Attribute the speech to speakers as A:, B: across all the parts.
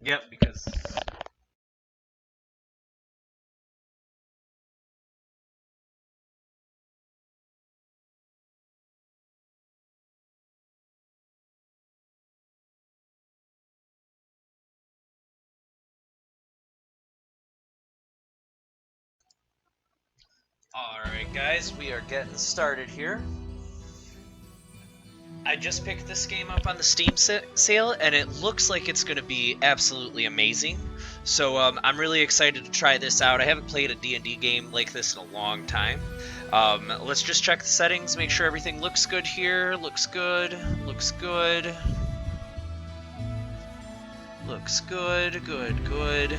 A: Yep, because Alright guys, we are getting started here. I just picked this game up on the Steam sale, and it looks like it's going to be absolutely amazing. So I'm really excited to try this out. I haven't played a D&D game like this in a long time. Let's just check the settings, make sure everything looks good here. Looks good, looks good. Looks good, good, good.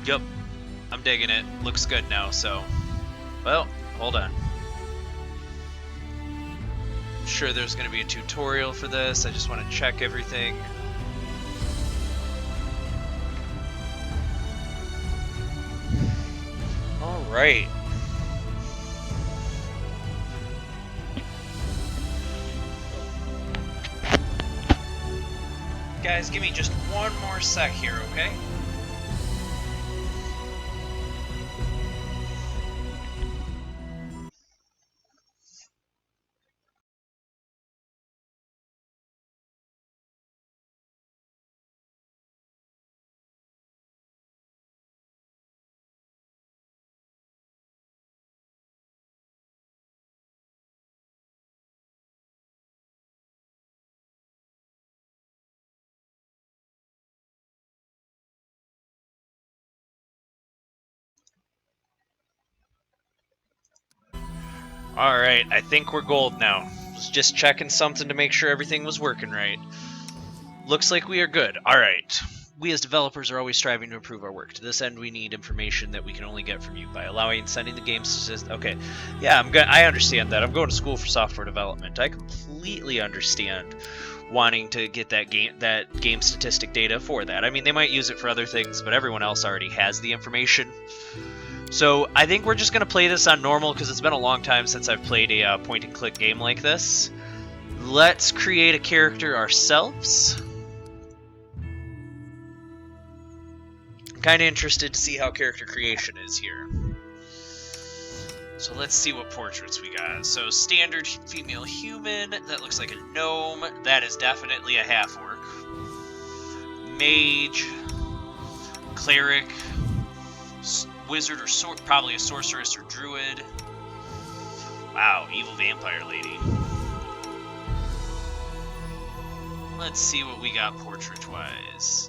A: Yep, I'm digging it. Looks good now, so... Well, hold on. I'm sure there's going to be a tutorial for this. I just want to check everything. Alright. Guys, give me just one more sec here, okay? Alright, I think we're gold now. Was just checking something to make sure everything was working right. Looks like we are good. Alright. We as developers are always striving to improve our work. To this end, we need information that we can only get from you. By allowing and sending the games to... Okay. Yeah, I understand that. I'm going to school for software development. I completely understand wanting to get that game statistic data for that. I mean, they might use it for other things, but everyone else already has the information. So I think we're just going to play this on normal because it's been a long time since I've played a point-and-click game like this. Let's create a character ourselves. I'm kind of interested to see how character creation is here. So let's see what portraits we got. So standard female human, that looks like a gnome. That is definitely a half-orc. Mage, cleric, wizard or probably a sorceress or druid. Wow, evil vampire lady. Let's see what we got portrait-wise.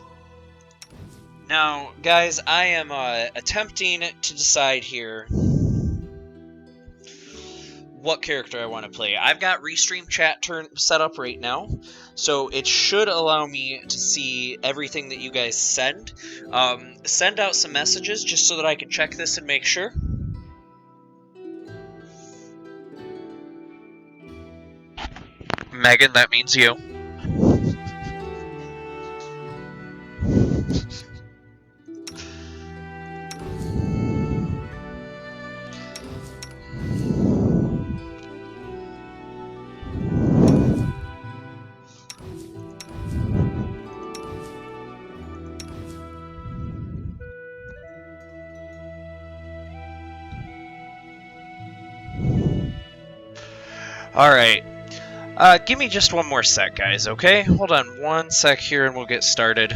A: Now, guys, I am attempting to decide here what character I want to play. I've got Restream chat set up right now, so it should allow me to see everything that you guys send. Send out some messages just so that I can check this and make sure. Megan, that means you. Alright. Give me just one more sec, guys, okay? Hold on one sec here and we'll get started.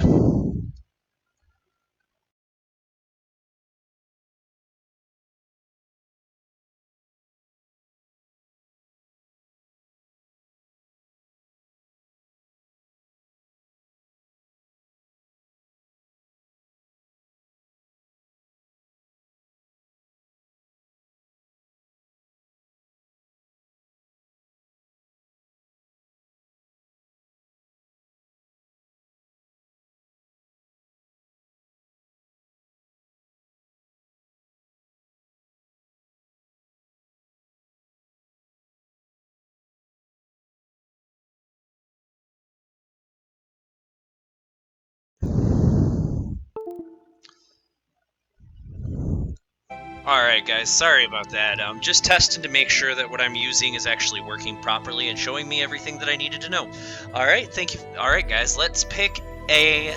A: Alright guys, sorry about that. Just testing to make sure that what I'm using is actually working properly and showing me everything that I needed to know. Alright, thank you. Alright guys, let's pick a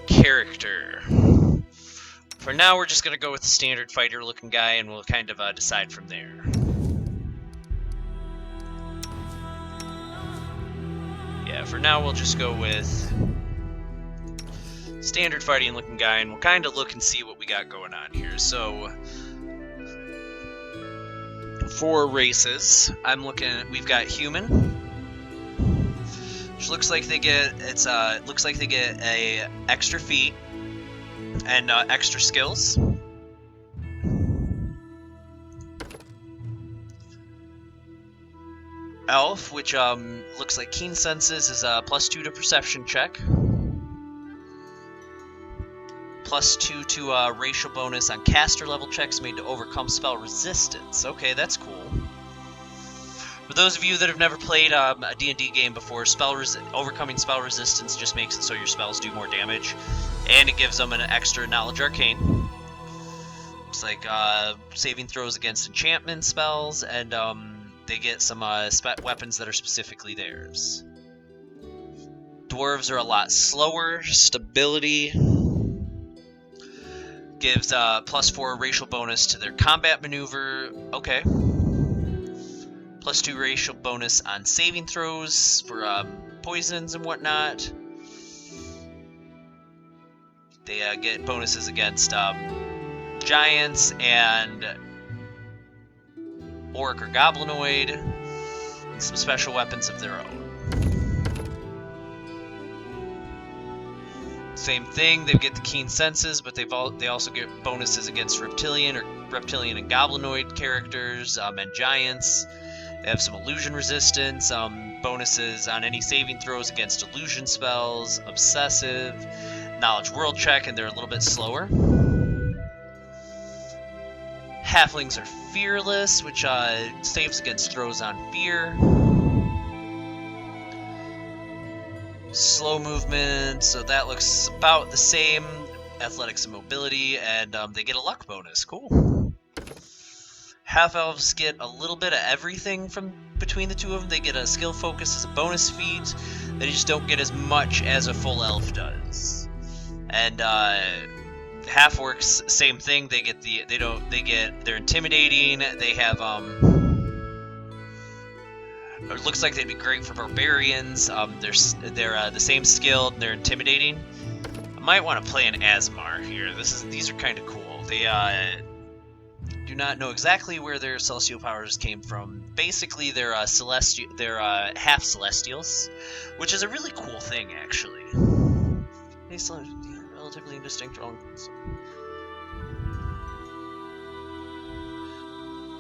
A: character. For now, we're just going to go with the standard fighter looking guy and we'll kind of decide from there. Yeah, for now we'll just go with standard fighting looking guy and we'll kind of look and see what we got going on here. So for races, I'm looking at, we've got human, which looks like they get looks like they get a extra feat and extra skills. Elf, which looks like keen senses, is a +2 to perception check, +2 to racial bonus on caster level checks made to overcome spell resistance. Okay, that's cool. For those of you that have never played a D&D game before, overcoming spell resistance just makes it so your spells do more damage, and it gives them an extra knowledge arcane. Looks like saving throws against enchantment spells, and they get some weapons that are specifically theirs. Dwarves are a lot slower. Stability gives +4 racial bonus to their combat maneuver. Okay. +2 racial bonus on saving throws for poisons and whatnot. They get bonuses against giants and orc or goblinoid, and some special weapons of their own. Same thing, they get the keen senses, but they also get bonuses against reptilian and goblinoid characters and giants. They have some illusion resistance, bonuses on any saving throws against illusion spells, obsessive, knowledge world check, and they're a little bit slower. Halflings are fearless, which saves against throws on fear. Slow movement, so that looks about the same. Athletics and mobility, and they get a luck bonus. Cool. Half-elves get a little bit of everything from between the two of them. They get a skill focus as a bonus feat. They just don't get as much as a full elf does. And half-orcs, same thing. They get they're intimidating. They have it looks like they'd be great for barbarians. They're the same skill. They're intimidating. I might want to play an Asmar here. These are kind of cool. They do not know exactly where their celestial powers came from. Basically, they're half celestials, which is a really cool thing, actually. They still have relatively indistinct.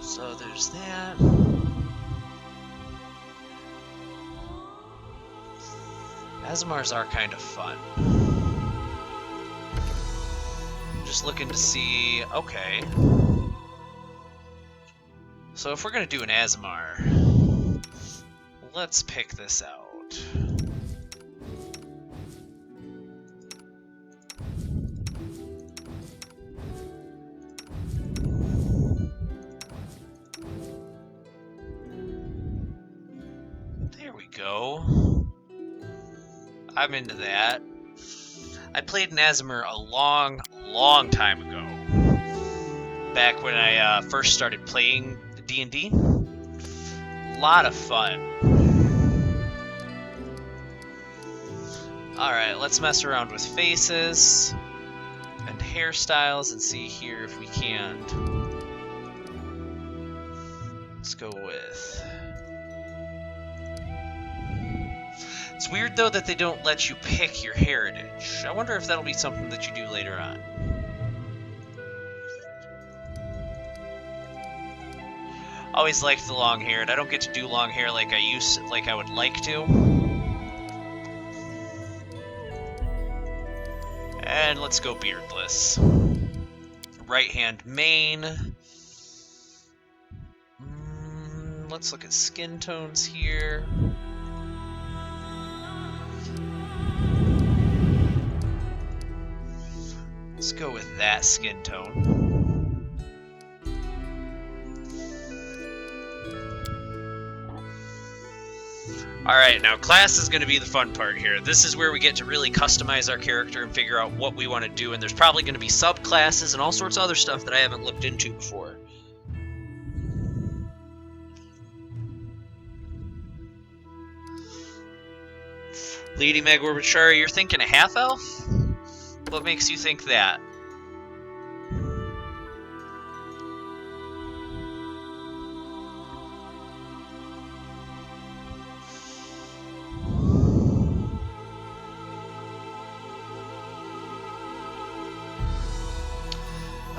A: So there's that. Asmars are kind of fun. Just looking to see. Okay. So if we're gonna do an Asmar, let's pick this out. There we go. I'm into that. I played an Asmar a long time ago. Back when I first started playing D&D. A lot of fun. Alright, let's mess around with faces and hairstyles and see here if we can. Let's go with... It's weird, though, that they don't let you pick your heritage. I wonder if that'll be something that you do later on. Always liked the long hair, and I don't get to do long hair like I would like to. And let's go beardless. Right hand mane. Let's look at skin tones here. Let's go with that skin tone. Alright, now class is going to be the fun part here. This is where we get to really customize our character and figure out what we want to do, and there's probably going to be subclasses and all sorts of other stuff that I haven't looked into before. Lady Megwarbachari, you're thinking a half-elf? What makes you think that?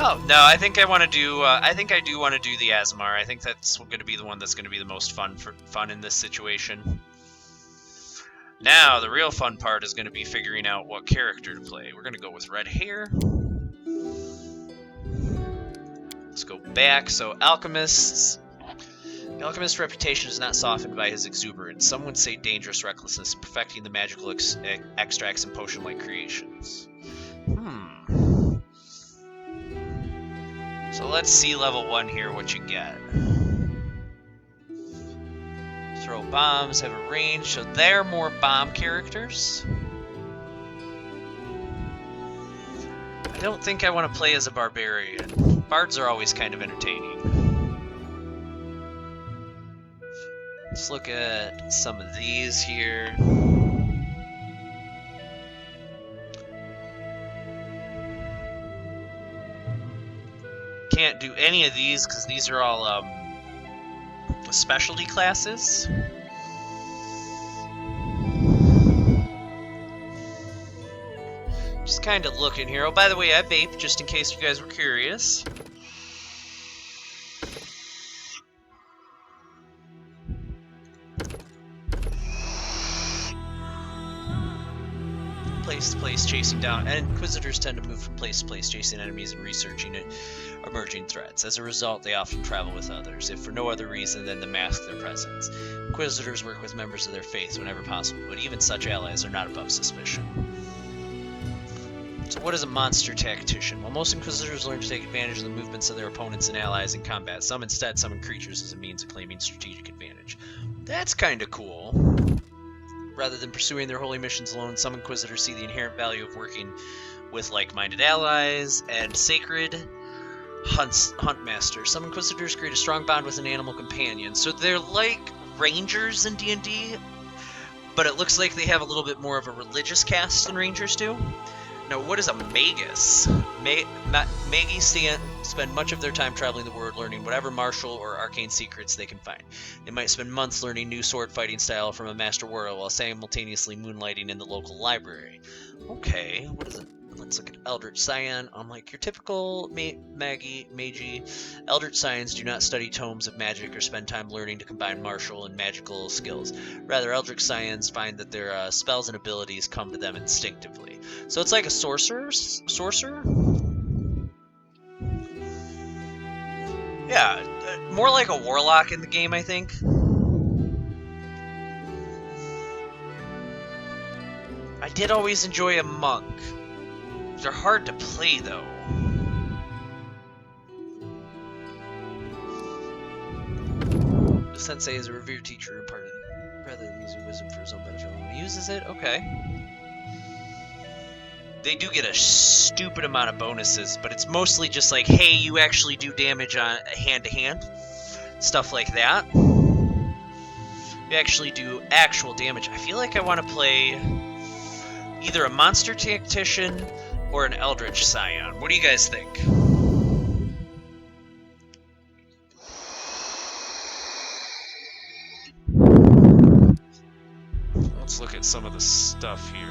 A: Oh no, I think I want to do. I think I do want to do the Azamar. I think that's going to be the one that's going to be the most fun in this situation. Now the real fun part is going to be figuring out what character to play. We're going to go with red hair. Let's go back. So alchemists. The alchemist's reputation is not softened by his exuberance. Some would say dangerous recklessness, perfecting the magical extracts and potion-like creations. So let's see level 1 here, what you get. Throw bombs, have a range, so they're more bomb characters. I don't think I want to play as a barbarian. Bards are always kind of entertaining. Let's look at some of these here. Can't do any of these because these are all specialty classes. Just kind of looking here. Oh, by the way, I vape, just in case you guys were curious. Place to place, chasing down, and Inquisitors tend to move from place to place, chasing enemies and researching emerging threats. As a result, they often travel with others, if for no other reason than to mask their presence. Inquisitors work with members of their faith whenever possible, but even such allies are not above suspicion. So what is a monster tactician? Well, most Inquisitors learn to take advantage of the movements of their opponents and allies in combat. Some instead summon creatures as a means of claiming strategic advantage. That's kind of cool. Rather than pursuing their holy missions alone, some Inquisitors see the inherent value of working with like-minded allies and sacred huntmasters. Some Inquisitors create a strong bond with an animal companion. So they're like Rangers in D&D, but it looks like they have a little bit more of a religious cast than Rangers do. Now, what is a magus? Magis spend much of their time traveling the world, learning whatever martial or arcane secrets they can find. They might spend months learning new sword fighting style from a master warrior while simultaneously moonlighting in the local library. Okay, what is it? Let's look at Eldritch Scion. Unlike your typical magi, Eldritch Scions do not study tomes of magic or spend time learning to combine martial and magical skills. Rather, Eldritch Scions find that their spells and abilities come to them instinctively. So it's like a sorcerer? Yeah, more like a warlock in the game, I think. I did always enjoy a monk. They're hard to play, though. The sensei is a revered teacher and part of it, rather than using wisdom for his own benefit. When he uses it, okay. They do get a stupid amount of bonuses, but it's mostly just like, hey, you actually do damage on hand-to-hand. Stuff like that. You actually do actual damage. I feel like I want to play either a monster tactician or an Eldritch Scion. What do you guys think? Let's look at some of the stuff here.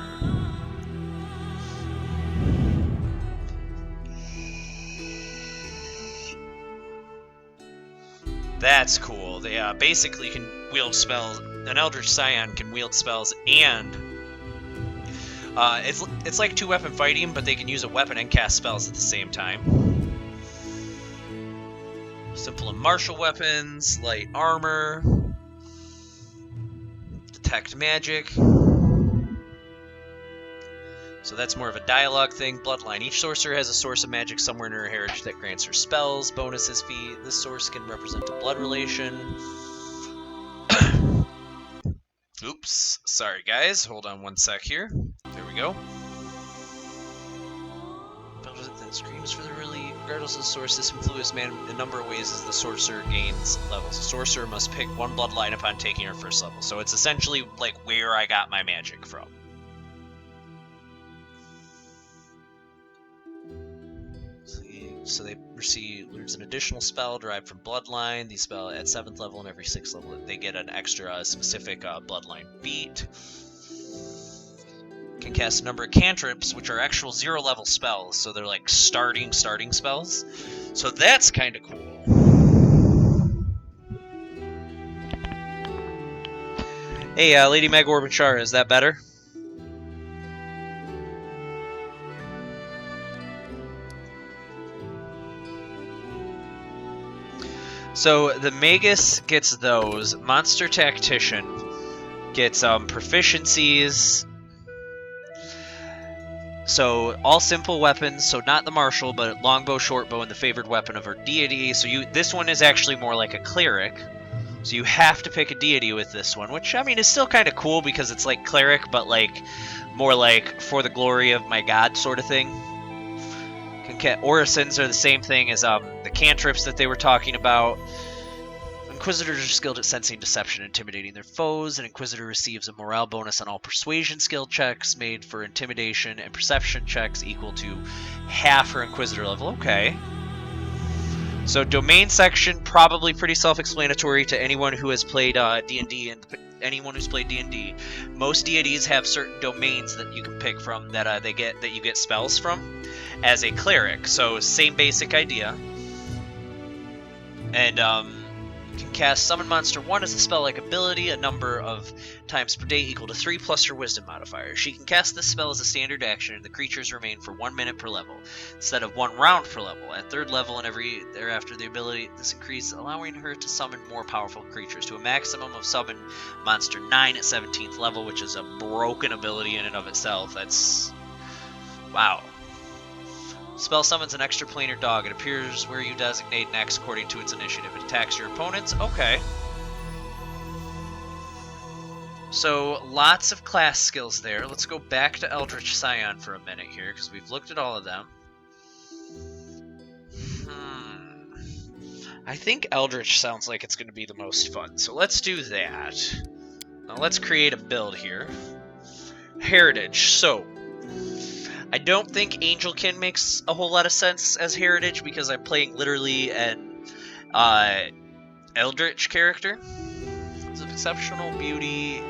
A: That's cool. They basically can wield spells. An Eldritch Scion can wield spells and it's like two-weapon fighting, but they can use a weapon and cast spells at the same time. Simple and martial weapons, light armor, detect magic. So that's more of a dialogue thing. Bloodline. Each sorcerer has a source of magic somewhere in her heritage that grants her spells, bonuses, fee. This source can represent a blood relation. Oops. Sorry, guys. Hold on one sec here. There we go. That screams for the really, regardless of the source, this influence man in a number of ways as the sorcerer gains levels. The sorcerer must pick one bloodline upon taking her first level. So it's essentially like where I got my magic from. So they learns an additional spell derived from bloodline. These spell at 7th level and every 6th level they get an extra specific bloodline feat. Can cast a number of cantrips, which are actual 0 level spells, so they're like starting spells. So that's kind of cool. Hey, Lady Meg Orbanchara, is that better? So the Magus gets those. Monster Tactician gets proficiencies. So all simple weapons, so not the martial, but longbow, shortbow, and the favored weapon of her deity. So this one is actually more like a cleric. So you have to pick a deity with this one, which, I mean, is still kind of cool because it's like cleric, but like more like for the glory of my god sort of thing. Orisons are the same thing as the cantrips that they were talking about. Inquisitors are skilled at sensing deception and intimidating their foes. An Inquisitor receives a morale bonus on all persuasion skill checks made for intimidation and perception checks equal to half her Inquisitor level. Okay. So domain section, probably pretty self-explanatory to anyone who has played D&D and anyone who's played D&D. Most deities have certain domains that you can pick from that you get spells from as a cleric. So same basic idea. And can cast Summon Monster 1 as a spell-like ability a number of times per day equal to 3 plus her Wisdom modifier. She can cast this spell as a standard action and the creatures remain for 1 minute per level, instead of 1 round per level. At 3rd level and every thereafter the ability this increases, allowing her to summon more powerful creatures to a maximum of Summon Monster 9 at 17th level, which is a broken ability in and of itself. That's... wow. Spell summons an extra planar dog. It appears where you designate next according to its initiative. It attacks your opponents. Okay. So, lots of class skills there. Let's go back to Eldritch Scion for a minute here, because we've looked at all of them. I think Eldritch sounds like it's going to be the most fun, so let's do that. Now let's create a build here. Heritage. So, I don't think Angelkin makes a whole lot of sense as Heritage because I'm playing literally an Eldritch character. It's of exceptional beauty.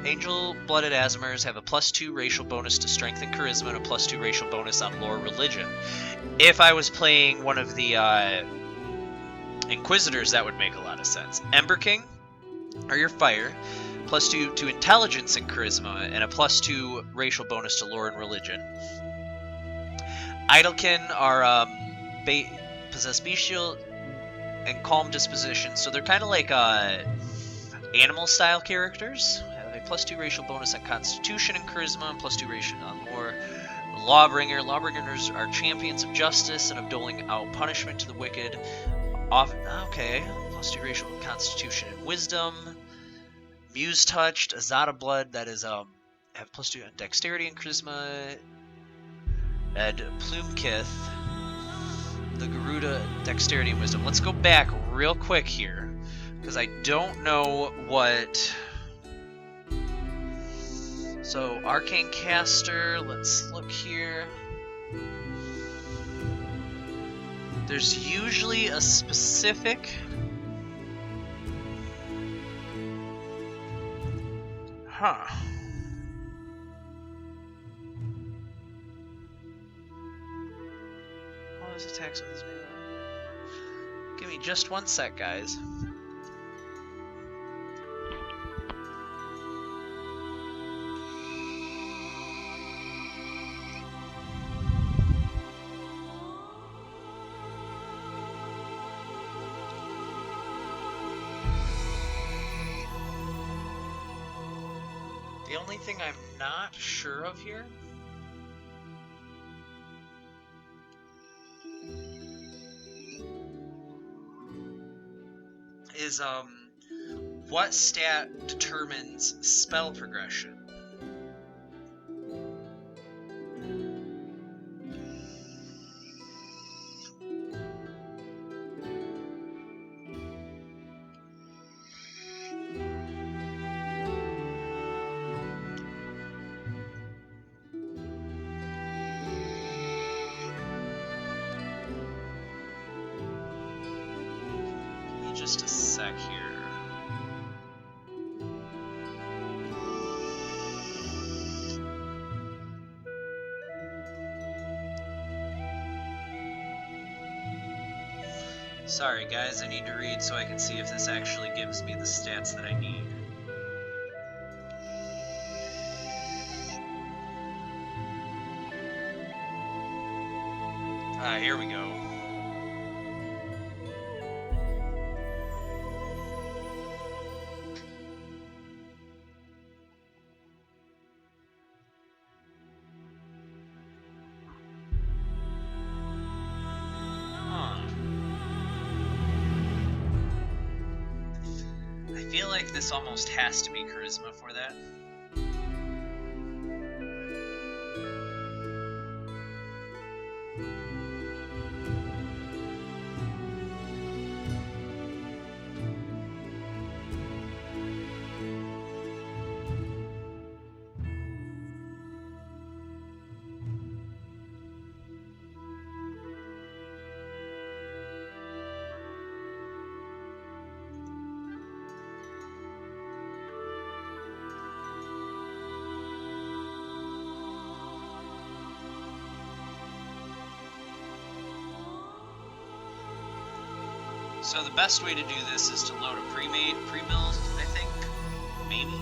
A: Angel-blooded Asmers have a +2 racial bonus to Strength and Charisma and a +2 racial bonus on Lore Religion. If I was playing one of the Inquisitors, that would make a lot of sense. Ember King are your fire. +2 to Intelligence and Charisma, and a +2 racial bonus to Lore and Religion. Idlekin are possess bestial and calm disposition, so they're kind of like animal-style characters. Have a +2 racial bonus on Constitution and Charisma, and +2 racial on Lore. Lawbringer. Lawbringers are champions of justice and of doling out punishment to the wicked. Okay, +2 racial Constitution and Wisdom. Muse Touched, Azada Blood, that is have +2 on Dexterity and Charisma. And Plumekith, the Garuda, Dexterity and Wisdom. Let's go back real quick here, because I don't know what... So, Arcane Caster, let's look here. There's usually a specific... Huh. All those attacks on this man. Give me just one sec, guys. The only thing I'm not sure of here is What stat determines spell progression? Give me just a sec here. Sorry guys, I need to read so I can see if this actually gives me the stats that I need. Here we go. I feel like this almost has to be charisma for that. So the best way to do this is to load a pre-build, I think, maybe?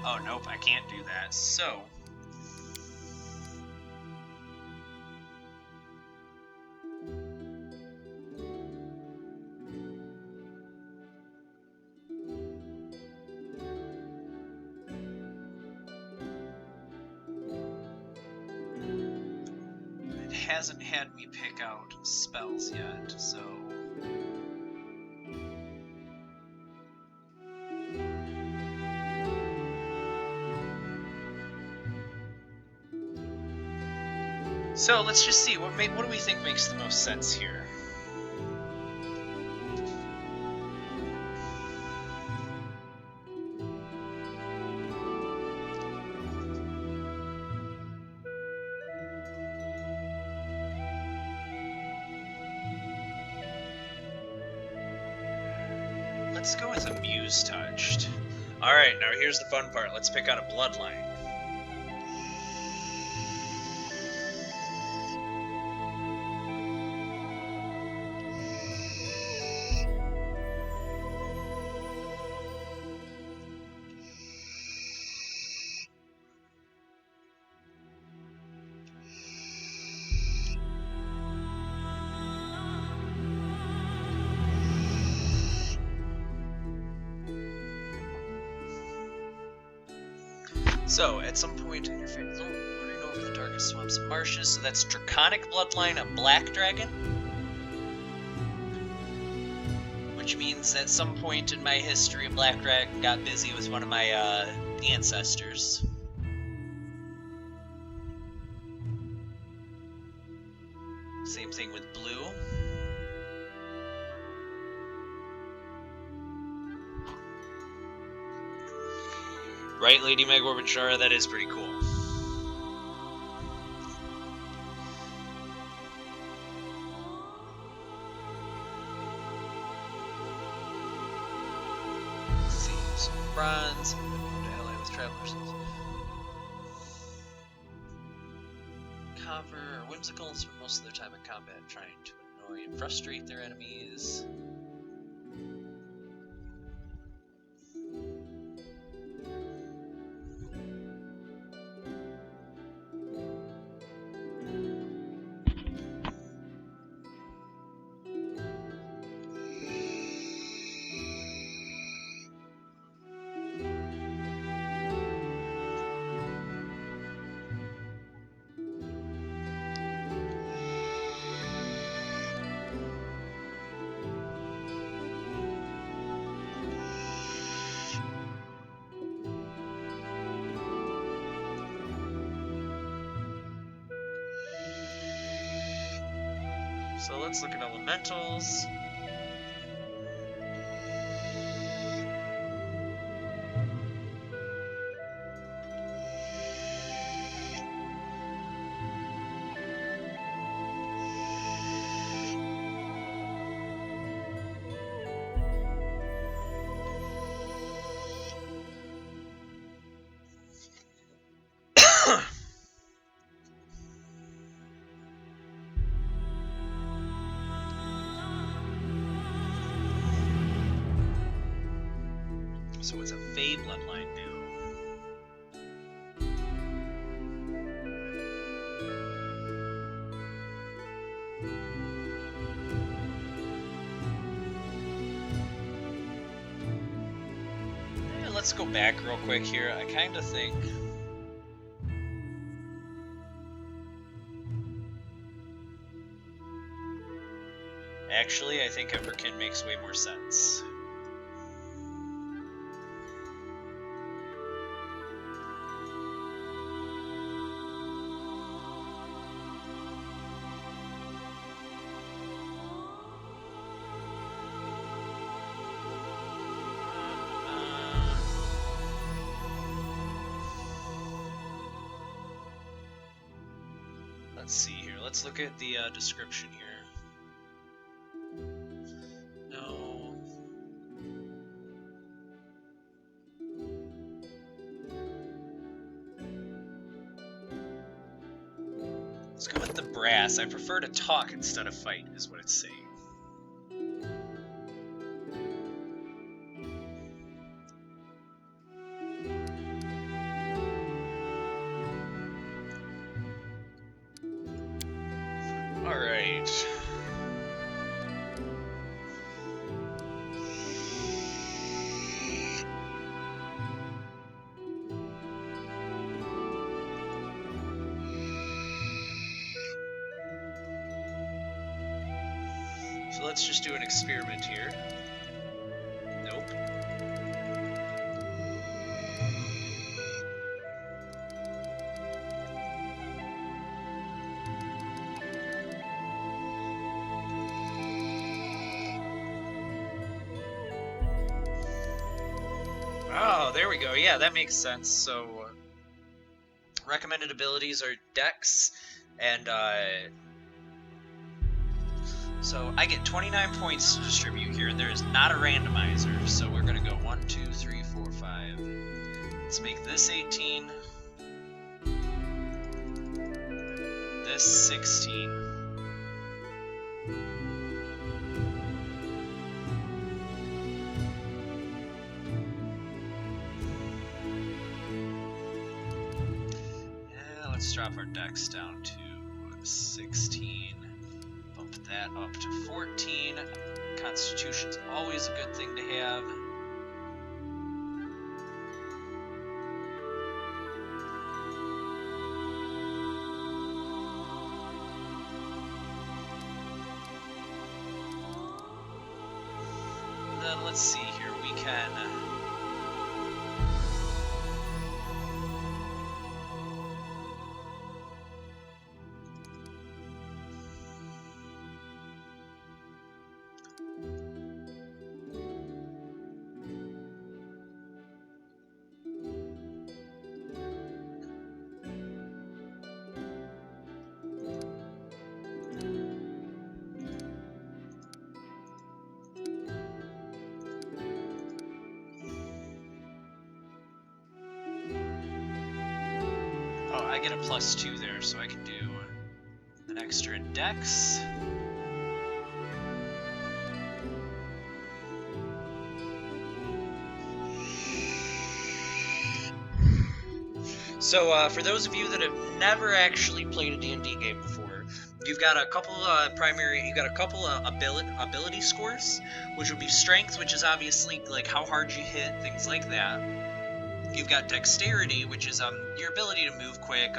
A: Oh, nope, I can't do that, so... It hasn't had me pick out spells yet, so... So let's just see, what do we think makes the most sense here? Let's go with Amuse Touched. Alright, now here's the fun part. Let's pick out a bloodline. So, at some point in your fate zone, wandering over the darkest swamps and marshes, so that's Draconic Bloodline, a Black Dragon. Which means at some point in my history, a Black Dragon got busy with one of my ancestors. Same thing with blue. Right, Lady Meg Orbitara, that is pretty cool. Let's see, some bronze, to ally with travelers. Copper or whimsical, spend most of their time in combat trying to annoy and frustrate their enemies. So let's look at elementals. So what's a Fey bloodline do? Let's go back real quick here. I kind of think... Actually, I think Emberkin makes way more sense. Let's see here. Let's look at the description here. No. Let's go with the brass. I prefer to talk instead of fight, is what it's saying. Alright. So let's just do an experiment here. Nope. Oh, there we go. Yeah, that makes sense. So, recommended abilities are Dex, and so I get 29 points to distribute here, and there is not a randomizer. So we're gonna go 1, 2, 3, 4, 5. Let's make this 18. This 16. Let's drop our dex down to 16. Bump that up to 14. Constitution's always a good thing to have. And then let's see here. We can... I get a +2 there, so I can do an extra dex. So, for those of you that have never actually played a D&D game before, you've got a couple ability scores, which would be strength, which is obviously like how hard you hit, things like that. You've got dexterity, which is your ability to move quick,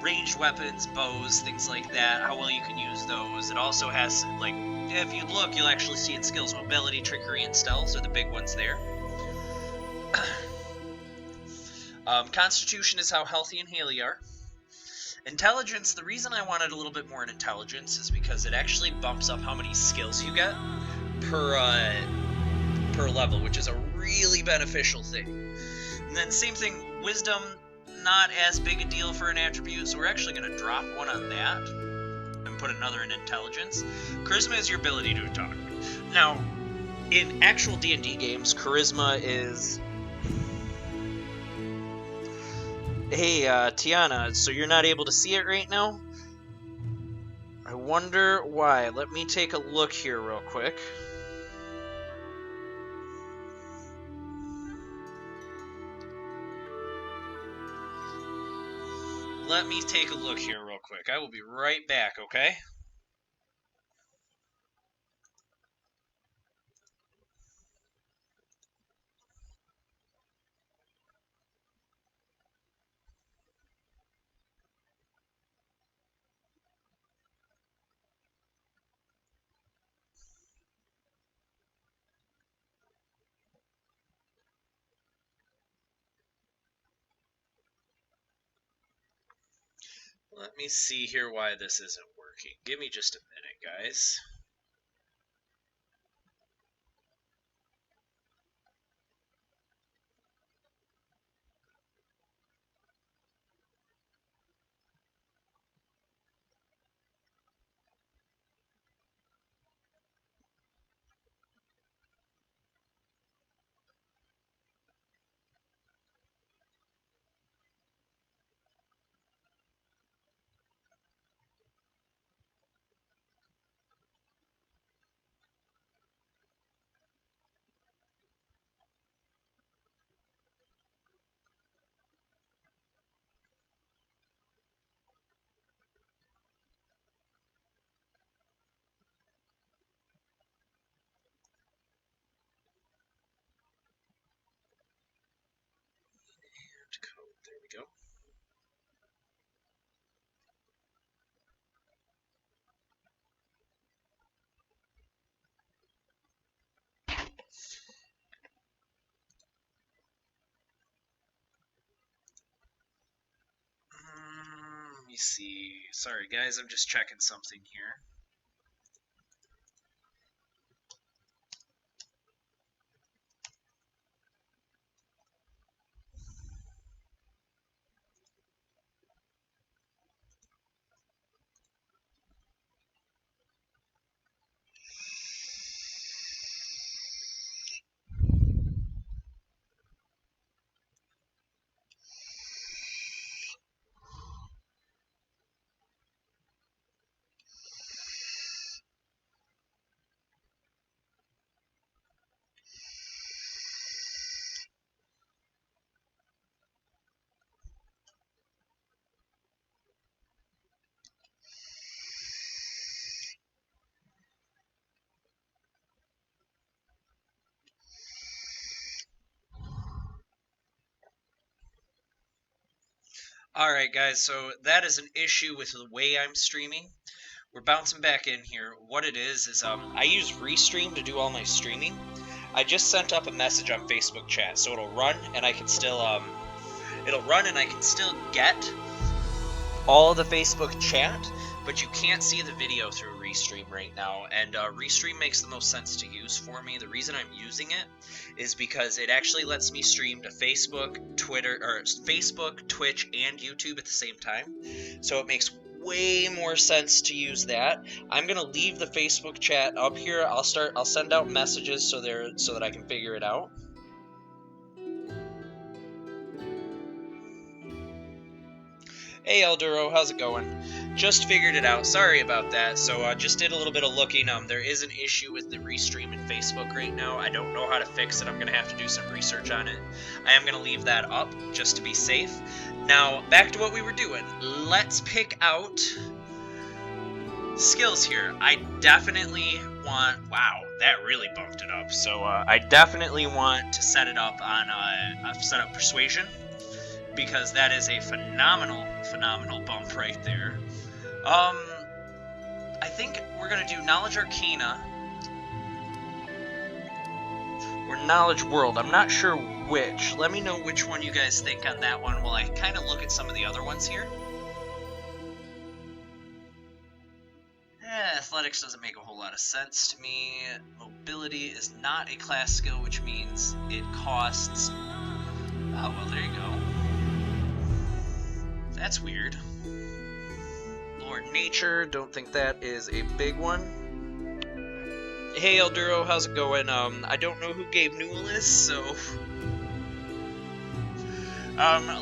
A: ranged weapons, bows, things like that, how well you can use those. It also has, like, if you look, you'll actually see in skills, mobility, trickery, and stealth are the big ones there. Constitution is how healthy and hale you are. Intelligence, the reason I wanted a little bit more in intelligence is because it actually bumps up how many skills you get per level, which is a really beneficial thing. And then same thing, wisdom, not as big a deal for an attribute, so we're actually going to drop one on that and put another in intelligence. Charisma is your ability to talk. Now, in actual D&D games, charisma is... Hey, Tiana, so you're not able to see it right now? I wonder why. Let me take a look here real quick. Let me take a look here real quick. I will be right back, okay? Let me see here why this isn't working. Give me just a minute, guys. Code, there we go. Let me see. Sorry, guys, I'm just checking something here. Alright, guys, so that is an issue with the way I'm streaming. We're bouncing back in here. What it is I use Restream to do all my streaming. I just sent up a message on Facebook chat, so it'll run and I can still get all of the Facebook chat, but you can't see the video through Restream right now, and Restream makes the most sense to use for me. The reason I'm using it is because it actually lets me stream to Facebook, Twitter, or Facebook, Twitch, and YouTube at the same time, so it makes way more sense to use that. I'm gonna leave the Facebook chat up here. I'll send out messages so that I can figure it out. Hey Elduro, how's it going? Just figured it out. Sorry about that. So just did a little bit of looking. There is an issue with the Restream in Facebook right now. I don't know how to fix it. I'm going to have to do some research on it. I am going to leave that up just to be safe. Now, back to what we were doing. Let's pick out skills here. I definitely want... Wow, that really bumped it up. So I definitely want to set it up on... set up Persuasion, because that is a phenomenal bump right there. I think we're gonna do Knowledge Arcana or Knowledge World. I'm not sure which. Let me know which one you guys think on that one while I kind of look at some of the other ones here. Athletics doesn't make a whole lot of sense to me. Mobility is not a class skill, which means it costs... Oh, well, there you go. That's weird. Lord Nature, don't think that is a big one. Hey, Elduro, how's it going? I don't know who gave Newell is, so...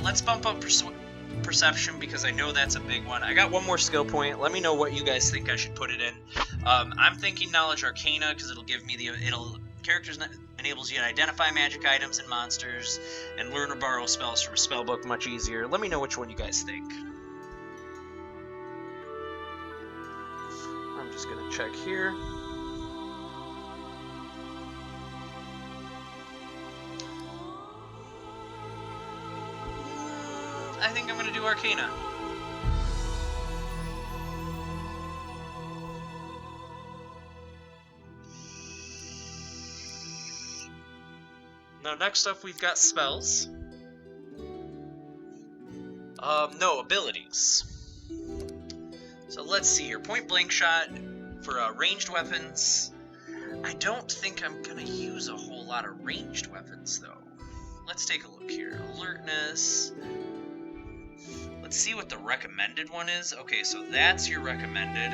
A: let's bump up Perception, because I know that's a big one. I got one more skill point. Let me know what you guys think I should put it in. I'm thinking Knowledge Arcana, because it'll give me the... Characters enables you to identify magic items and monsters, and learn or borrow spells from a spellbook much easier. Let me know which one you guys think. I'm just gonna check here. I think I'm gonna do Arcana. Now, next up, we've got spells. No, abilities. So let's see here. Point blank shot for ranged weapons. I don't think I'm gonna use a whole lot of ranged weapons, though. Let's take a look here. Alertness. Let's see what the recommended one is. Okay, so that's your recommended.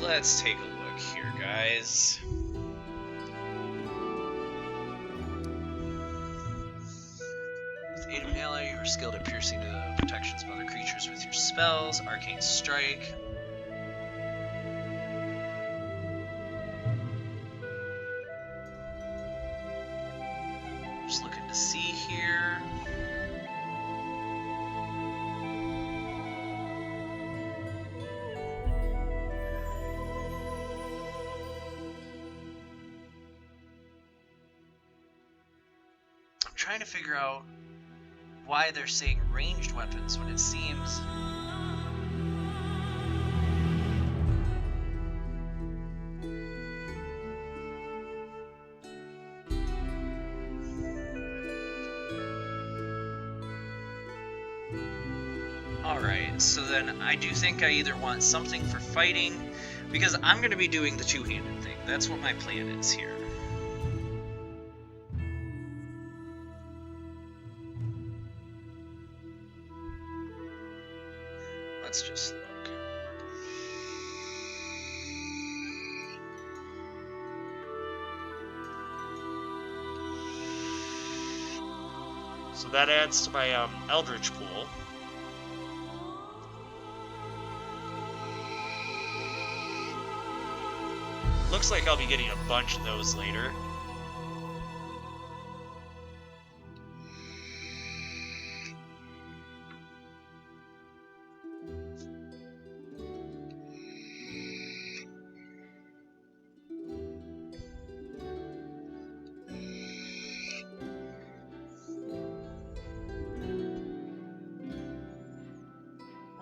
A: Let's take a look here, guys. With aid of an ally, you are skilled at piercing the protections of other creatures with your spells. Arcane Strike. Just looking to see here. Trying to figure out why they're saying ranged weapons when it seems... Alright, so then I do think I either want something for fighting, because I'm going to be doing the two-handed thing. That's what my plan is here. Let's just look. So that adds to my Eldritch pool. Looks like I'll be getting a bunch of those later.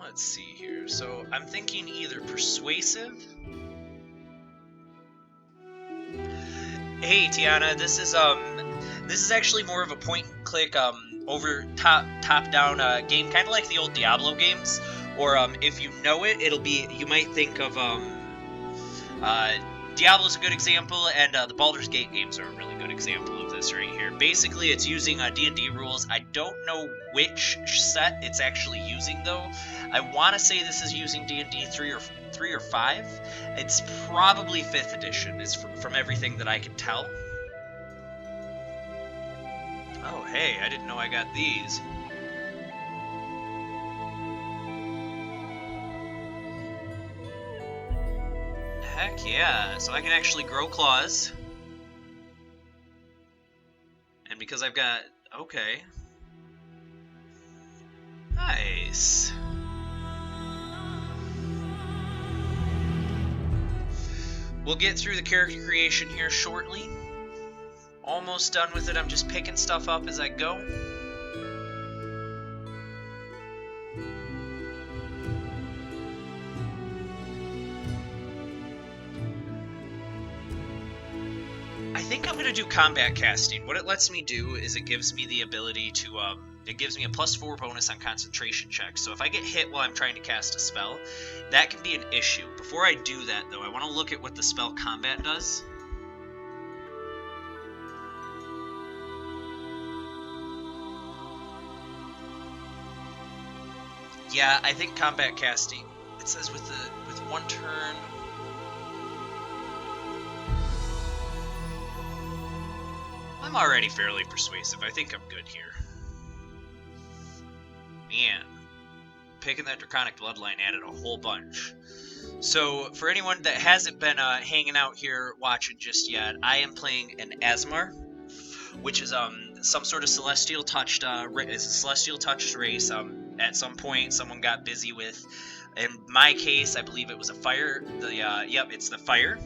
A: Let's see here. So I'm thinking either Persuasive. Hey Tiana, this is actually more of a point and click over top down game, kind of like the old Diablo games. Or if you know it, it'll be, you might think of Diablo's a good example, and the Baldur's Gate games are a really good example of this right here. Basically, it's using D&D rules. I don't know which set it's actually using, though. I want to say this is using D&D 3 or 5. It's probably 5th edition, is from everything that I can tell. Oh, hey, I didn't know I got these. Heck yeah, so I can actually grow claws. And because I've got... okay. Nice. We'll get through the character creation here shortly. Almost done with it, I'm just picking stuff up as I go. I think I'm going to do combat casting. What it lets me do is it gives me the ability to, it gives me a +4 bonus on concentration checks. So if I get hit while I'm trying to cast a spell, that can be an issue. Before I do that, though, I want to look at what the spell combat does. Yeah, I think combat casting, it says with 1 turn. I'm already fairly persuasive. I think I'm good here. Man, picking that Draconic Bloodline added a whole bunch. So, for anyone that hasn't been hanging out here watching just yet, I am playing an Asmar, which is some sort of celestial touched race. At some point, someone got busy with. In my case, I believe it was a fire. Yep, it's the fire.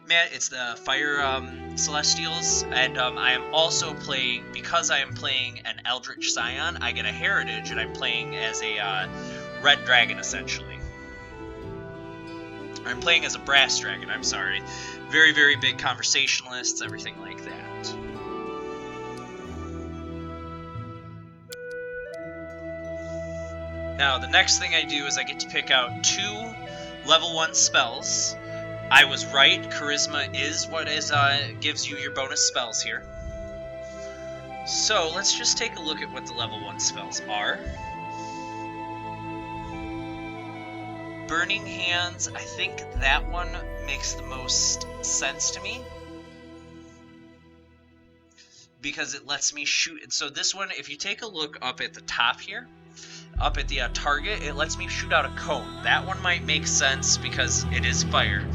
A: It's the Fire Celestials, and I am also playing, because I am playing an Eldritch Scion, I get a heritage, and I'm playing as a Red Dragon, essentially. I'm playing as a Brass Dragon, I'm sorry. Very, very big conversationalists, everything like that. Now, the next thing I do is I get to pick out 2 level 1 spells. I was right. Charisma is what gives you your bonus spells here. So let's just take a look at what the level 1 spells are. Burning Hands, I think that one makes the most sense to me, because it lets me shoot. So this one, if you take a look up at the top here, up at the target, it lets me shoot out a cone. That one might make sense because it is fire.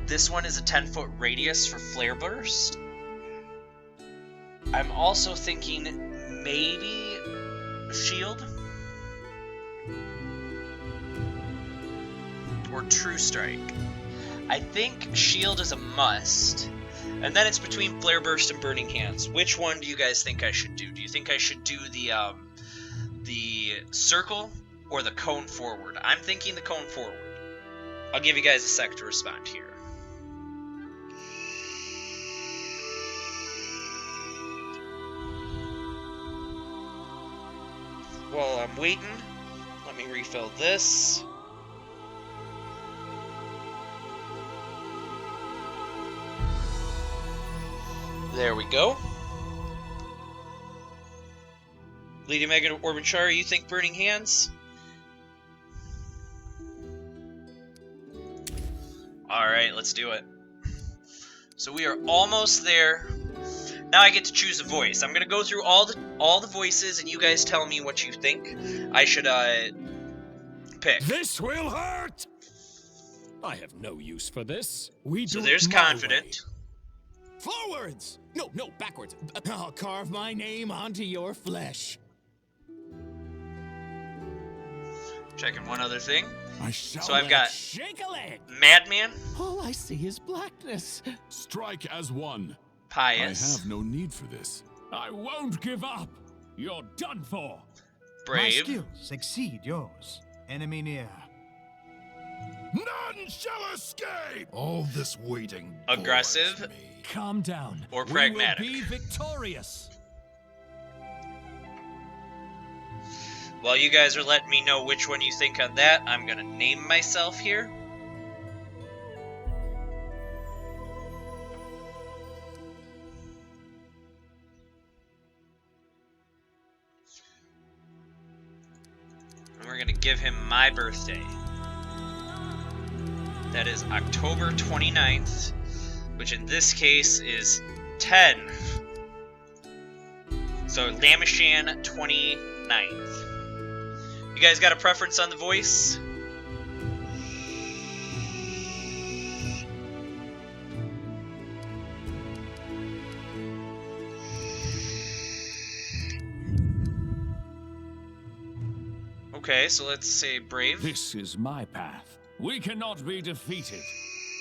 A: This one is a 10-foot radius for Flare Burst. I'm also thinking maybe Shield or True Strike. I think Shield is a must. And then it's between Flare Burst and Burning Hands. Which one do you guys think I should do? Do you think I should do the circle or the cone forward? I'm thinking the cone forward. I'll give you guys a sec to respond here. While I'm waiting, let me refill this. There we go. Lady Megan Orbanchari, you think Burning Hands? Alright, let's do it. So we are almost there. Now I get to choose a voice. I'm gonna go through all the voices, and you guys tell me what you think I should pick.
B: This will hurt. I have no use for this.
A: So there's Confident.
B: Forwards! No, backwards. I'll carve my name onto your flesh.
A: Checking one other thing.
B: So
A: I've got
B: shake a leg.
A: Madman.
B: All I see is blackness.
C: Strike as one.
A: Pious.
C: I have no need for this.
B: I won't give up. You're done for.
A: Brave.
D: My skills exceed yours. Enemy near.
C: None shall escape! All this waiting
A: Aggressive.
C: bores me.
B: Calm down.
A: Or pragmatic.
B: We will be victorious.
A: While you guys are letting me know which one you think on that, I'm gonna name myself here. And we're gonna give him my birthday. That is October 29th, which in this case is 10. So Lameshan 29th. You guys got a preference on the voice? Okay, so let's say Brave.
B: This is my path. We cannot be defeated.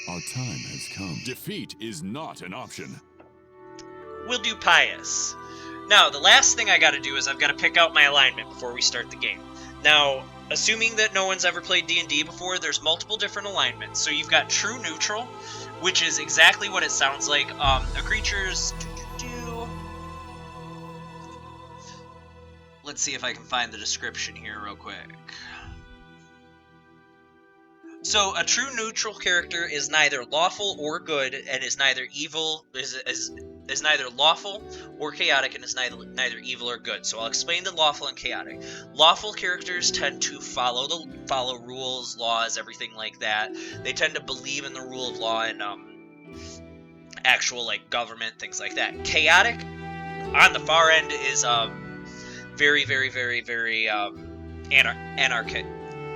C: Our time has come. Defeat is not an option.
A: We'll do Pious. Now, the last thing I gotta do is I've gotta pick out my alignment before we start the game. Now, assuming that no one's ever played D&D before, there's multiple different alignments. So you've got True Neutral, which is exactly what it sounds like. A creature's... Let's see if I can find the description here real quick. So, a true neutral character is neither lawful or good, and is neither evil, is neither lawful or chaotic, and is neither evil or good. So I'll explain the lawful and chaotic. Lawful characters tend to follow rules, laws, everything like that. They tend to believe in the rule of law and actual like government, things like that. Chaotic, on the far end, is very, very, very, very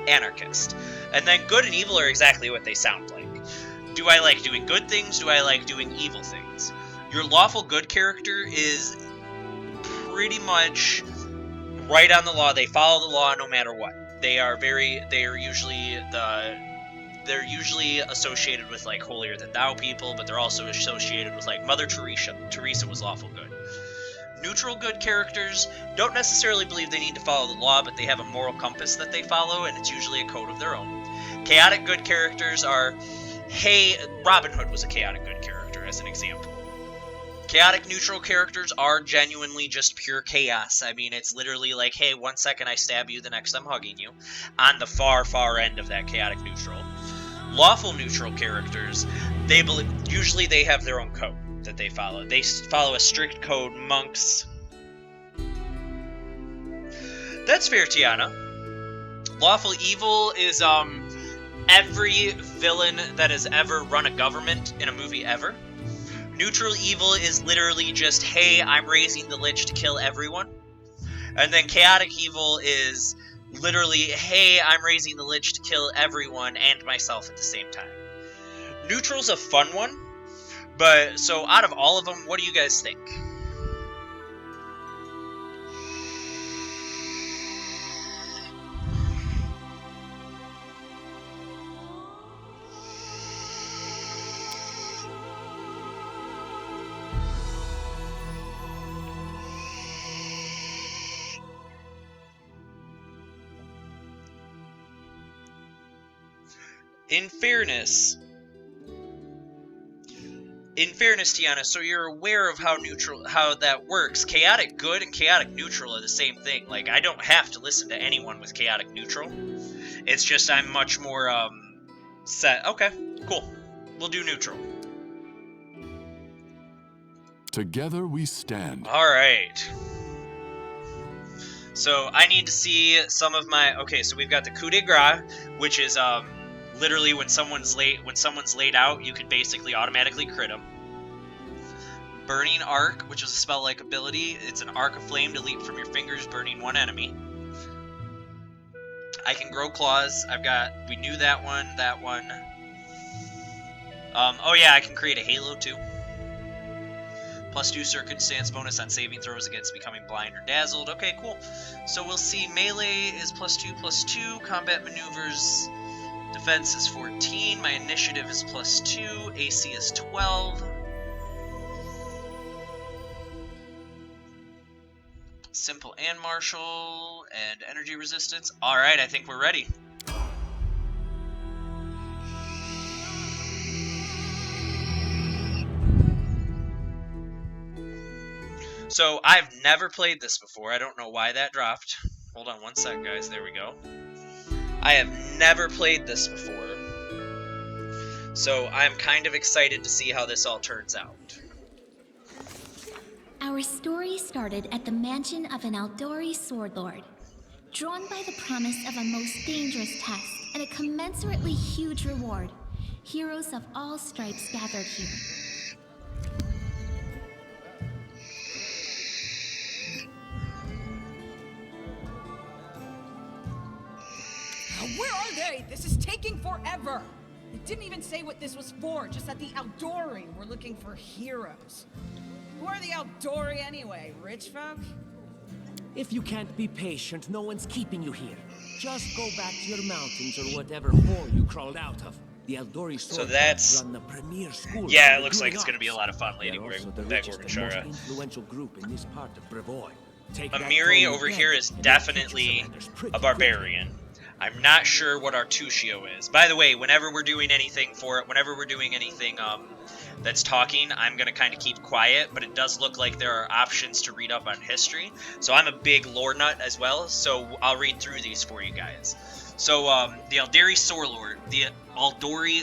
A: anarchist. And then good and evil are exactly what they sound like. Do I like doing good things? Do I like doing evil things? Your lawful good character is pretty much right on the law. They follow the law no matter what. They're usually associated with like holier than thou people, but they're also associated with like Mother Teresa. Teresa was lawful good. Neutral good characters don't necessarily believe they need to follow the law, but they have a moral compass that they follow, and it's usually a code of their own. Chaotic good characters are, hey, Robin Hood was a chaotic good character, as an example. Chaotic neutral characters are genuinely just pure chaos. I mean, it's literally like, hey, 1 second I stab you, the next I'm hugging you. On the far, far end of that chaotic neutral. Lawful neutral characters, usually they have their own code that they follow. They follow a strict code. Monks. That's fair, Tiana. Lawful evil is every villain that has ever run a government in a movie ever. Neutral evil is literally just, hey, I'm raising the Lich to kill everyone. And then chaotic evil is literally, hey, I'm raising the Lich to kill everyone and myself at the same time. Neutral's a fun one. But, so out of all of them, what do you guys think? In fairness, Tiana, so you're aware of how that works. Chaotic good and chaotic neutral are the same thing. Like, I don't have to listen to anyone with chaotic neutral. It's just I'm much more, set. Okay, cool. We'll do neutral.
C: Together we stand.
A: Alright. So, I need to see some of my... Okay, so we've got the coup de grace, which is, literally when someone's laid out, you can basically automatically crit them. Burning Arc, which is a spell-like ability. It's an arc of flame to leap from your fingers, burning one enemy. I can grow claws. We knew that one. Oh yeah, I can create a halo too. +2 circumstance bonus on saving throws against becoming blind or dazzled. Okay, cool. So we'll see melee is +2/+2. Combat maneuvers, defense is 14. My initiative is +2. AC is 12. Simple and martial, and energy resistance. Alright, I think we're ready. So, I've never played this before. I don't know why that dropped. Hold on 1 sec, guys. There we go. I have never played this before. So, I'm kind of excited to see how this all turns out.
E: Our story started at the mansion of an Aldori swordlord. Drawn by the promise of a most dangerous test and a commensurately huge reward, heroes of all stripes gathered here.
F: Where are they? This is taking forever! It didn't even say what this was for, just that the Aldori were looking for heroes. Who are the Aldori anyway? Rich folk?
G: If you can't be patient, no one's keeping you here. Just go back to your mountains or whatever hole you crawled out of. The Aldori
A: so that's
G: run the premier school.
A: Yeah, it looks like it's going to be a lot of fun, Lady
G: Gorgonshara. Influential group in this part of Brevoy.
A: Amiri over here is definitely a barbarian. I'm not sure what Artuccio is. By the way, whenever we're doing anything that's talking, I'm going to kind of keep quiet, but it does look like there are options to read up on history. So I'm a big lore nut as well, so I'll read through these for you guys. So the Aldori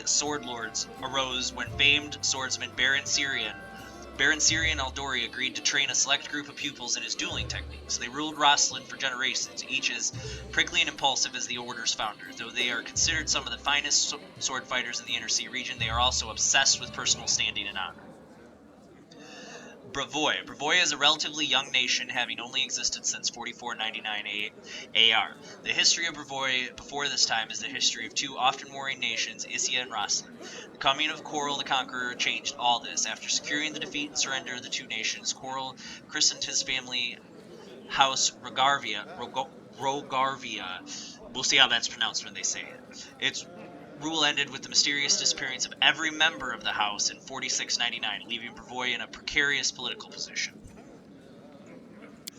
A: Sword Lords arose when famed swordsman Baron Syrian Aldori agreed to train a select group of pupils in his dueling techniques. They ruled Rosslyn for generations, each as prickly and impulsive as the Order's founder. Though they are considered some of the finest sword fighters in the Inner Sea region, they are also obsessed with personal standing and honor. Bravoy. Bravoy is a relatively young nation, having only existed since 4499 AR. The history of Bravoy before this time is the history of two often warring nations, Issia and Rosslyn. The coming of Corel the Conqueror changed all this. After securing the defeat and surrender of the two nations, Corel christened his family House Rogarvia. We'll see how that's pronounced when they say it. Its rule ended with the mysterious disappearance of every member of the house in 4699, leaving Bravoy in a precarious political position.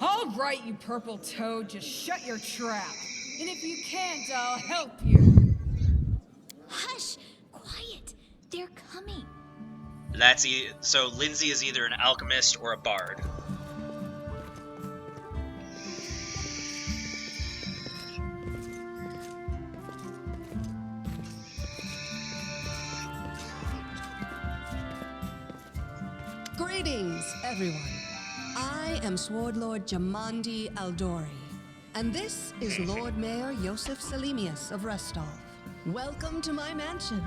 F: All right, you purple toad, just shut your trap. And if you can't, I'll help you.
E: Hush! Quiet! They're coming.
A: So Lindsay is either an alchemist or a bard.
H: Greetings, everyone. I am Sword Lord Jamandi Aldori, and this is Lord Mayor Yosef Salimius of Restov. Welcome to my mansion.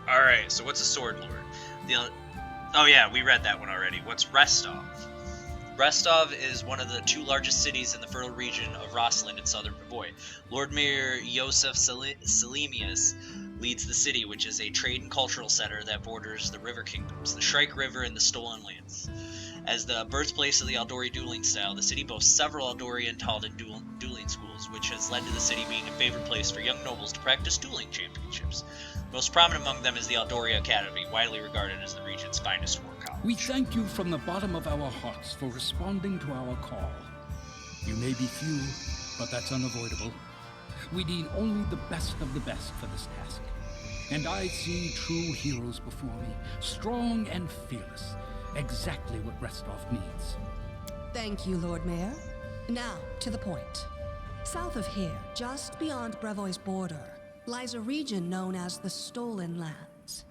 A: Alright, so what's a sword lord? Oh yeah, we read that one already. What's Restov? Restov is one of the two largest cities in the fertile region of Rosslyn in southern Bravoy. Lord Mayor Yosef Salimius leads the city, which is a trade and cultural center that borders the river kingdoms, the Shrike River and the Stolen Lands. As the birthplace of the Aldori dueling style, the city boasts several Aldori and Taldan dueling schools, which has led to the city being a favorite place for young nobles to practice dueling championships. Most prominent among them is the Aldori Academy, widely regarded as the region's finest war college.
I: We thank you from the bottom of our hearts for responding to our call. You may be few, but that's unavoidable. We need only the best of the best for this task. And I see true heroes before me, strong and fearless, exactly what Restov needs.
H: Thank you, Lord Mayor. Now, to the point. South of here, just beyond Bravoy's border, lies a region known as the Stolen Lands.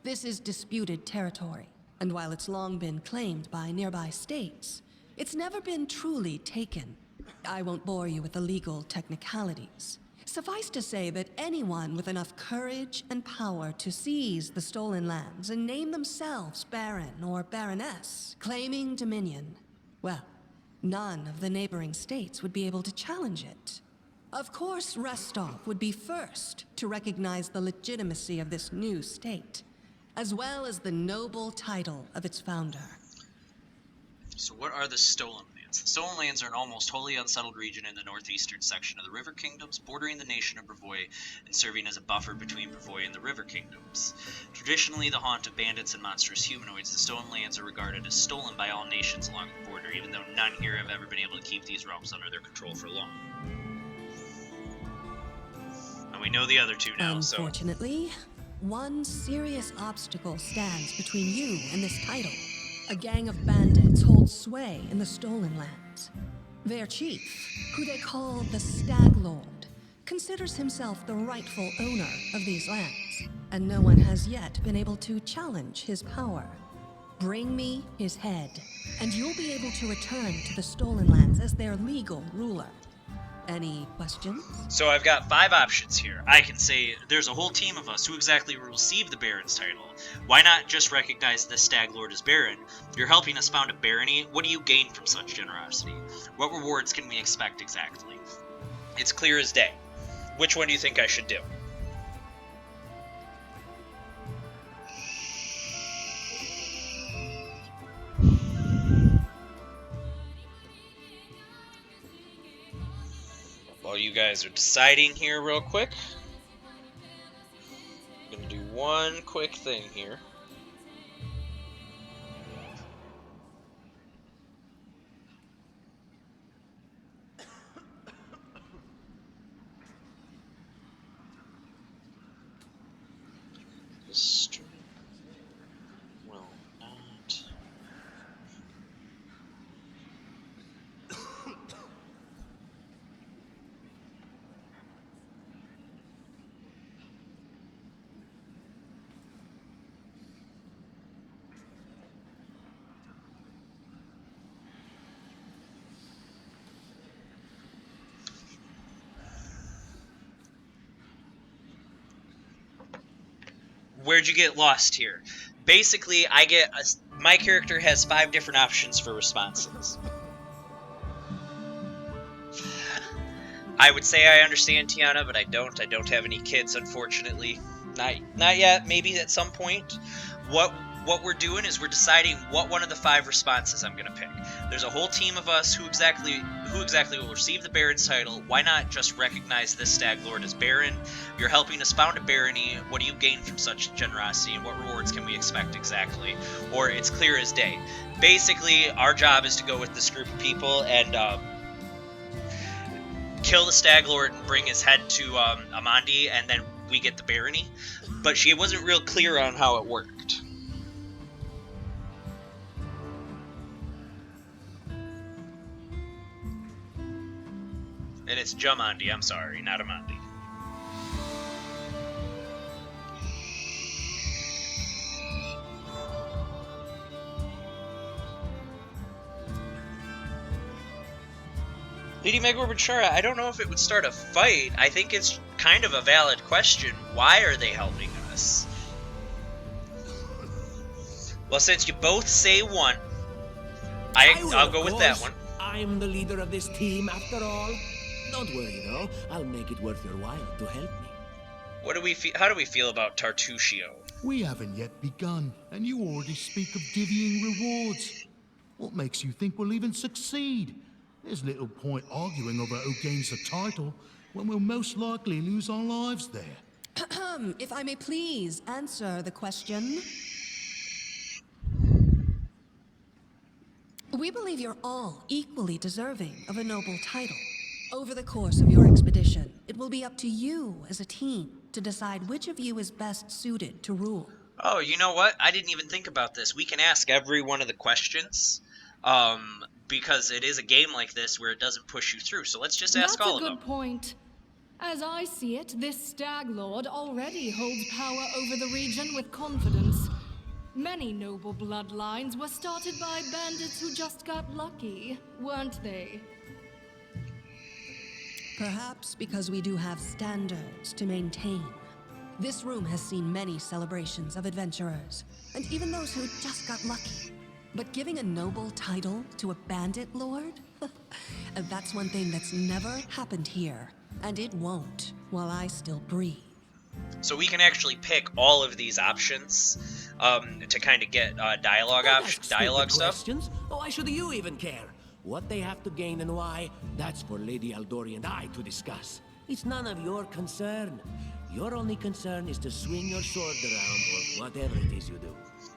H: This is disputed territory, and while it's long been claimed by nearby states, it's never been truly taken. I won't bore you with the legal technicalities. Suffice to say that anyone with enough courage and power to seize the Stolen Lands and name themselves Baron or Baroness, claiming dominion, well, none of the neighboring states would be able to challenge it. Of course, Restov would be first to recognize the legitimacy of this new state, as well as the noble title of its founder.
A: So what are the Stolen Lands? The Stolen Lands are an almost wholly unsettled region in the northeastern section of the River Kingdoms, bordering the nation of Bravoy and serving as a buffer between Bravoy and the River Kingdoms. Traditionally the haunt of bandits and monstrous humanoids, the Stolen Lands are regarded as stolen by all nations along the border, even though none here have ever been able to keep these realms under their control for long. And we know the other two now,
H: Unfortunately, one serious obstacle stands between you and this title. A gang of bandits holds sway in the Stolen Lands. Their chief, who they call the Stag Lord, considers himself the rightful owner of these lands, and no one has yet been able to challenge his power. Bring me his head, and you'll be able to return to the Stolen Lands as their legal ruler. Any questions?
A: So I've got 5 options here. I can say there's a whole team of us who exactly will receive the Baron's title. Why not just recognize the Stag Lord as Baron? You're helping us found a barony. What do you gain from such generosity? What rewards can we expect exactly? It's clear as day. Which one do you think I should do? While you guys are deciding here real quick, I'm going to do one quick thing here. where'd you get lost here? Basically, my character has 5 different options for responses. I would say I understand, Tiana, but I don't. I don't have any kids, unfortunately. Not yet. Maybe at some point. What we're doing is we're deciding what one of the 5 responses I'm gonna pick. There's a whole team of us who exactly will receive the Baron's title. Why not just recognize this Stag Lord as Baron? You're helping us found a barony. What do you gain from such generosity, and what rewards can we expect exactly? Or it's clear as day. Basically, our job is to go with this group of people and kill the Stag Lord and bring his head to Amandi, and then we get the barony. But she wasn't real clear on how it worked. And it's Jamandi, I'm sorry, not Amandi. Lady Megor Bachara, I don't know if it would start a fight. I think it's kind of a valid question. Why are they helping us? Well, since you both say one, I'll go with that one.
G: I'm the leader of this team, after all. Don't worry, though. I'll make it worth your while to help me.
A: How do we feel about Tartusio?
J: We haven't yet begun, and you already speak of divvying rewards. What makes you think we'll even succeed? There's little point arguing over who gains the title when we'll most likely lose our lives there.
H: If I may please answer the question. We believe you're all equally deserving of a noble title. Over the course of your expedition, it will be up to you as a team to decide which of you is best suited to rule.
A: Oh, you know what? I didn't even think about this. We can ask every one of the questions, because it is a game like this where it doesn't push you through. So let's just ask all of them.
K: That's a good point. As I see it, this Stag Lord already holds power over the region with confidence. Many noble bloodlines were started by bandits who just got lucky, weren't they?
H: Perhaps because we do have standards to maintain. This room has seen many celebrations of adventurers, and even those who just got lucky. But giving a noble title to a bandit lord? That's one thing that's never happened here, and it won't while I still breathe.
A: So we can actually pick all of these options to kind of get dialogue stuff.
G: Questions? Why should you even care? What they have to gain and why, that's for Lady Aldori and I to discuss. It's none of your concern. Your only concern is to swing your sword around or whatever it is you do.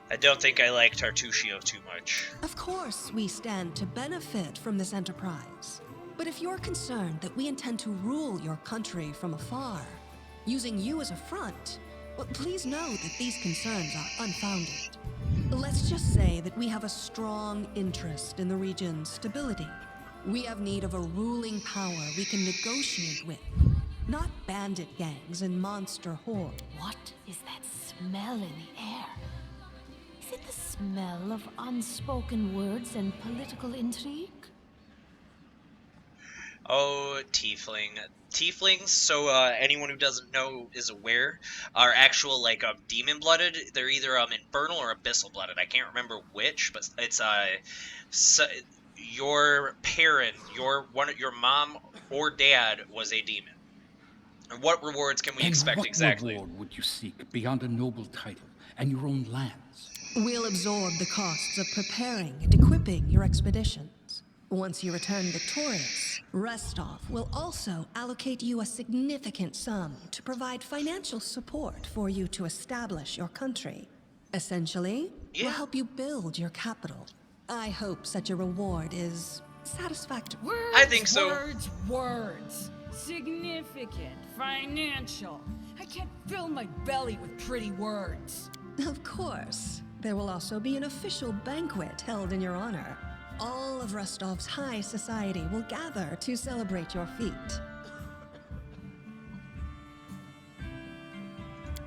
A: I don't think I like Tartusio too much.
H: Of course we stand to benefit from this enterprise. But if you're concerned that we intend to rule your country from afar, using you as a front, well, please know that these concerns are unfounded. Let's just say that we have a strong interest in the region's stability. We have need of a ruling power we can negotiate with, not bandit gangs and monster hordes.
L: What is that smell in the air? Is it the smell of unspoken words and political intrigue?
A: Oh, tiefling. Tieflings, so anyone who doesn't know is aware, are actual, like, demon-blooded. They're either infernal or abyssal-blooded. I can't remember which, but it's your parent, your mom or dad was a demon. And what rewards can we expect exactly?
I: What reward would you seek beyond a noble title and your own lands?
H: We'll absorb the costs of preparing and equipping your expeditions. Once you return victorious, Restov will also allocate you a significant sum to provide financial support for you to establish your country. Essentially, we'll help you build your capital. I hope such a reward is satisfactory.
F: Words,
A: I think so.
F: Words. Significant, financial. I can't fill my belly with pretty words.
H: Of course. There will also be an official banquet held in your honor. All of Rostov's high society will gather to celebrate your feat.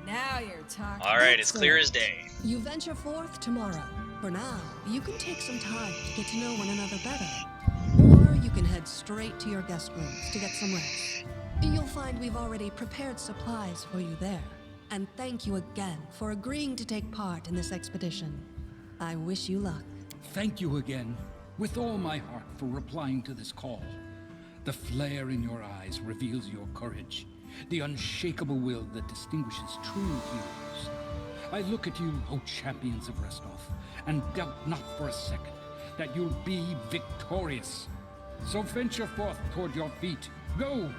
F: Now you're talking.
A: All right, it's clear as day.
H: You venture forth tomorrow. For now, you can take some time to get to know one another better. Or you can head straight to your guest rooms to get some rest. You'll find we've already prepared supplies for you there. And thank you again for agreeing to take part in this expedition. I wish you luck.
I: Thank you again, with all my heart, for replying to this call. The flare in your eyes reveals your courage, the unshakable will that distinguishes true heroes. I look at you, O champions of Restov, and doubt not for a second that you'll be victorious. So venture forth toward your feet. Go,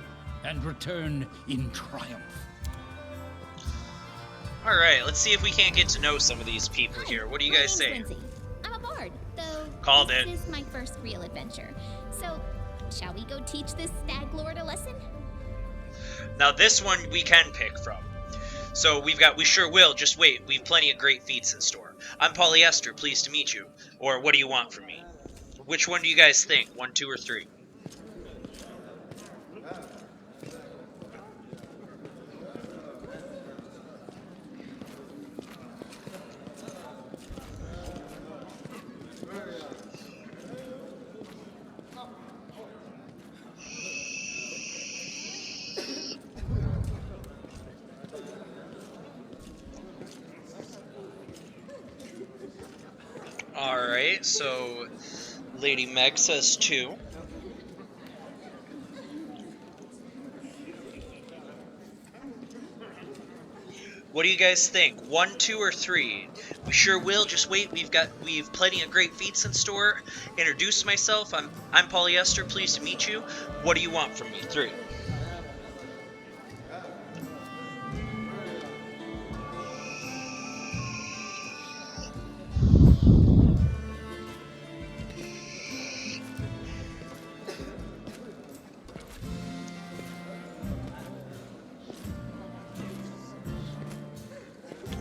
I: and return in triumph.
A: All right, let's see if we can't get to know some of these people here. What do you guys say?
E: Lindsay. I'm a bard, though
A: Called
E: this
A: it.
E: is my first real adventure. So, shall we go teach this stag lord a lesson?
A: Now this one we can pick from. So we sure will, just wait, we've plenty of great feats in store. I'm Polyester, pleased to meet you. Or what do you want from me? Which one do you guys think? 1, 2, or 3? Alright, so Lady Meg says 2. What do you guys think? 1, 2, or 3? We sure will, just wait, we've plenty of great feats in store. Introduce myself, I'm Polyester, pleased to meet you. What do you want from me? 3.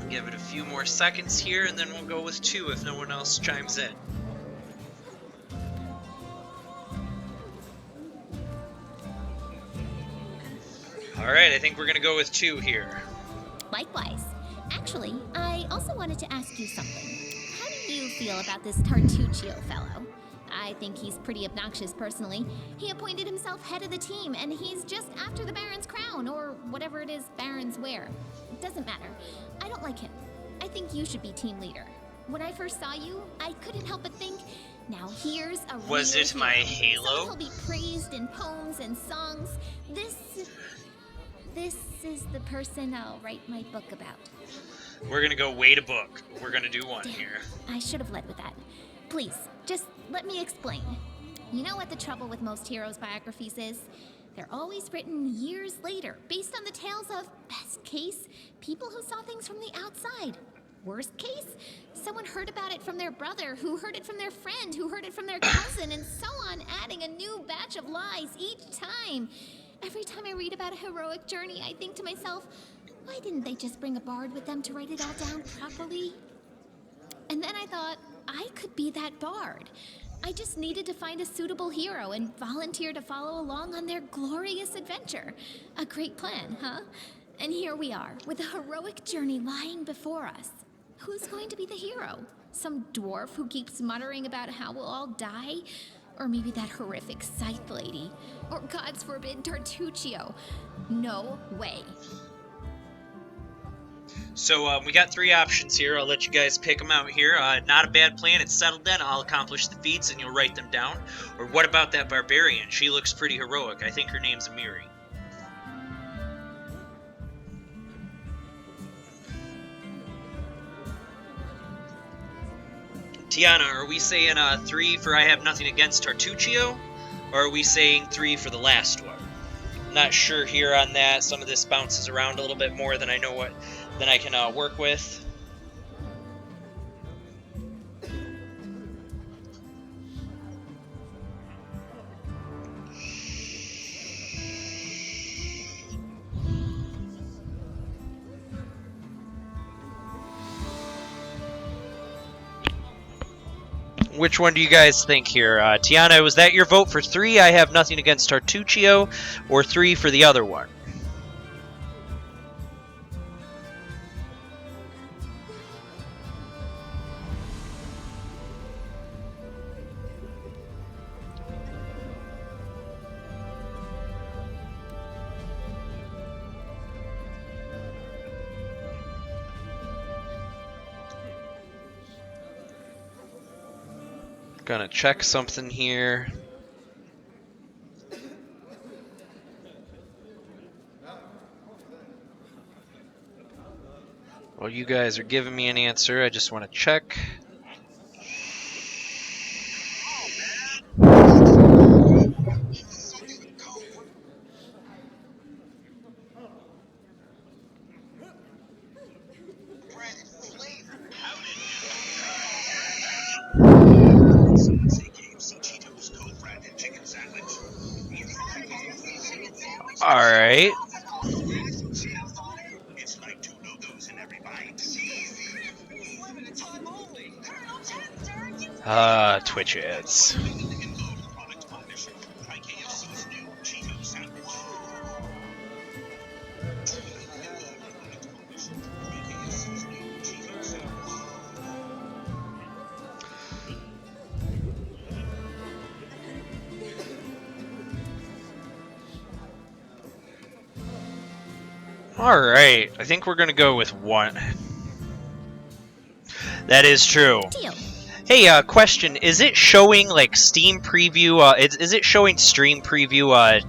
A: Give it a few more seconds here, and then we'll go with 2 if no one else chimes in. Alright, I think we're gonna go with 2 here.
E: Likewise. Actually, I also wanted to ask you something. How do you feel about this Tartuccio fellow? I think he's pretty obnoxious personally. He appointed himself head of the team, and he's just after the Baron's crown, or whatever it is barons wear. It doesn't matter. I don't like him. I think you should be team leader. When I first saw you, I couldn't help but think, now here's a
A: Was
E: real
A: it my
E: hero.
A: halo?
E: Someone who'll be praised in poems and songs. This is the person I'll write my book about.
A: We're gonna go wait a book. We're gonna do 1 here.
E: I should have led with that. Please, just let me explain. You know what the trouble with most heroes' biographies is? They're always written years later, based on the tales of, best case, people who saw things from the outside. Worst case, someone heard about it from their brother, who heard it from their friend, who heard it from their cousin, and so on, adding a new batch of lies each time. Every time I read about a heroic journey, I think to myself, why didn't they just bring a bard with them to write it all down properly? And then I thought, I could be that bard. I just needed to find a suitable hero and volunteer to follow along on their glorious adventure. A great plan, huh? And here we are, with a heroic journey lying before us. Who's going to be the hero? Some dwarf who keeps muttering about how we'll all die? Or maybe that horrific scythe lady? Or, God's forbid, Tartuccio? No way.
A: So we got 3 options here. I'll let you guys pick them out here. Not a bad plan. It's settled then. I'll accomplish the feats and you'll write them down. Or what about that barbarian? She looks pretty heroic. I think her name's Amiri. Tiana, are we saying 3 for I have nothing against Tartuccio? Or are we saying 3 for the last one? I'm not sure here on that. Some of this bounces around a little bit more than I know than I can work with. Which one do you guys think here? Tiana, was that your vote for 3? I have nothing against Tartuccio, or 3 for the other one? Gonna check something here. While you guys are giving me an answer, I just want to check. All right. Twitch ads. All right, I think we're gonna go with one. That is true.
E: Deal.
A: Hey, question: is it showing like Steam preview? Is it showing stream preview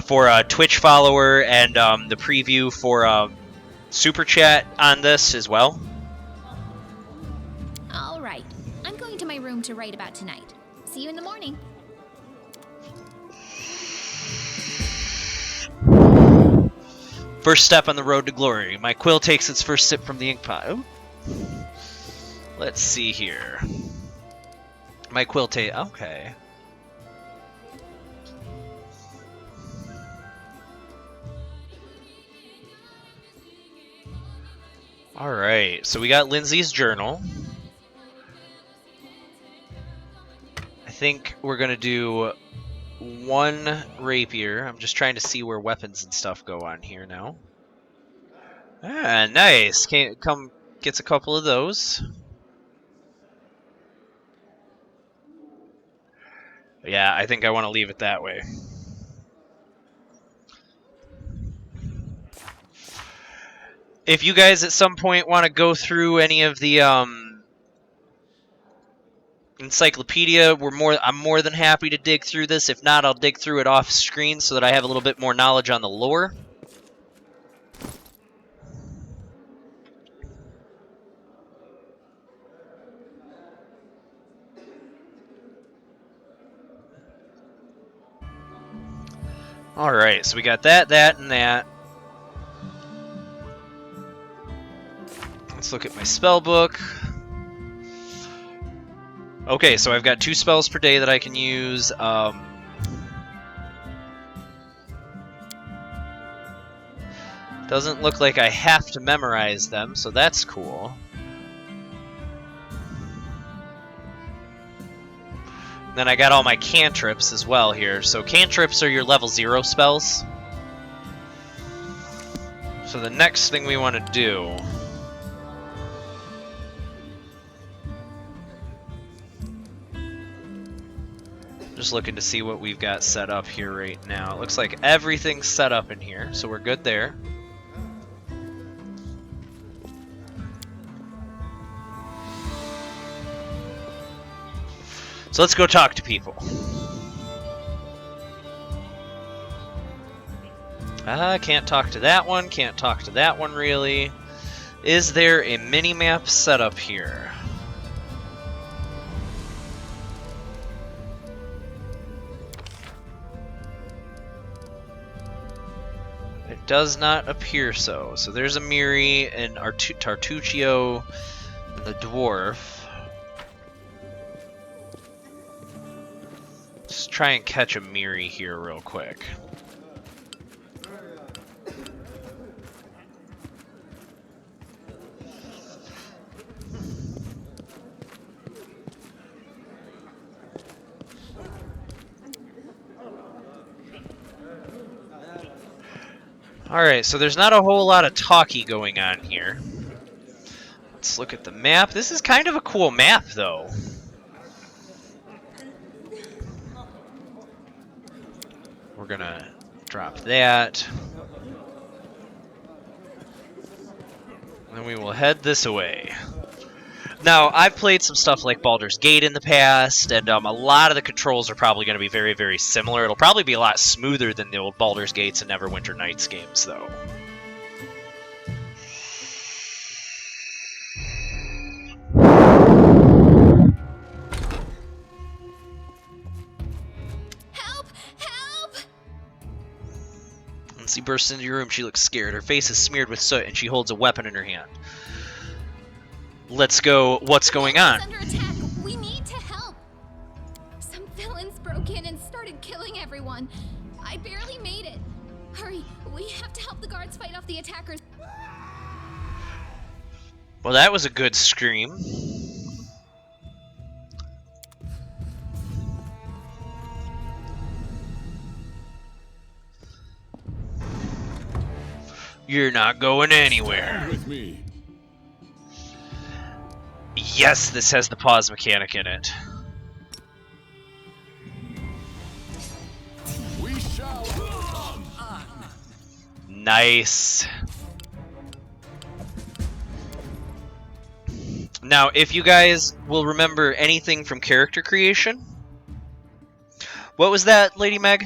A: for a Twitch follower and the preview for Super Chat on this as well?
E: All right. I'm going to my room to write about tonight. See you in the morning.
A: First step on the road to glory. My quill takes its first sip from the ink pot. Ooh. Let's see here. My quill okay. Alright, so we got Lindsay's journal. I think we're gonna do one rapier. I'm just trying to see where weapons and stuff go on here now. Ah, nice. Gets a couple of those. Yeah, I think I want to leave it that way. If you guys at some point want to go through any of the encyclopedia, I'm more than happy to dig through this. If not, I'll dig through it off screen so that I have a little bit more knowledge on the lore. Alright, so we got that, and that. Let's look at my spell book. Okay, so I've got 2 spells per day that I can use. Doesn't look like I have to memorize them, so that's cool. Then I got all my cantrips as well here. So cantrips are your level 0 spells. So the next thing we want to do... Just looking to see what we've got set up here right now. It looks like everything's set up in here, so we're good there. So let's go talk to people. Can't talk to that one, can't talk to that one really. Is there a mini-map set up here? It does not appear so. So there's a Miri and Tartuccio and the dwarf. Let's try and catch a Miri here real quick. Alright, so there's not a whole lot of talky going on here. Let's look at the map. This is kind of a cool map, though. We're gonna drop that. Then we will head this way. Now, I've played some stuff like Baldur's Gate in the past, and a lot of the controls are probably going to be very, very similar. It'll probably be a lot smoother than the old Baldur's Gates and Neverwinter Nights games, though.
E: Help! Help!
A: Once he bursts into your room, she looks scared. Her face is smeared with soot, and she holds a weapon in her hand. Let's go. What's going on?
E: Under attack. We need to help. Some villains broke in and started killing everyone. I barely made it. Hurry, we have to help the guards fight off the attackers.
A: Well, that was a good scream. You're not going anywhere.
C: With me.
A: Yes, this has the pause mechanic in it.
C: We shall overcome.
A: Nice. Now, if you guys will remember anything from character creation, what was that, Lady Meg?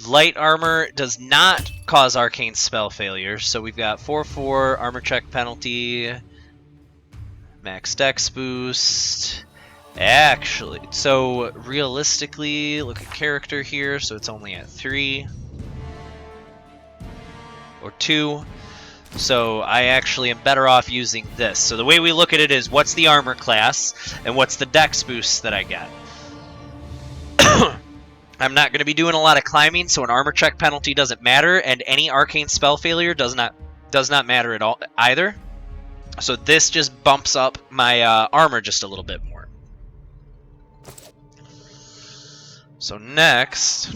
A: Light armor does not cause arcane spell failure, so we've got 4/4 armor check penalty, max dex boost. Actually, so realistically, look at character here, so it's only at 3 or 2. So I actually am better off using this. So the way we look at it is what's the armor class and what's the dex boost that I get. I'm not going to be doing a lot of climbing, so an armor check penalty doesn't matter, and any arcane spell failure does not matter at all either. So this just bumps up my armor just a little bit more. So next,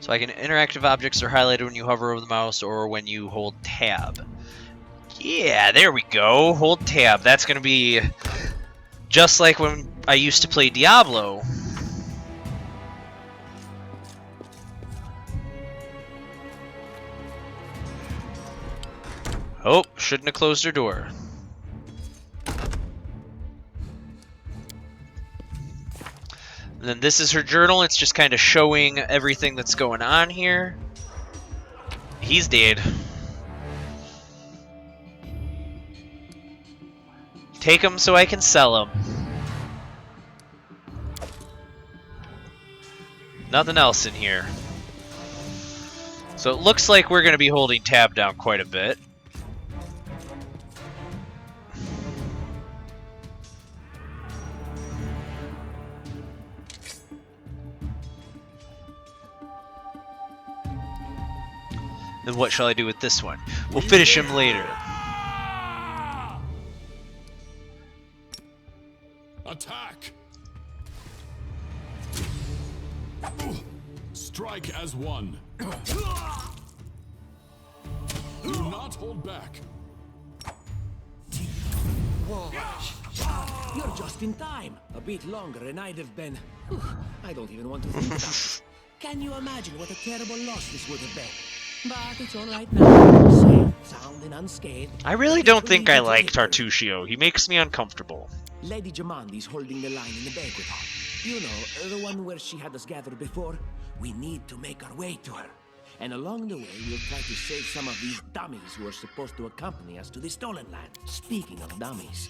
A: so I can interactive objects are highlighted when you hover over the mouse or when you hold tab. Yeah, there we go. Hold tab. That's going to be just like when I used to play Diablo. Oh, shouldn't have closed her door. And then this is her journal. It's just kind of showing everything that's going on here. He's dead. Take him so I can sell him. Nothing else in here. So it looks like we're going to be holding tab down quite a bit. Then what shall I do with this one? We'll finish him later.
C: Attack! Strike as one. Do not hold back.
G: You're just in time. A bit longer and I'd have been... I don't even want to think about it. Can you imagine what a terrible loss this would have been? But it's all right now. Safe, sound, and unscathed.
A: I really don't think I like Tartuccio. He makes me uncomfortable.
G: Lady Jamandi's holding the line in the banquet hall. You know, the one where she had us gathered before. We need to make our way to her. And along the way, we'll try to save some of these dummies who are supposed to accompany us to the stolen land. Speaking of dummies,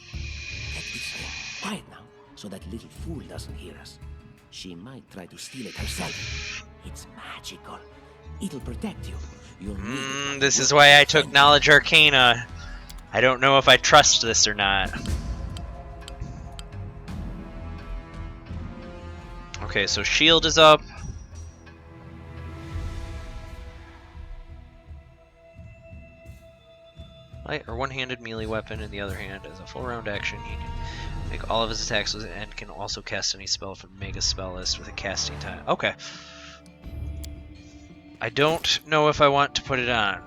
G: get this way. Quiet now, so that little fool doesn't hear us. She might try to steal it herself. It's magical. It'll protect you. You'll need it.
A: This is why I took Knowledge Arcana. I don't know if I trust this or not. Okay, so shield is up. Light or one-handed melee weapon in the other hand as a full round action. He can make all of his attacks with it and can also cast any spell from Mega Spell List with a casting time. Okay. I don't know if I want to put it on.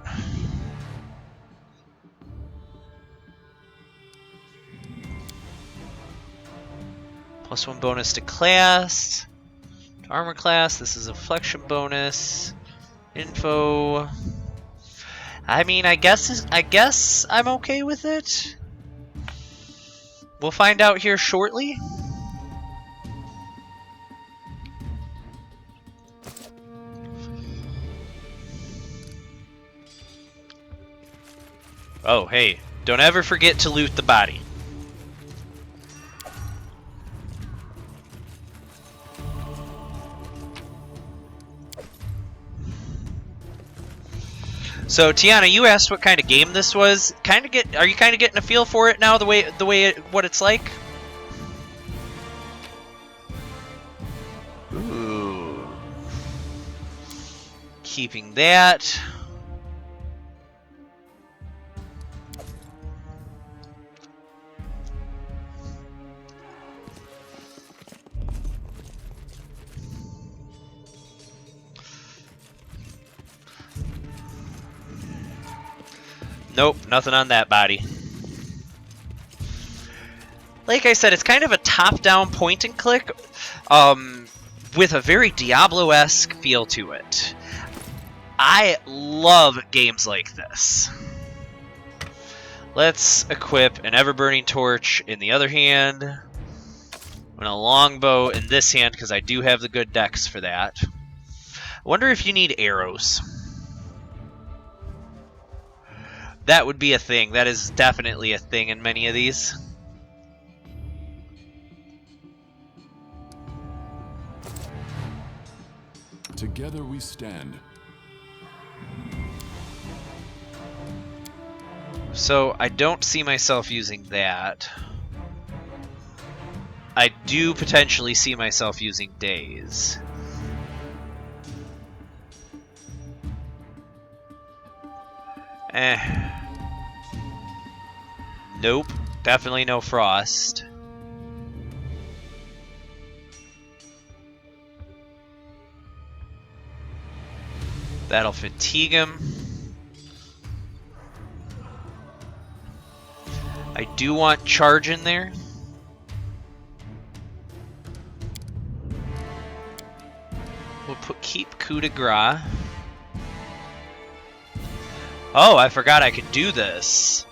A: +1 bonus to class. To Armor class. This is a flexion bonus. Info. I mean, I guess I'm okay with it. We'll find out here shortly. Oh, hey, don't ever forget to loot the body. So Tiana, you asked what kind of game this was. Are you kind of getting a feel for it now? What it's like? Ooh. Keeping that. Nope, nothing on that body. Like I said, it's kind of a top-down point-and-click with a very Diablo-esque feel to it. I love games like this. Let's equip an ever-burning torch in the other hand, and a longbow in this hand, because I do have the good dex for that. I wonder if you need arrows. That would be a thing. That is definitely a thing in many of these.
C: Together we stand.
A: So I don't see myself using that. I do potentially see myself using days. Nope. Definitely no frost. That'll fatigue him. I do want charge in there. We'll keep coup de grace. Oh, I forgot I could do this.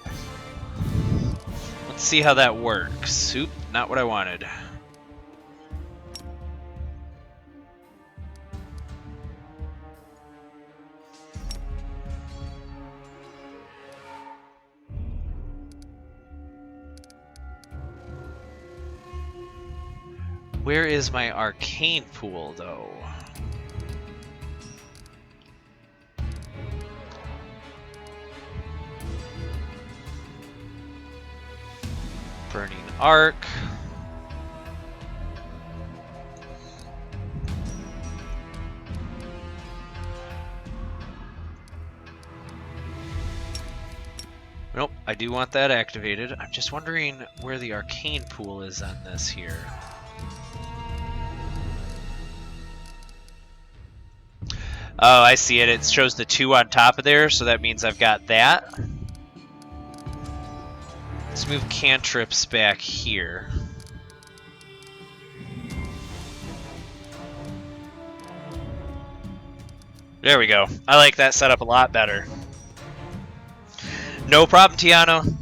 A: Let's see how that works. Oop, not what I wanted. Where is my arcane pool, though? Burning Arc. Nope, I do want that activated. I'm just wondering where the arcane pool is on this here. Oh, I see it. It shows the 2 on top of there, so that means I've got that. Let's move cantrips back here. There we go. I like that setup a lot better. No problem, Tiano.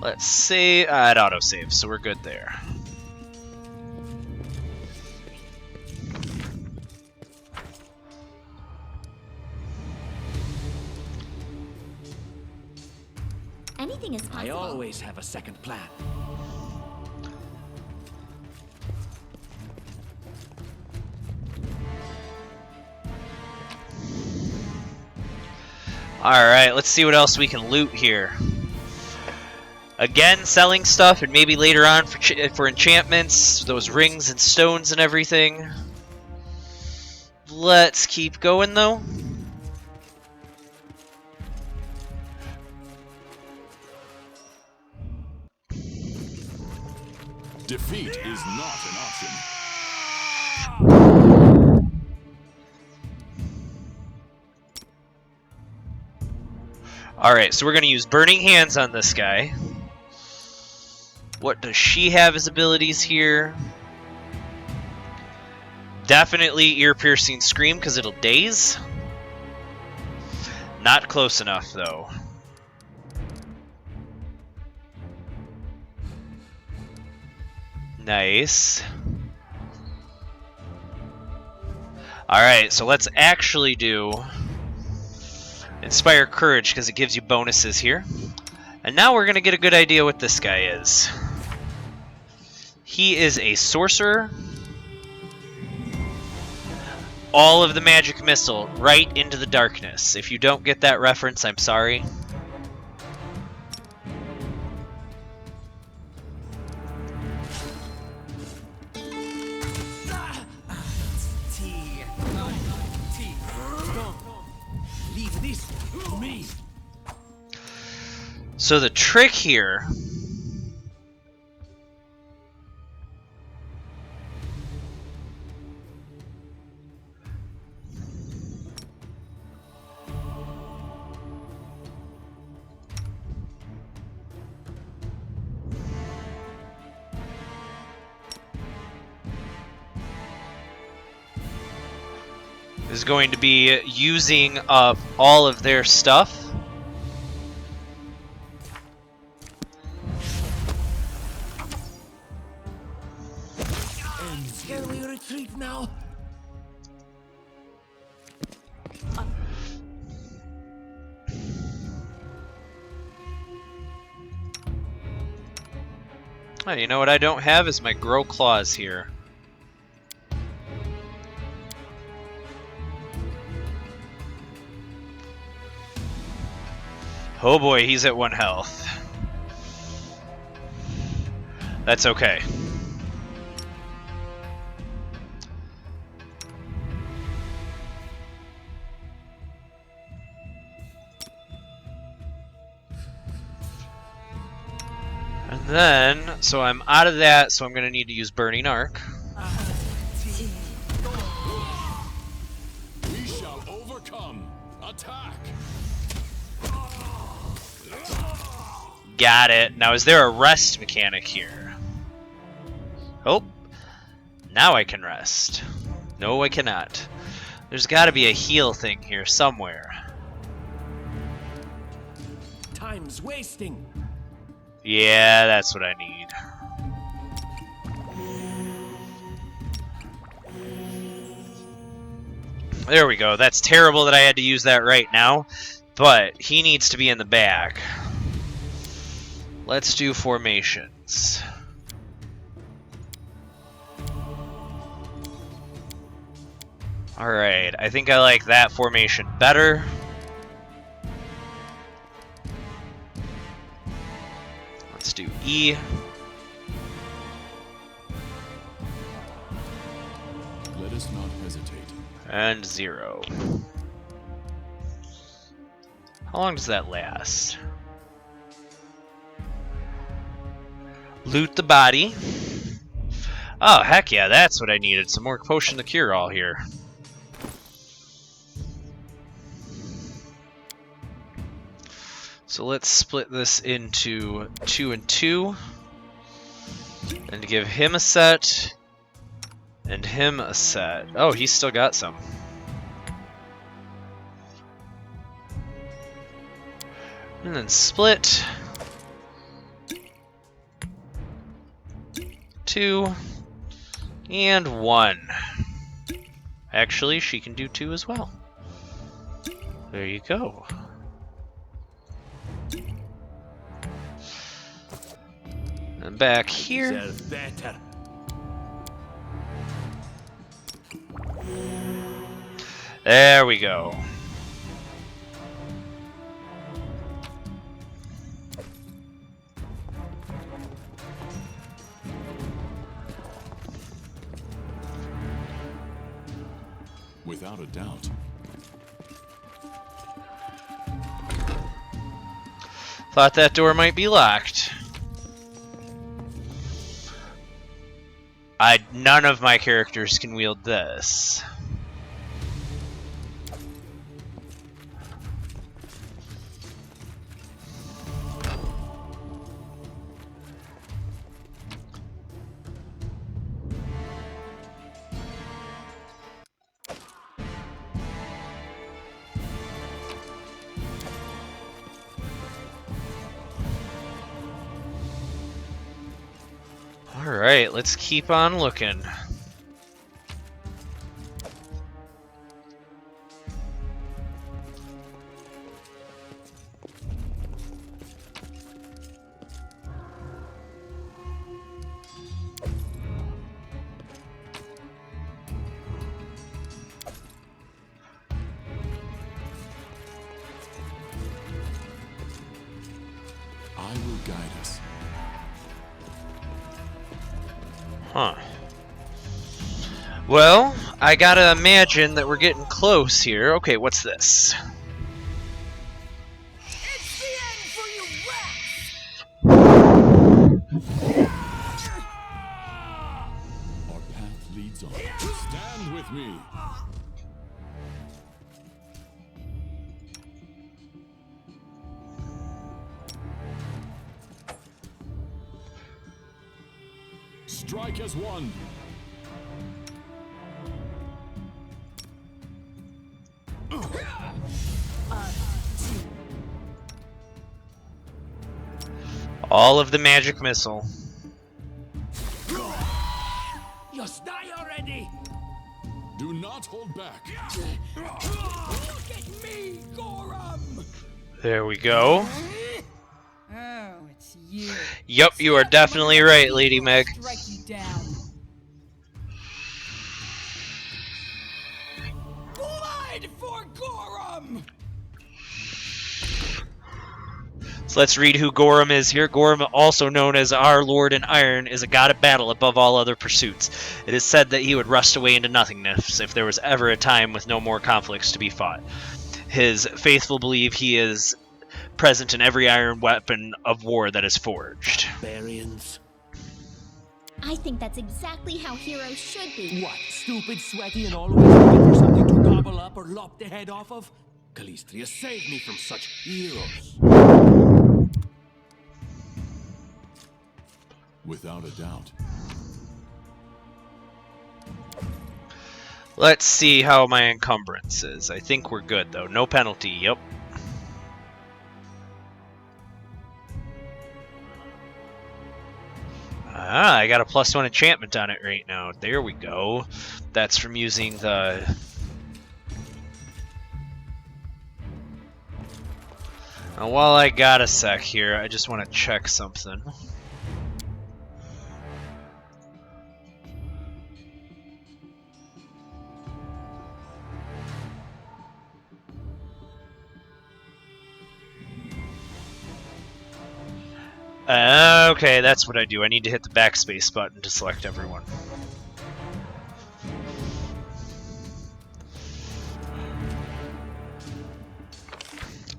A: Let's see. It autosaves, so we're good there.
E: Anything is possible.
G: I always have a second plan.
A: Alright, let's see what else we can loot here. Again, selling stuff, and maybe later on for enchantments, those rings and stones and everything. Let's keep going, though.
C: Defeat is not an option.
A: Alright, so we're going to use Burning Hands on this guy. What does she have as abilities here? Definitely Ear-Piercing Scream, because it'll daze. Not close enough, though. Nice. Alright, so let's actually do Inspire Courage, because it gives you bonuses here. And now we're going to get a good idea what this guy is. He is a sorcerer. All of the magic missile right into the darkness. If you don't get that reference, I'm sorry.
G: Leave this to me.
A: So the trick here is going to be using up all of their stuff.
G: Can we retreat now?
A: Oh, you know what I don't have is my Grow Claws here. Oh boy, he's at 1 health. That's okay. And then, so I'm out of that, so I'm going to need to use Burning Arc.
C: We shall overcome. Attack.
A: Got it. Now, is there a rest mechanic here? Oh, now I can rest. No, I cannot. There's got to be a heal thing here somewhere.
G: Time's wasting.
A: Yeah, that's what I need. There we go. That's terrible that I had to use that right now, but he needs to be in the back. Let's do formations. Alright, I think I like that formation better. Let's do E.
C: Let us not hesitate.
A: And 0. How long does that last? Loot the body. Oh, heck yeah, that's what I needed. Some more potion to cure all here. So let's split this into 2 and 2. And give him a set. And him a set. Oh, he's still got some. And then split. 2 and 1. Actually, she can do 2 as well. There you go. And back here.
G: Deserve better.
A: There we go.
C: Without a doubt.
A: Thought that door might be locked. None of my characters can wield this. Alright, let's keep on looking.
C: I will guide us.
A: Huh. Well, I gotta imagine that we're getting close here. Okay, what's this?
F: It's the end for you rats!
C: Our path leads on. Stand with me. Strike as one.
A: All of the magic missile.
G: Just die already!
C: Do not hold back.
G: Look at me, Gorum!
A: There we go.
F: Oh, it's you.
A: Yep, you are definitely right, Lady Meg.
F: Strike you down. Blood for Gorum!
A: So let's read who Gorum is here. Gorum, also known as our Lord in Iron, is a god of battle above all other pursuits. It is said that he would rust away into nothingness if there was ever a time with no more conflicts to be fought. His faithful believe he is present in every iron weapon of war that is forged.
G: Barbarians.
E: I think that's exactly how heroes should be.
G: What, stupid, sweaty, and always looking for something to gobble up or lop the head off of? Calistria saved me from such heroes.
C: Without a doubt.
A: Let's see how my encumbrance is. I think we're good, though. No penalty, yep. Ah, I got a +1 enchantment on it right now. There we go. That's from using the... Now, while I got a sec here, I just want to check something. Okay, that's what I do. I need to hit the backspace button to select everyone.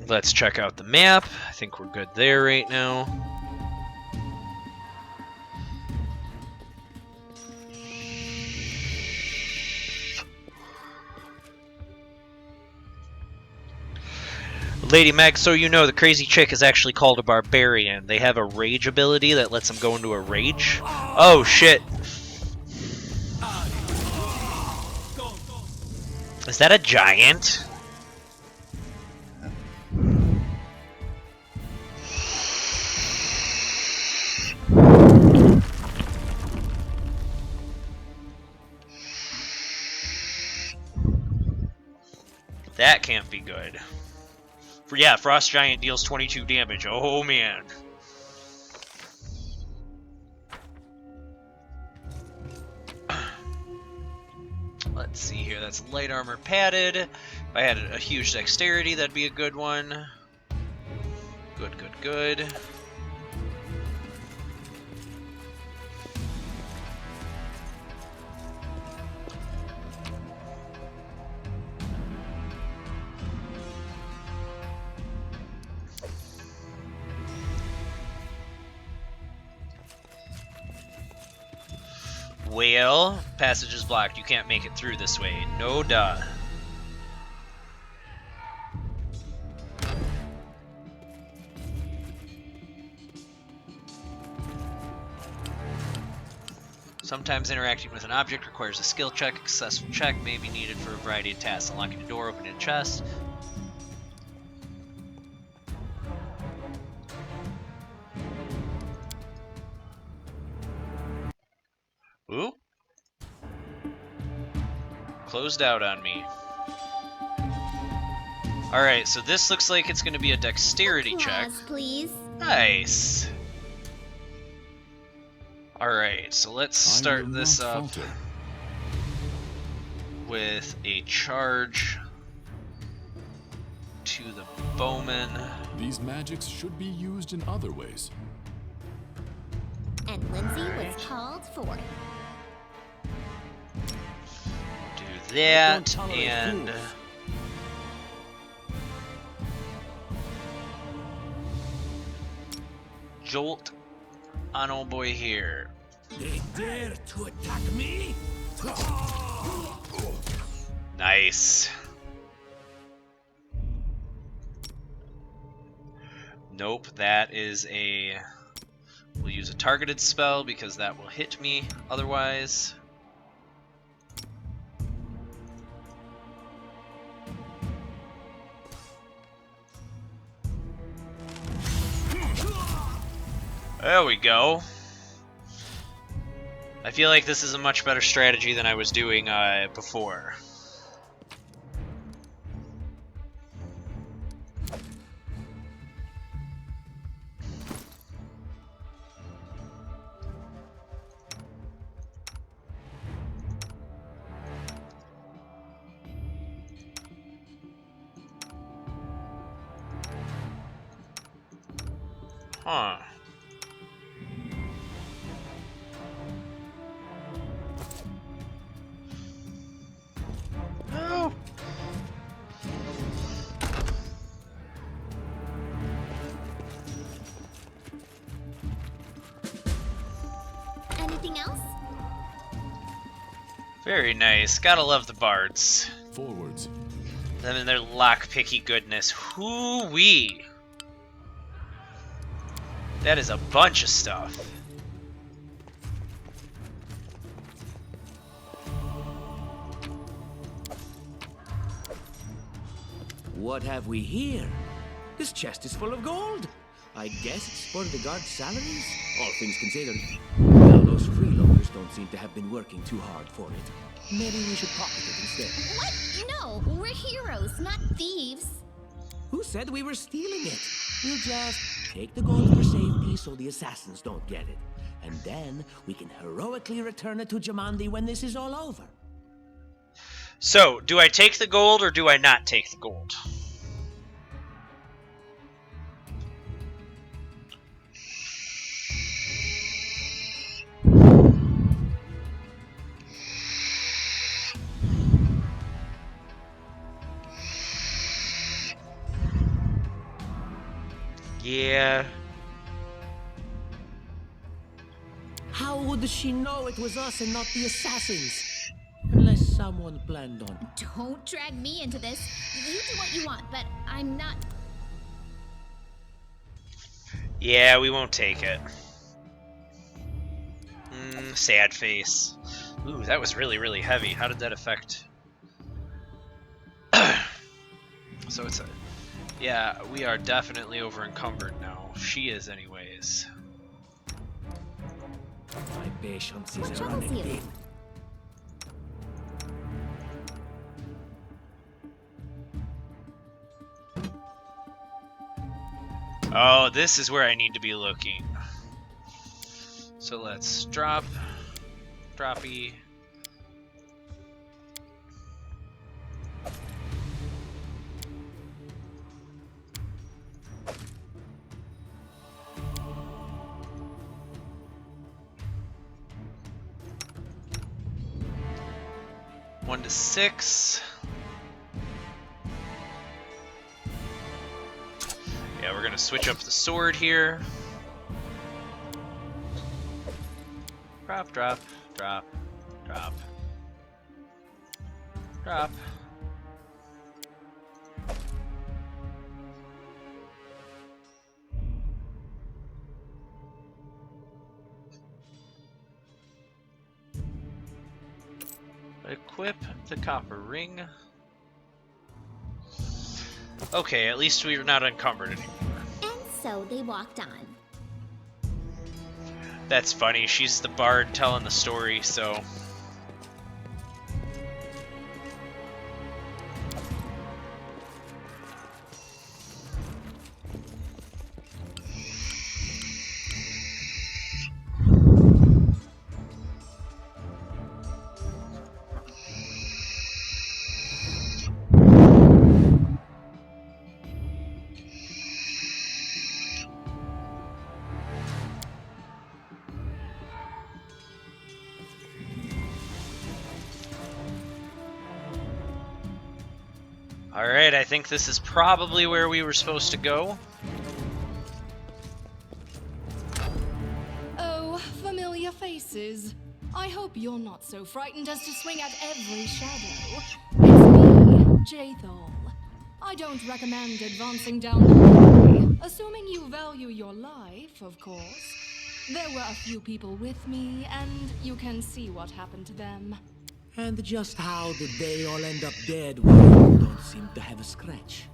A: Let's check out the map. I think we're good there right now. Lady Meg, so you know, the crazy chick is actually called a barbarian. They have a rage ability that lets them go into a rage. Oh, shit. Is that a giant? That can't be good. Yeah, Frost Giant deals 22 damage. Oh, man. Let's see here. That's light armor padded. If I had a huge dexterity, that'd be a good one. Good, good, good. Well, passage is blocked. You can't make it through this way. No duh. Sometimes interacting with an object requires a skill check. A successful check may be needed for a variety of tasks. Unlocking a door, opening a chest. Closed out on me. Alright, so this looks like it's going to be a dexterity check.
E: Applause, please.
A: Nice. Alright, so let's start this up with a charge to the bowman.
C: These magics should be used in other ways.
E: And Lindsay was called forth.
A: Do that, and jolt on old boy here.
G: They dare to attack me?
A: Nice. Nope, that is a... We'll use a targeted spell because that will hit me otherwise. There we go. I feel like this is a much better strategy than I was doing before. Huh. No.
E: Anything else?
A: Very nice. Gotta love the bards.
C: Forwards.
A: Them and their lockpicky goodness. Hoo-wee. That is a bunch of stuff.
G: What have we here? This chest is full of gold. I guess it's for the guards' salaries, all things considered. Well, those freeloaders don't seem to have been working too hard for it. Maybe we should pocket it instead.
E: What? No, we're heroes, not thieves.
G: Who said we were stealing it? We'll just take the gold for safety so the assassins don't get it. And then we can heroically return it to Jamandi when this is all over.
A: So, do I take the gold or do I not take the gold? Yeah.
G: How would she know it was us and not the assassins? Unless someone planned on.
E: Don't drag me into this. You do what you want, but I'm not.
A: Yeah, we won't take it. Sad face. Ooh, that was really, really heavy. How did that affect? So it's a... Yeah, we are definitely over encumbered now. She is anyways.
G: My patience is
E: What
G: running
E: troubles you?
G: thin.
A: Oh, this is where I need to be looking. So let's drop. Droppy. One to 6. Yeah, we're gonna switch up the sword here. Drop, drop, drop, drop, drop. Equip the copper ring. Okay, at least we're not encumbered anymore.
E: And so they walked on.
A: That's funny, she's the bard telling the story, so... Alright, I think this is probably where we were supposed to go.
K: Oh, familiar faces. I hope you're not so frightened as to swing at every shadow. It's me, Jathal. I don't recommend advancing down the hallway, assuming you value your life, of course. There were a few people with me, and you can see what happened to them.
G: And just how did they all end up dead when you don't seem to have a scratch?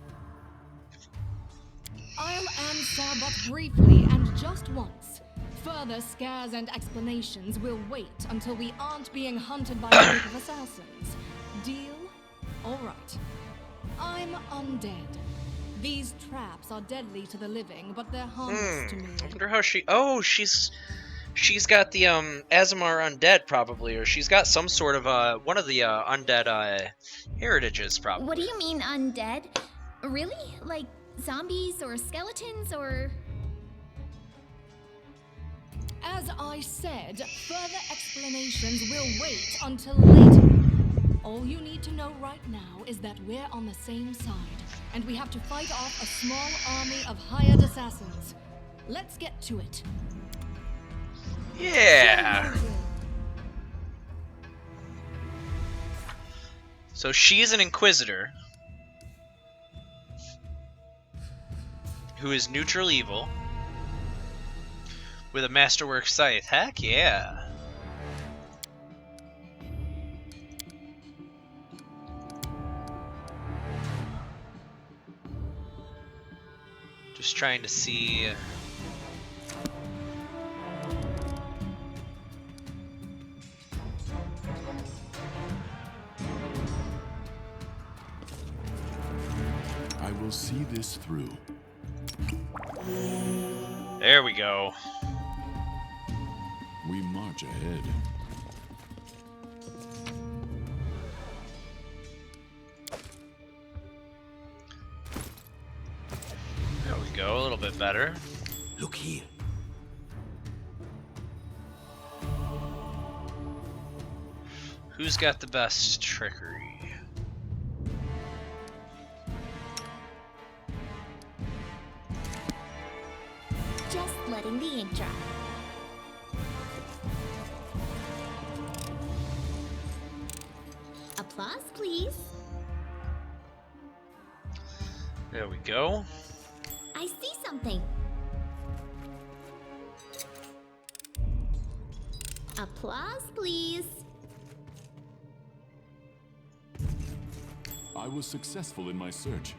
K: I'll answer but briefly and just once. Further scares and explanations will wait until we aren't being hunted by a group of assassins. Deal? All right. I'm undead. These traps are deadly to the living, but they're harmless to me.
A: I wonder how she... Oh, she's got the Azamar undead probably, or she's got some sort of one of the undead heritages probably.
E: What do you mean undead? Really? Like zombies or skeletons or...
K: As I said, further explanations will wait until later. All you need to know right now is that we're on the same side, and we have to fight off a small army of hired assassins. Let's get to it.
A: Yeah. So she's an inquisitor who is neutral evil with a masterwork scythe. Heck yeah. Just trying to see.
C: I will see this through.
A: There we go.
C: We march ahead.
A: There we go, a little bit better.
G: Look here.
A: Who's got the best trickery?
E: Just letting the ink dry. Applause, please.
A: There we go.
E: I see something. Applause, please.
C: I was successful in my search.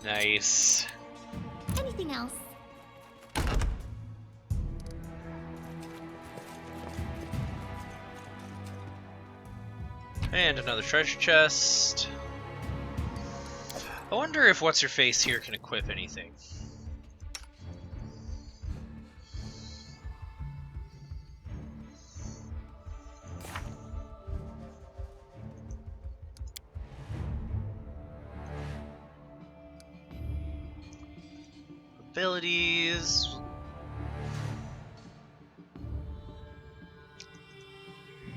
A: Nice.
E: Anything else?
A: And another treasure chest. I wonder if what's-her-face here can equip anything. Abilities.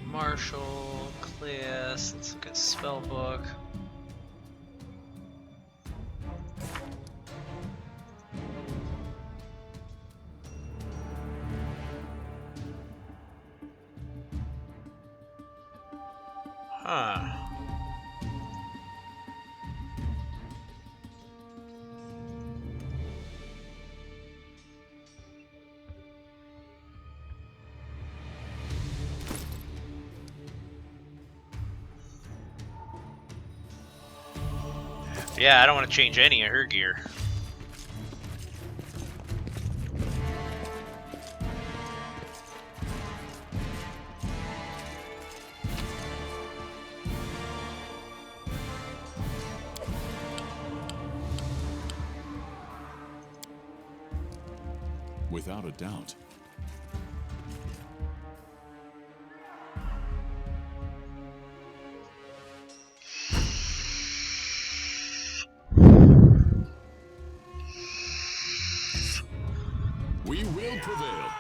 A: Marshall, class. Let's look at spellbook. Huh. Yeah, I don't want to change any of her gear.
C: Without a doubt. We will prevail.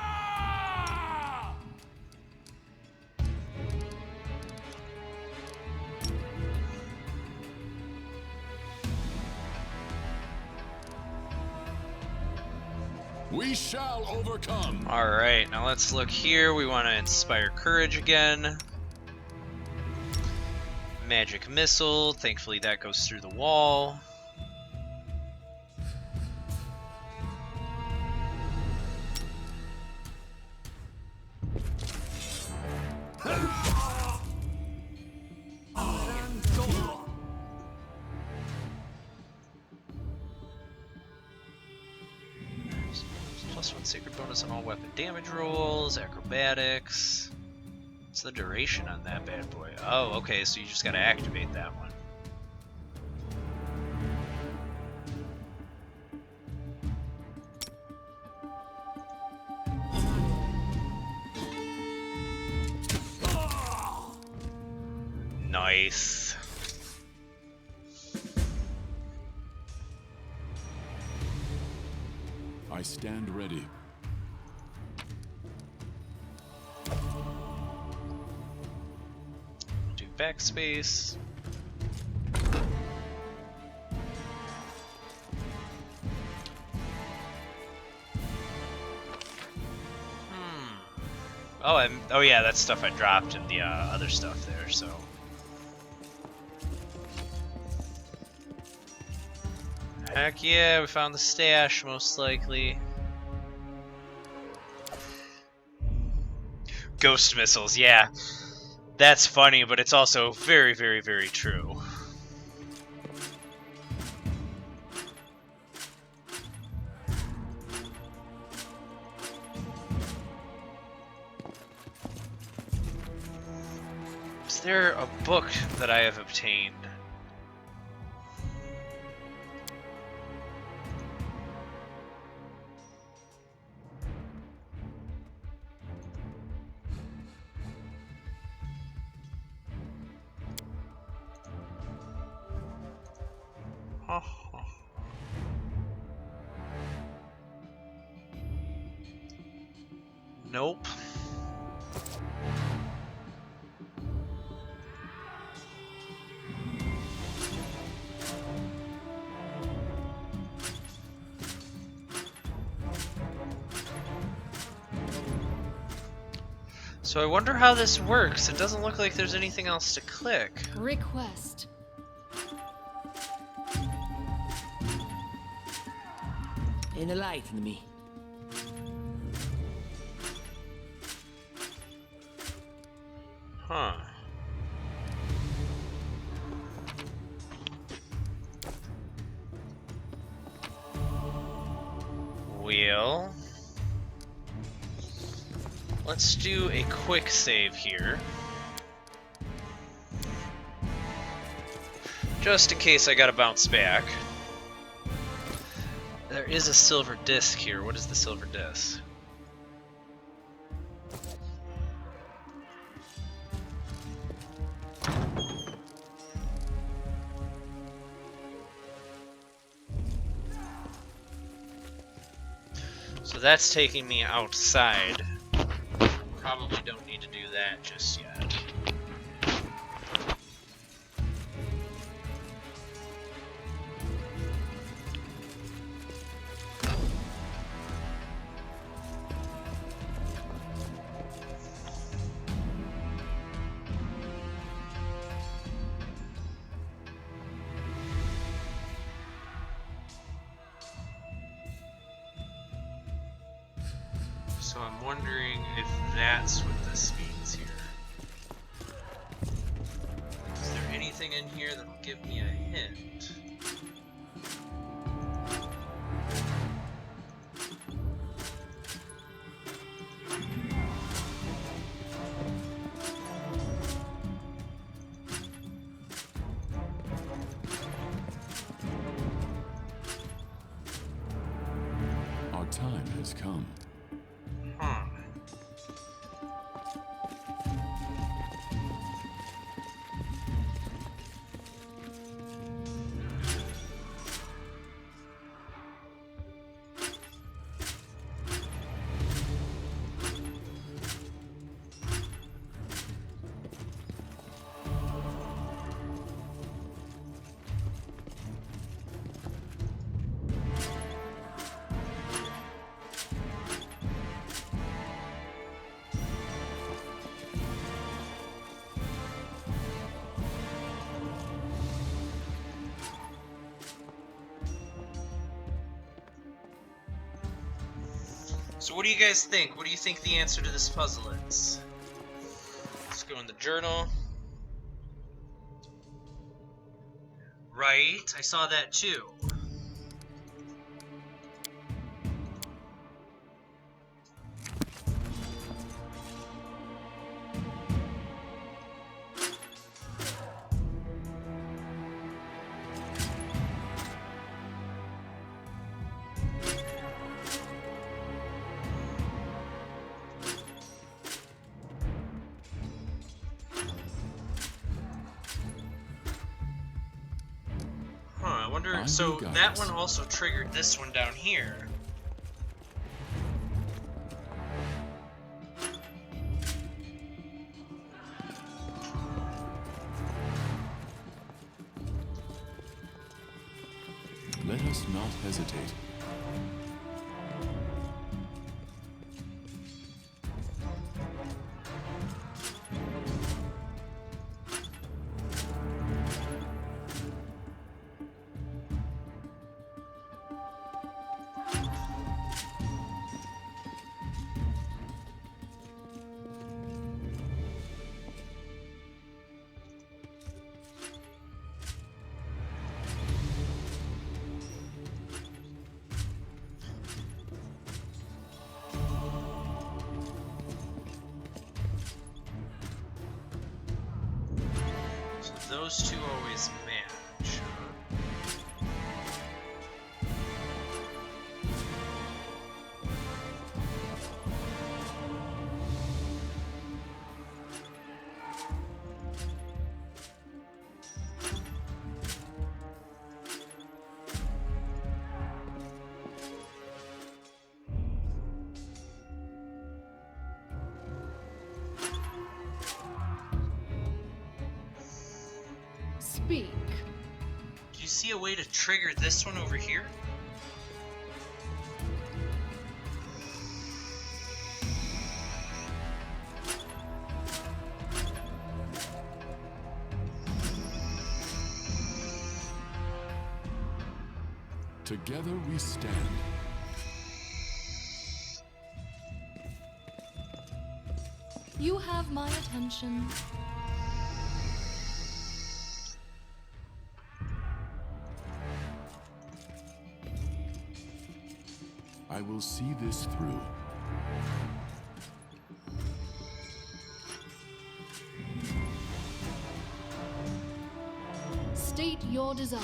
C: We shall overcome.
A: Alright, now let's look here. We want to inspire courage again. Magic missile. Thankfully that goes through the wall. +1 sacred bonus on all weapon damage rolls, acrobatics. What's the duration on that bad boy? Oh, okay, so you just gotta activate that one. Nice.
C: I stand ready.
A: Do backspace. Oh yeah, that's stuff I dropped in the other stuff there, so. Heck yeah, we found the stash, most likely. Ghost missiles, yeah. That's funny, but it's also very, very, very true. Is there a book that I have obtained? Nope. So I wonder how this works. It doesn't look like there's anything else to click.
K: Request.
G: Enlighten me.
A: Huh. Well, let's do a quick save here. Just in case I gotta bounce back. There is a silver disc here. What is the silver disc? So that's taking me outside. Probably don't need to do that just yet. So I'm wondering if that's what this means here. Is there anything in here that'll give me a hint?
C: Our time has come.
A: Huh. So what do you guys think? What do you think the answer to this puzzle is? Let's go in the journal. Right, I saw that too. I wonder, so that one also triggered this one down here.
C: Let us not hesitate.
A: Those two always match.
K: Speak.
A: Do you see a way to trigger this one over here?
C: Together we stand.
K: You have my attention.
C: I will see this through.
K: State your desire.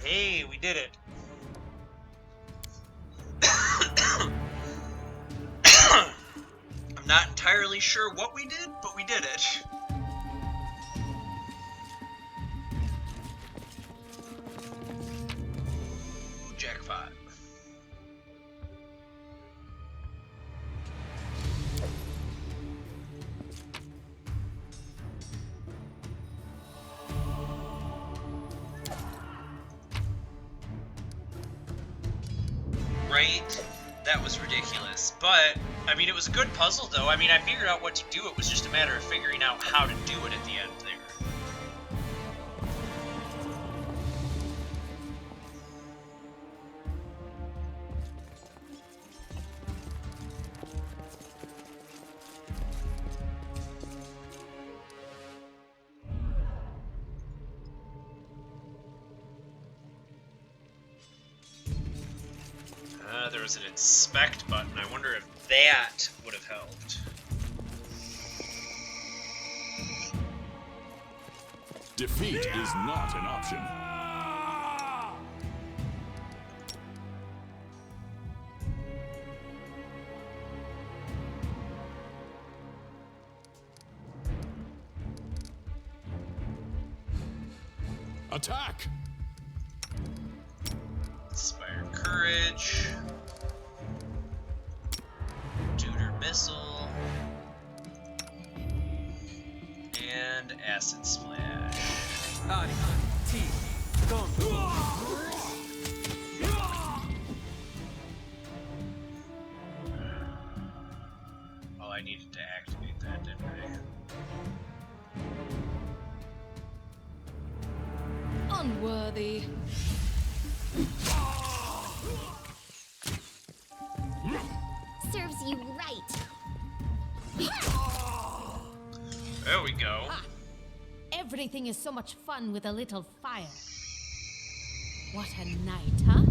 A: Hey, we did it. I'm not entirely sure what we did, but we did it. Jackpot. Right? That was ridiculous. But, I mean, it was a good puzzle, though. I mean, I figured out what to do. It was just a matter of figuring out how to do it at the end there. There was an inspect button. I wonder if that would have helped.
C: Defeat is not an option. Attack!
A: Inspire Courage. Tutor Missile. And Acid Splash. Oh, I needed to activate that, didn't I?
K: Unworthy.
A: There we go.
L: Ha! Everything is so much fun with a little fire. What a night, huh?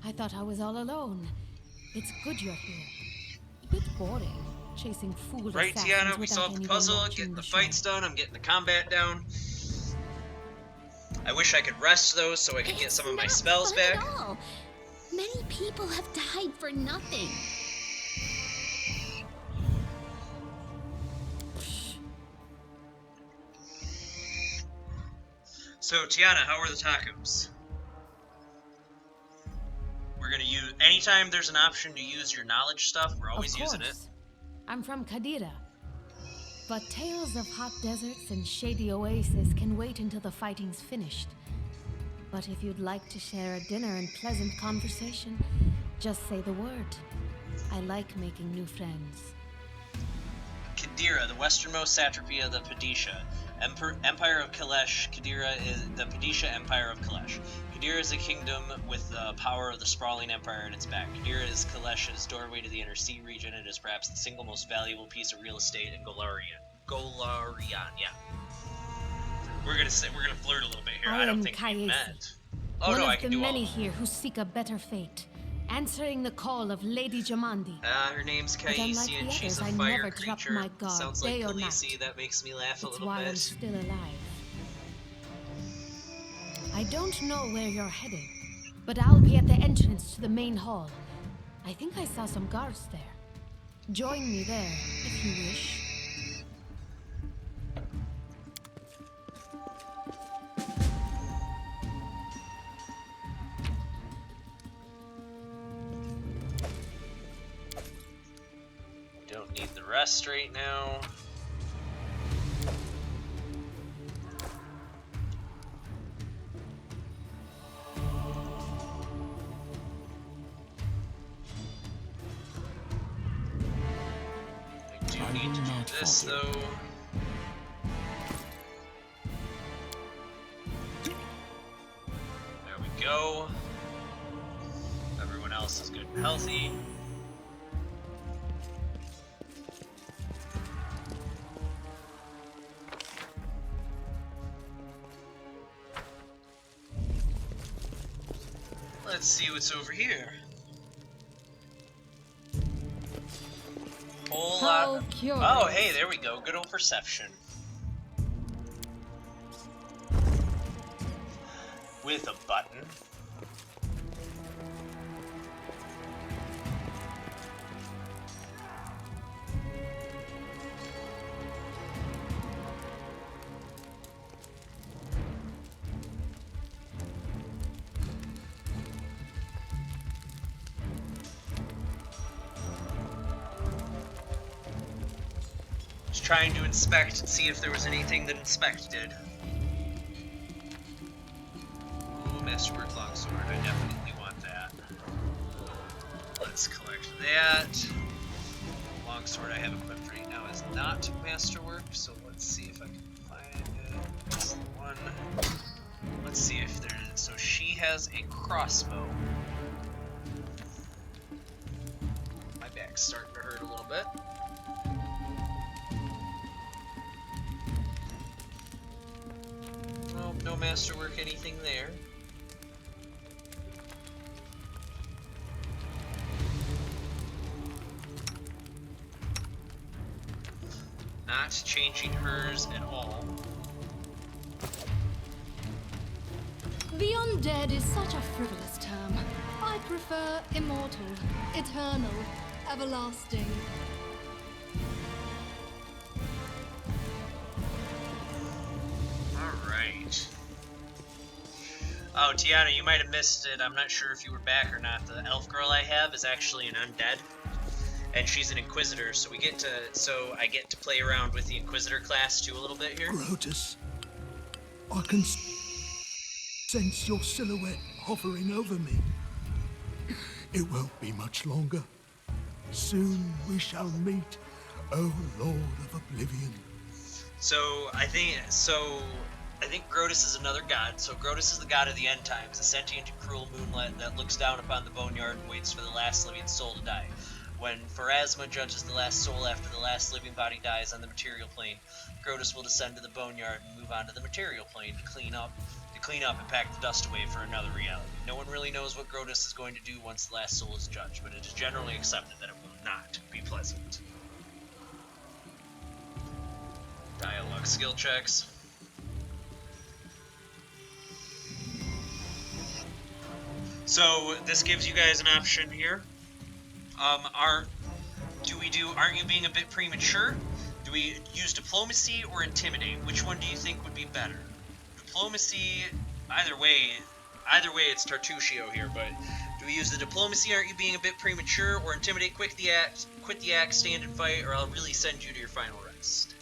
L: I thought I was all alone. It's good you're here. Bit boring, chasing fool
A: Right,
L: assassins
A: Tiana, we
L: without
A: solved the
L: anyone
A: puzzle,
L: watching
A: getting the
L: show.
A: fights done, I'm getting the combat down. I wish I could rest though, so I could get some of my spells
E: fun
A: back.
E: At all. Many people have died for nothing.
A: So, Tiana, how are the tacos? We're gonna use, anytime there's an option to use your knowledge stuff, we're always using it.
L: I'm from Qadira. But tales of hot deserts and shady oases can wait until the fighting's finished. But if you'd like to share a dinner and pleasant conversation, just say the word. I like making new friends.
A: Qadira, the westernmost satrapy of the Padisha. Empire of Kalesh. Qadira is the Padisha Empire of Kalesh. Qadira is a kingdom with the power of the sprawling empire in its back. Qadira is Kalesh's doorway to the inner sea region. It is perhaps the single most valuable piece of real estate in Golarion, yeah. We're gonna flirt a little bit here. I don't think we met. Oh
L: one
A: no,
L: of
A: I can
L: the
A: do all
L: many
A: of them.
L: here who seek a better fate, answering the call of Lady Jamandi.
A: Her name's
L: But unlike
A: Kaisi,
L: the
A: and she's a
L: others, I
A: fire
L: never drop
A: creature.
L: my guard,
A: Sounds like
L: day or
A: Khaleesi.
L: night.
A: That makes me laugh a
L: It's
A: little
L: why I'm
A: bit.
L: still alive. I don't know where you're headed, but I'll be at the entrance to the main hall. I think I saw some guards there. Join me there, if you wish.
A: Don't need the rest right now. I do need to do this though. There we go. Everyone else is good and healthy. Let's see what's over here. Whole lot. Oh, hey, there we go. Good old perception. With a button. Just trying to inspect and see if there was anything that inspect did. Ooh, Masterwork Longsword. I definitely want that. Let's collect that. Longsword I have equipped right now is not Masterwork, so let's see if I can find it. This is the one. Let's see if there's. So she has a crossbow. My back's starting to hurt a little bit. Oh, no masterwork, anything there. Not changing hers at all.
K: The undead is such a frivolous term. I prefer immortal, eternal, everlasting.
A: Alright. Oh, Tiana, you might have missed it. I'm not sure if you were back or not. The elf girl I have is actually an undead. And she's an inquisitor, so I get to play around with the inquisitor class too a little bit here.
J: Grotus, I can sense your silhouette hovering over me. It won't be much longer. Soon we shall meet, O Lord of Oblivion.
A: So I think Grotus is another god. So Grotus is the god of the end times, a sentient and cruel moonlight that looks down upon the boneyard and waits for the last living soul to die. When Pharasma judges the last soul after the last living body dies on the material plane, Grotus will descend to the boneyard and move on to the material plane to clean up and pack the dust away for another reality. No one really knows what Grotus is going to do once the last soul is judged, but it is generally accepted that it will not be pleasant. Dialogue skill checks. So this gives you guys an option here. Aren't you being a bit premature? Do we use diplomacy or intimidate? Which one do you think would be better? Diplomacy, either way it's Tartuccio here, but do we use the diplomacy, aren't you being a bit premature, or intimidate, quit the act, stand and fight, or I'll really send you to your final rest?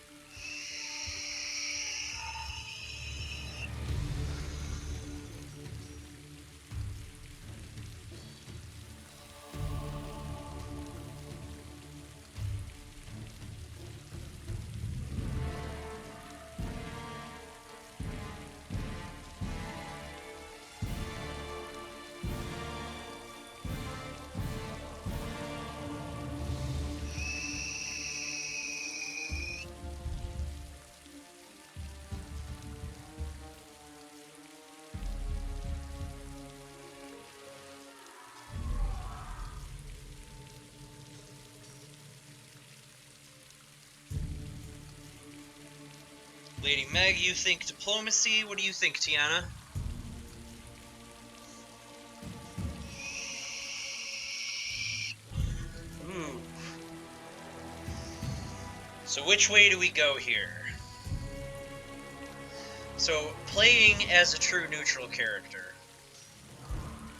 A: Lady Meg, you think diplomacy? What do you think, Tiana? So which way do we go here? So, playing as a true neutral character,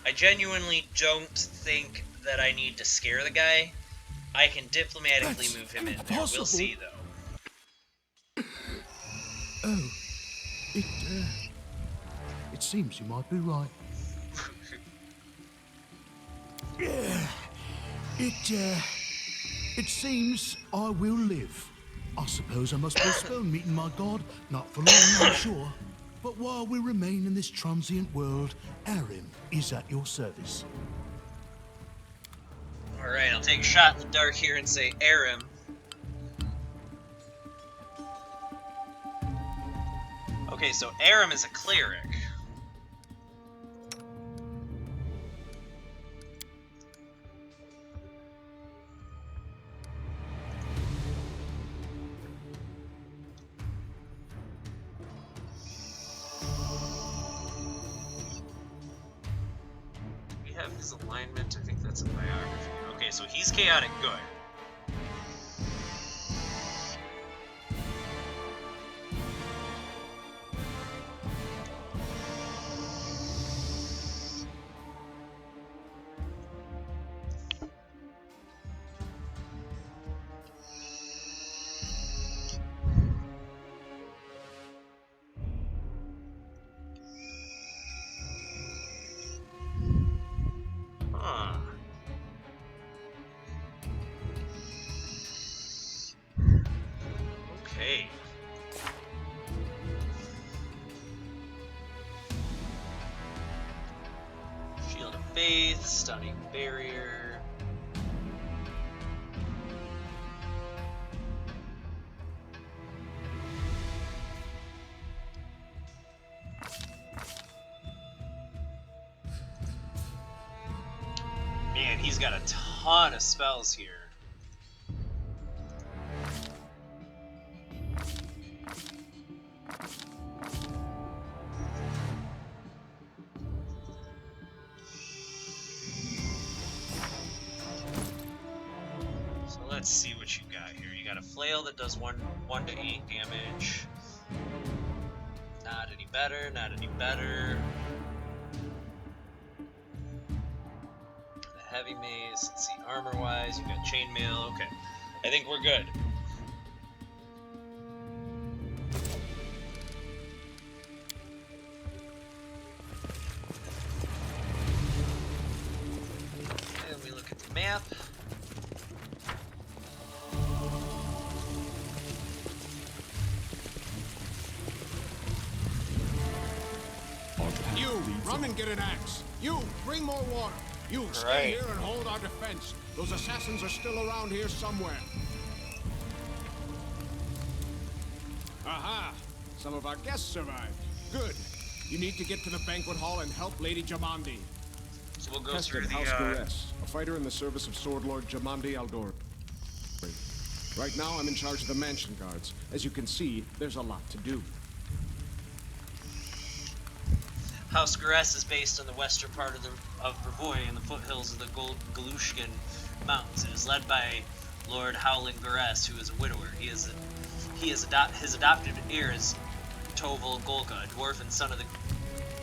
A: I genuinely don't think that I need to scare the guy. I can diplomatically move him in there. We'll see, though.
J: Oh, it seems you might be right. It seems I will live. I suppose I must postpone meeting my god, not for long, I'm sure. But while we remain in this transient world, Arim is at your service.
A: Alright, I'll take a shot in the dark here and say Arim. Okay, so Arim is a cleric. We have his alignment, I think that's a biography. Okay, so he's chaotic good. Okay. Shield of Faith, Stunning Barrier. Man, he's got a ton of spells here. Let's see what you got here. You got a flail that does 1 to 8 damage. Not any better, not any better. The heavy mace, let's see, armor wise, you got chainmail, okay. I think we're good. And we look at the map.
B: You, run and get an axe. You, bring more water. You, stay here and hold our defense.
M: Those assassins are still around here somewhere. Aha! Some of our guests survived. Good. You need to get to the banquet hall and help Lady Jamandi.
A: So we'll go
M: Tested
A: through the,
M: House Duress, a fighter in the service of Sword Lord Jamandi Aldor. Right now, I'm in charge of the mansion guards. As you can see, there's a lot to do.
A: House Garess is based on the western part of Brevoy in the foothills of the Galushkin Mountains. It is led by Lord Howling Garess, who is a widower. His adopted heir is Toval Golka, a dwarf and son of the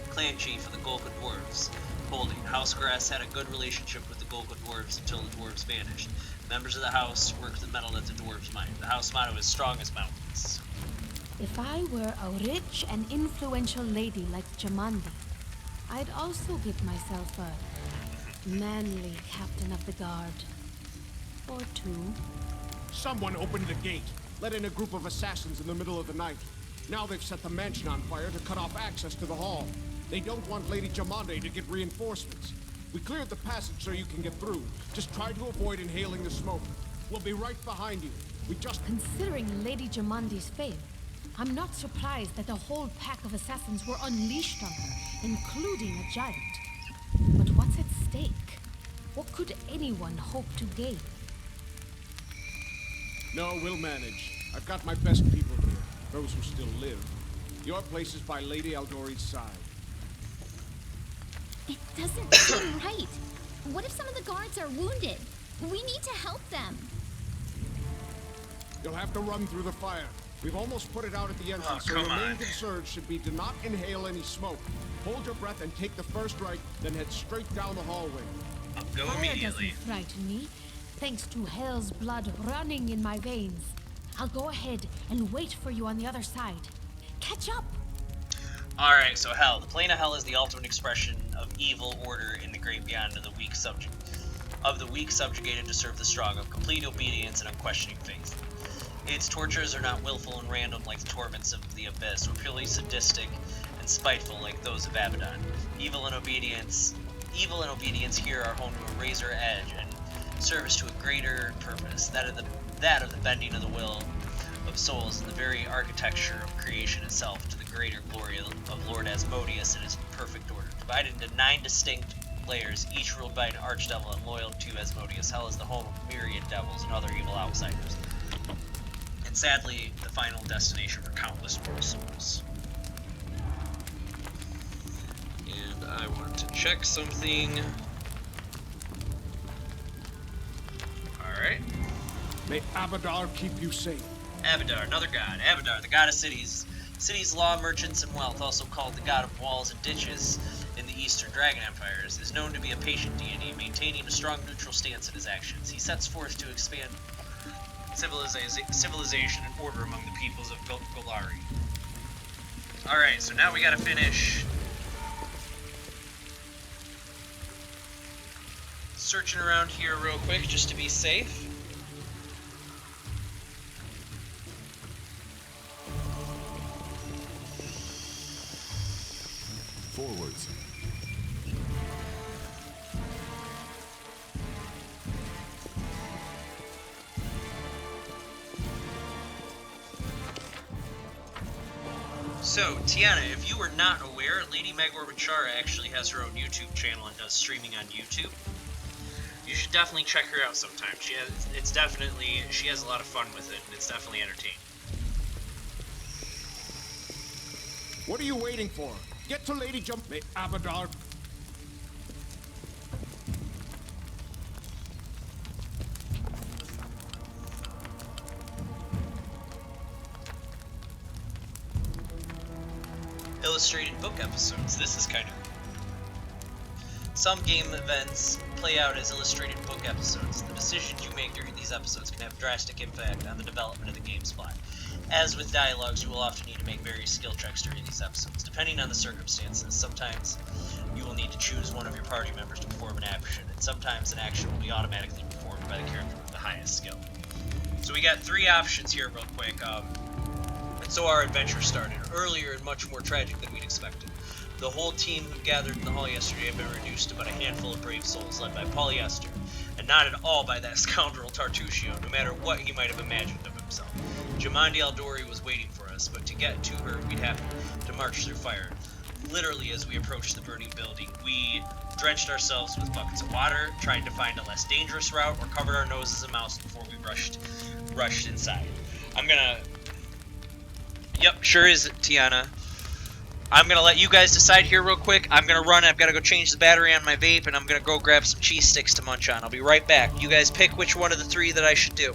A: clan chief of the Golka dwarves. Holding. House Garess had a good relationship with the Golka dwarves until the dwarves vanished. Members of the house worked the metal that the dwarves mined. The house motto is strong as mountains.
L: If I were a rich and influential lady like Jamandi, I'd also give myself a manly captain of the guard. Or two.
M: Someone opened the gate, let in a group of assassins in the middle of the night. Now they've set the mansion on fire to cut off access to the hall. They don't want Lady Jamandi to get reinforcements. We cleared the passage so you can get through. Just try to avoid inhaling the smoke. We'll be right behind you. We just...
L: Considering Lady Jamandi's fame, I'm not surprised that the whole pack of assassins were unleashed on her, including a giant. But what's at stake? What could anyone hope to gain?
M: No, we'll manage. I've got my best people here, those who still live. Your place is by Lady Aldori's side.
E: It doesn't seem right. What if some of the guards are wounded? We need to help them.
M: You'll have to run through the fire. We've almost put it out at the entrance, so your main concern should be to not inhale any smoke. Hold your breath and take the first right, then head straight down the hallway.
A: I'll go
L: Fire
A: immediately.
L: doesn't frighten me, thanks to hell's blood running in my veins. I'll go ahead and wait for you on the other side. Catch up!
A: Alright, so Hell. The plane of Hell is the ultimate expression of evil order in the great beyond of the weak subjugated to serve the strong, of complete obedience and unquestioning faith. Its tortures are not willful and random like the torments of the Abyss, or purely sadistic and spiteful like those of Abaddon. Evil and obedience here are home to a razor edge and service to a greater purpose, that of the bending of the will of souls and the very architecture of creation itself to the greater glory of Lord Asmodeus and his perfect order. Divided into 9 distinct layers, each ruled by an archdevil and loyal to Asmodeus, Hell is the home of myriad devils and other evil outsiders. And sadly, the final destination for countless mortal souls. And I want to check something. Alright.
M: May Abadar keep you safe.
A: Abadar, another god. Abadar, the god of cities. Cities, law, merchants, and wealth, also called the god of walls and ditches in the Eastern Dragon Empires, is known to be a patient deity, maintaining a strong neutral stance in his actions. He sets forth to expand civilization and order among the peoples of Golari. Alright, so now we gotta finish searching around here real quick just to be safe.
C: Forwards.
A: So, Tiana, if you were not aware, Lady Megor Bachara actually has her own YouTube channel and does streaming on YouTube. You should definitely check her out sometime. She has a lot of fun with it, and it's definitely entertaining.
M: What are you waiting for? Get to Lady May Abadar.
A: Illustrated book episodes. This is kind of cool. Some game events play out as illustrated book episodes. The decisions you make during these episodes can have a drastic impact on the development of the game's plot. As with dialogues, you will often need to make various skill checks during these episodes. Depending on the circumstances, sometimes you will need to choose one of your party members to perform an action, and sometimes an action will be automatically performed by the character with the highest skill. So we got 3 options here real quick. And so our adventure started, earlier and much more tragic than we'd expected. The whole team who gathered in the hall yesterday had been reduced to but a handful of brave souls led by Polyester, and not at all by that scoundrel Tartuccio, no matter what he might have imagined of himself. Jamandi Aldori was waiting for us, but to get to her, we'd have to march through fire. Literally, as we approached the burning building, we drenched ourselves with buckets of water, tried to find a less dangerous route, or covered our noses and mouths before we rushed inside. I'm gonna... Yep, sure is, Tiana. I'm gonna let you guys decide here real quick. I'm gonna run, I've gotta go change the battery on my vape, and I'm gonna go grab some cheese sticks to munch on. I'll be right back. You guys pick which one of the three that I should do.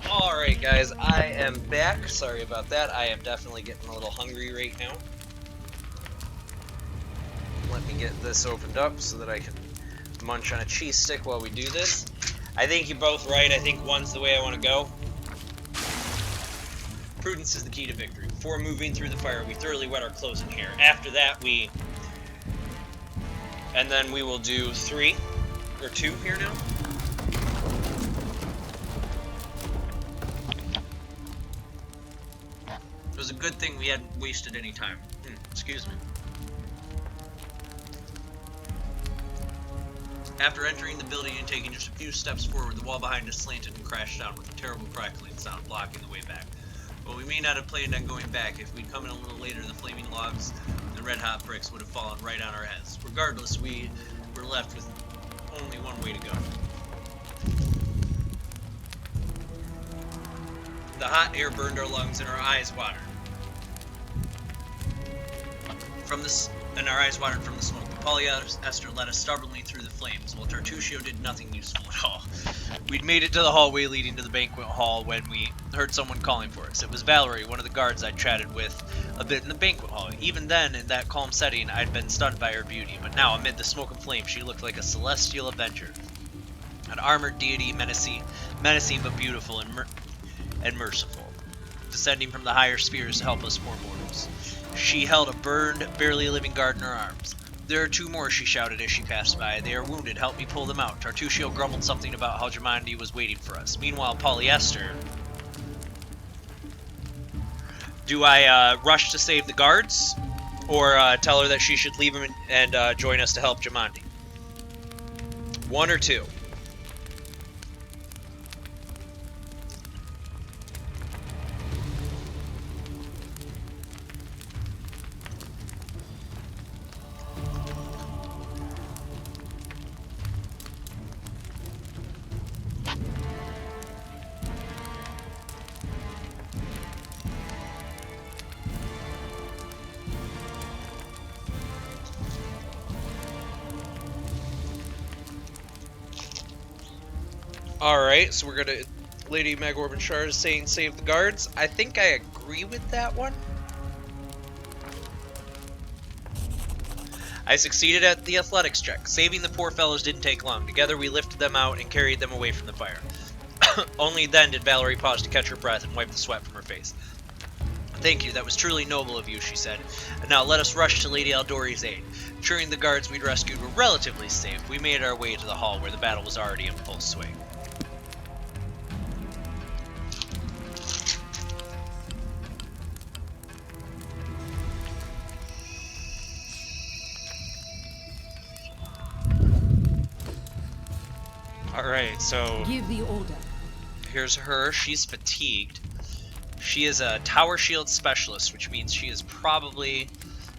A: Alright guys, I am back. Sorry about that. I am definitely getting a little hungry right now. Let me get this opened up so that I can munch on a cheese stick while we do this. I think you're both right. I think one's the way I want to go. Prudence is the key to victory. Before moving through the fire, we thoroughly wet our clothes and hair. After that, and then we will do 3 or 2 here now. It was a good thing we hadn't wasted any time. Excuse me. After entering the building and taking just a few steps forward, the wall behind us slanted and crashed down with a terrible crackling sound, blocking the way back. But we may not have planned on going back. If we'd come in a little later, the flaming logs and the red-hot bricks would have fallen right on our heads. Regardless, we were left with only one way to go. The hot air burned our lungs and our eyes watered. And our eyes watered from the smoke. But polyester led us stubbornly through the flames, while Tartuccio did nothing useful at all. We'd made it to the hallway leading to the banquet hall when we heard someone calling for us. It was Valerie, one of the guards I'd chatted with a bit in the banquet hall. Even then, in that calm setting, I'd been stunned by her beauty, but now, amid the smoke and flame, she looked like a celestial avenger. An armored deity, menacing but beautiful and merciful, descending from the higher spheres to help us poor mortals. She held a burned, barely living guard in her arms. "There are 2 more," she shouted as she passed by. "They are wounded. Help me pull them out." Tartuccio grumbled something about how Jamandi was waiting for us. Meanwhile, Polyester... Do I rush to save the guards? Or tell her that she should leave him and join us to help Jamandi? 1 or 2? Alright, so we're gonna... Lady Magorban Shard is saying save the guards. I think I agree with that one. I succeeded at the athletics check. Saving the poor fellows didn't take long. Together we lifted them out and carried them away from the fire. Only then did Valerie pause to catch her breath and wipe the sweat from her face. Thank you, that was truly noble of you, she said. And now let us rush to Lady Aldori's aid. Ensuring the guards we'd rescued were relatively safe, we made our way to the hall where the battle was already in full swing. Alright, so
H: Give the order.
A: here's her. She's fatigued. She is a tower shield specialist, which means she is probably,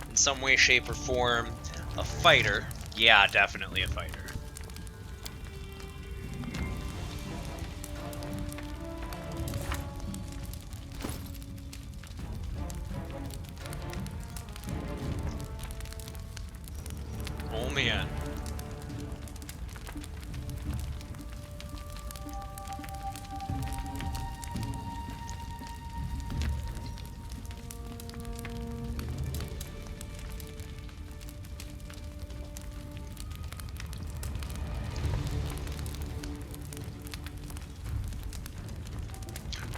A: in some way, shape, or form, a fighter. Yeah, definitely a fighter. Oh man.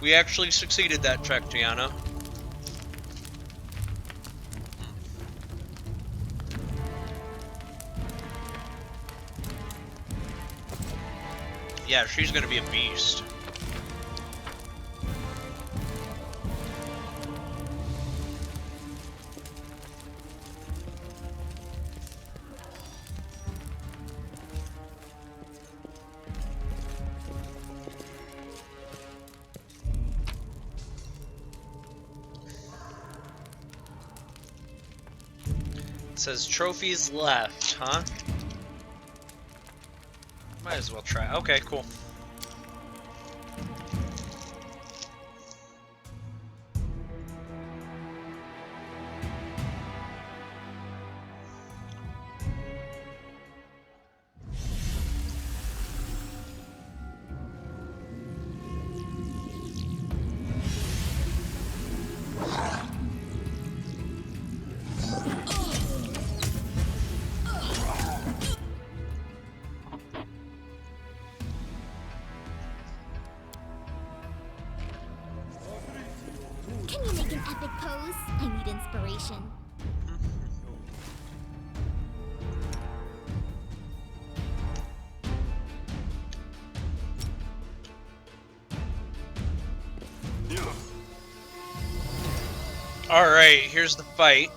A: We actually succeeded that check, Gianna. Yeah, she's gonna be a beast. It says trophies left, huh? Might as well try. Okay, cool.
E: Can you make an epic pose? I need inspiration.
A: Alright, here's the fight.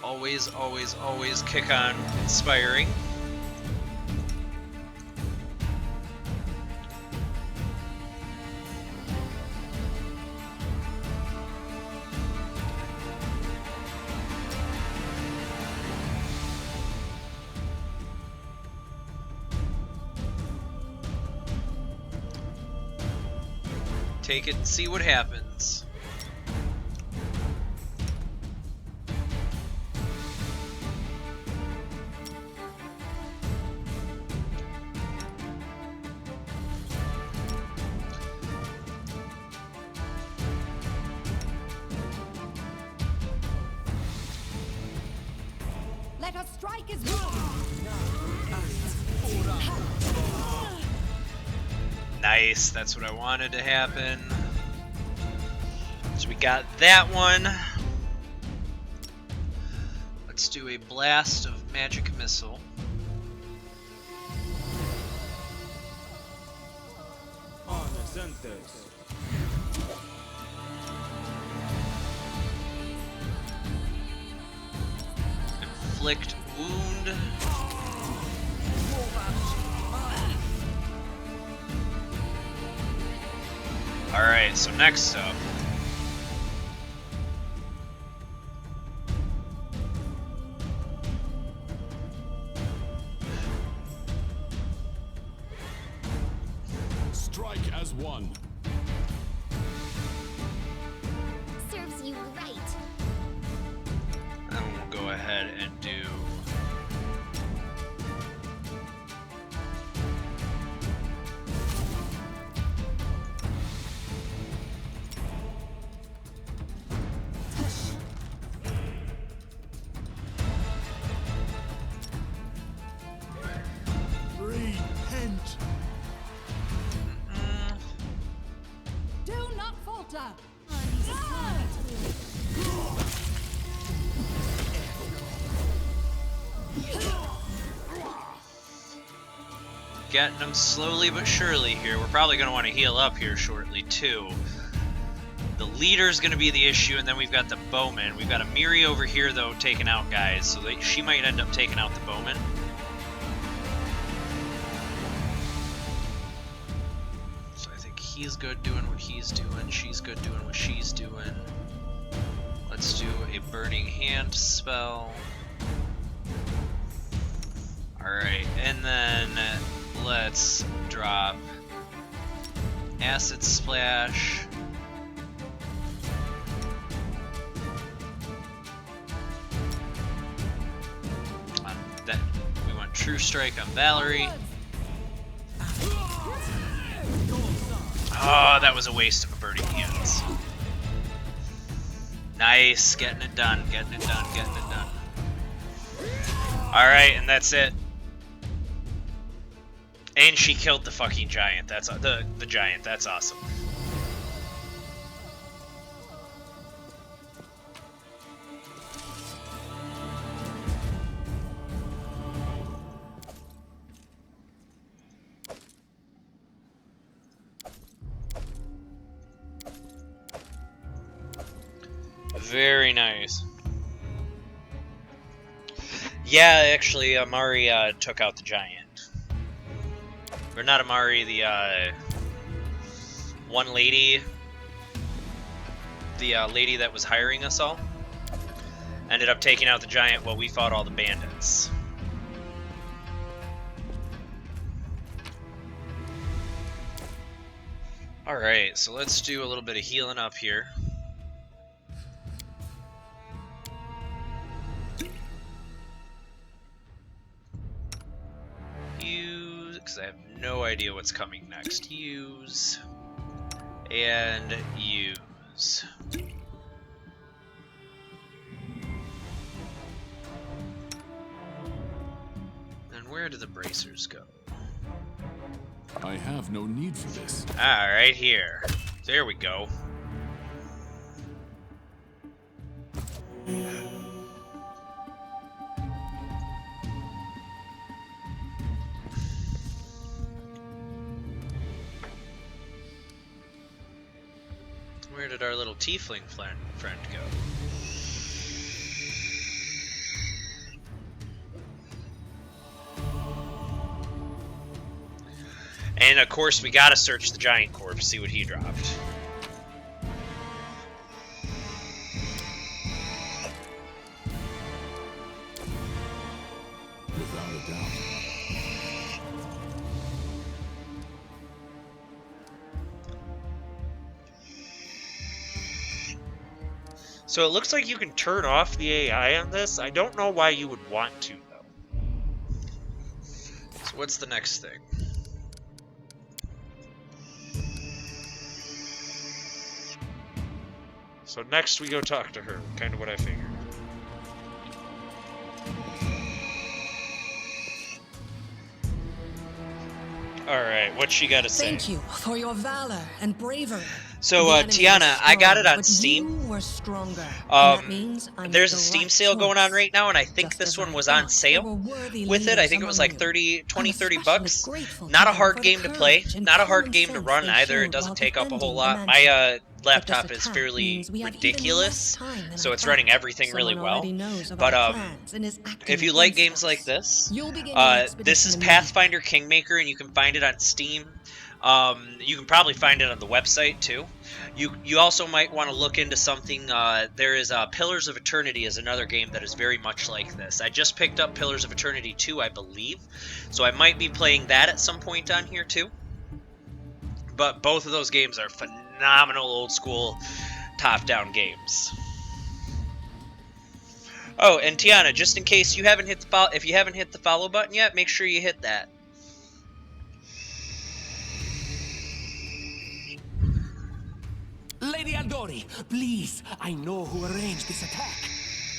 A: Always, always, always kick on inspiring. Take it and see what happens.
F: Let us strike as one.
A: Nice, that's what I wanted to happen. So we got that one. Let's do a blast of magic missile. Inflict wound. Alright, so next up.
C: Strike as one.
E: Serves you right.
A: And we'll go ahead and do
J: Repent.
F: Do not falter.
A: Getting them slowly but surely here. We're probably going to want to heal up here shortly, too. The leader's going to be the issue, and then we've got the bowman. We've got a Miri over here, though, taking out guys, so she might end up taking out the bowman. So I think he's good doing what he's doing. She's good doing what she's doing. Let's do a Burning Hand spell. Alright, and then let's drop Acid Splash. We want True Strike on Valerie. Oh, that was a waste of a Burning Hands. Nice, getting it done, getting it done, getting it done. Alright, and that's it. And she killed the fucking giant. That's the giant. That's awesome. Very nice. Yeah, actually, Amari took out the giant. Or not Amari, the one lady. The lady that was hiring us all. Ended up taking out the giant while we fought all the bandits. Alright, so let's do a little bit of healing up here. Because I have no idea what's coming next. Use and use. And where do the bracers go?
C: I have no need for this.
A: Ah, right here. There we go. Where did our little tiefling friend go? And of course, we gotta search the giant corpse, see what he dropped.
C: Without a doubt.
A: So it looks like you can turn off the AI on this. I don't know why you would want to, though. So what's the next thing? So next we go talk to her. Kind of what I figured. Alright, what's she got to say?
H: Thank you for your valor and bravery.
A: So, Tiana, I got it on Steam. There's a Steam sale going on right now, and I think this one was on sale with it. I think it was like 20, 30 bucks. Not a hard game to play, not a hard game to run either. It doesn't take up a whole lot. My laptop is fairly ridiculous, so it's running everything really well. But if you like games like this, this is Pathfinder Kingmaker, and you can find it on Steam. You can probably find it on the website too. You also might want to look into something. There is Pillars of Eternity is another game that is very much like this. I just picked up Pillars of Eternity 2, I believe, so I might be playing that at some point on here too. But both of those games are phenomenal old school top-down games. Oh, and Tiana, just in case you haven't hit the if you haven't hit the follow button yet, make sure you hit that.
G: Lady Aldori, please, I know who arranged this attack.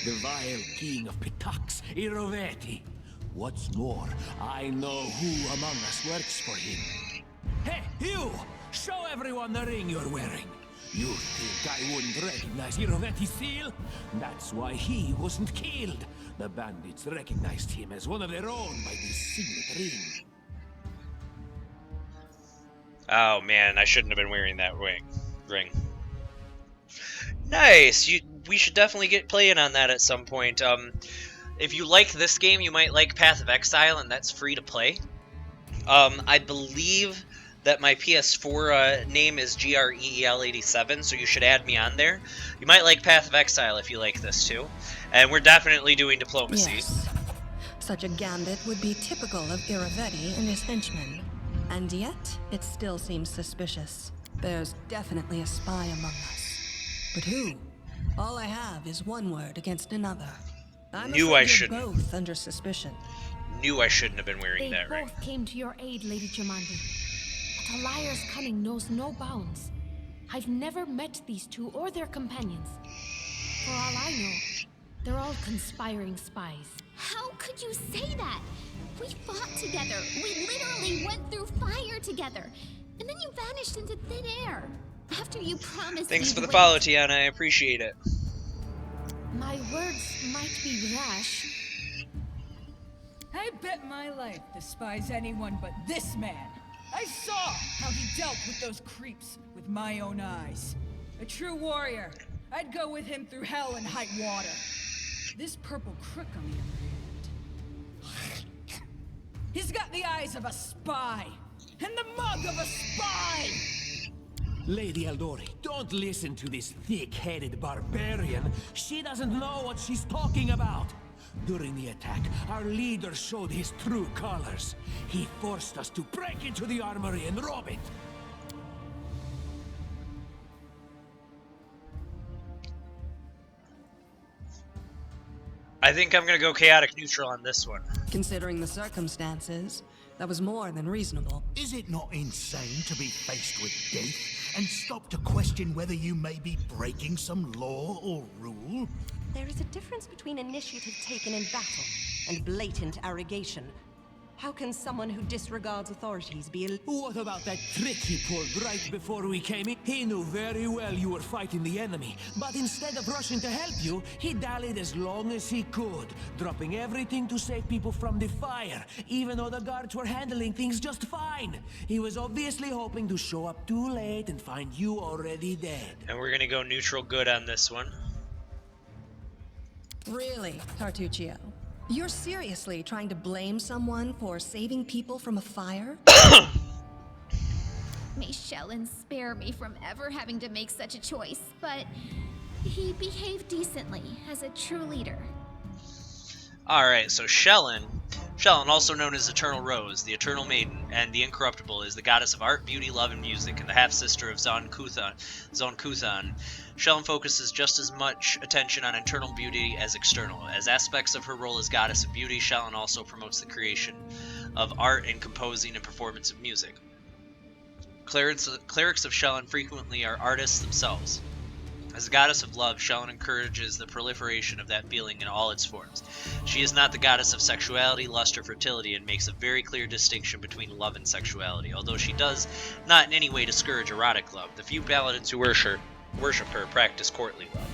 G: The vile king of Pitax, Iroveti. What's more, I know who among us works for him. Hey, you! Show everyone the ring you're wearing. You think I wouldn't recognize Irovetti's seal? That's why he wasn't killed. The bandits recognized him as one of their own by this signet ring.
A: Oh man, I shouldn't have been wearing that ring. Nice. We should definitely get playing on that at some point. If you like this game, you might like Path of Exile, and that's free to play. I believe that my PS4 name is GREEL87, so you should add me on there. You might like Path of Exile if you like this too. And we're definitely doing diplomacy.
H: Yes. Such a gambit would be typical of Iravetti and his henchmen. And yet, it still seems suspicious. There's definitely a spy among us. But who? All I have is one word against another. I'm
A: Knew
H: afraid
A: I
H: you're
A: shouldn't.
H: both under suspicion.
A: Knew I shouldn't have been wearing
L: They
A: that ring.
L: both came to your aid, Lady Jamandi. But a liar's cunning knows no bounds. I've never met these two or their companions. For all I know, they're all conspiring spies.
E: How could you say that? We fought together. We literally went through fire together. And then you vanished into thin air. After you promised
A: Thanks
E: you'd
A: for the
E: wait.
A: follow, Tiana. I appreciate it.
L: My words might be rash.
F: I bet my life despise anyone but this man. I saw how he dealt with those creeps with my own eyes. A true warrior. I'd go with him through hell and high water. This purple crook on the other hand. He's got the eyes of a spy. And the mug of a spy!
G: Lady Aldori, don't listen to this thick-headed barbarian. She doesn't know what she's talking about. During the attack, our leader showed his true colors. He forced us to break into the armory and rob it.
A: I think I'm gonna go chaotic neutral on this one.
H: Considering the circumstances, that was more than reasonable.
J: Is it not insane to be faced with death and stop to question whether you may be breaking some law or rule?
N: There is a difference between initiative taken in battle and blatant arrogation. How can someone who disregards authorities be
G: What about that trick he pulled right before we came in? He knew very well you were fighting the enemy, but instead of rushing to help you, he dallied as long as he could, dropping everything to save people from the fire, even though the guards were handling things just fine. He was obviously hoping to show up too late and find you already dead.
A: And we're gonna go neutral good on this one.
H: Really, Tartuccio? You're seriously trying to blame someone for saving people from a fire?
E: May Shellen spare me from ever having to make such a choice, but he behaved decently as a true leader.
A: Alright, so Shellen, also known as Eternal Rose, the Eternal Maiden, and the Incorruptible, is the goddess of art, beauty, love, and music, and the half-sister of Zon Kuthan. Shellen focuses just as much attention on internal beauty as external. As aspects of her role as goddess of beauty, Shellen also promotes the creation of art and composing and performance of music. Clerics of Shellen frequently are artists themselves. As a goddess of love, Shellen encourages the proliferation of that feeling in all its forms. She is not the goddess of sexuality, lust, or fertility, and makes a very clear distinction between love and sexuality, although she does not in any way discourage erotic love. The few paladins who worship her practice courtly love.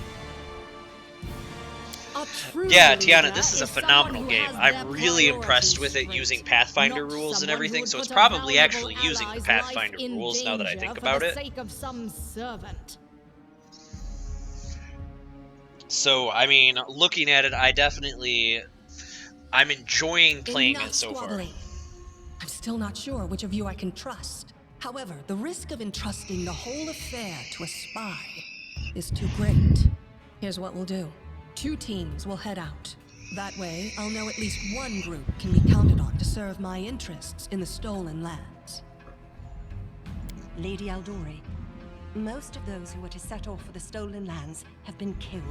A: Yeah, Tiana, this is a phenomenal game. I'm really impressed with it using Pathfinder rules and everything, so it's probably actually using the Pathfinder rules now that I think about it. So, I mean, looking at it, I'm enjoying playing it so far.
H: I'm still not sure which of you I can trust. However, the risk of entrusting the whole affair to a spy is too great. Here's what we'll do. 2 teams will head out. That way, I'll know at least one group can be counted on to serve my interests in the stolen lands.
N: Lady Aldori, most of those who were to set off for the stolen lands have been killed.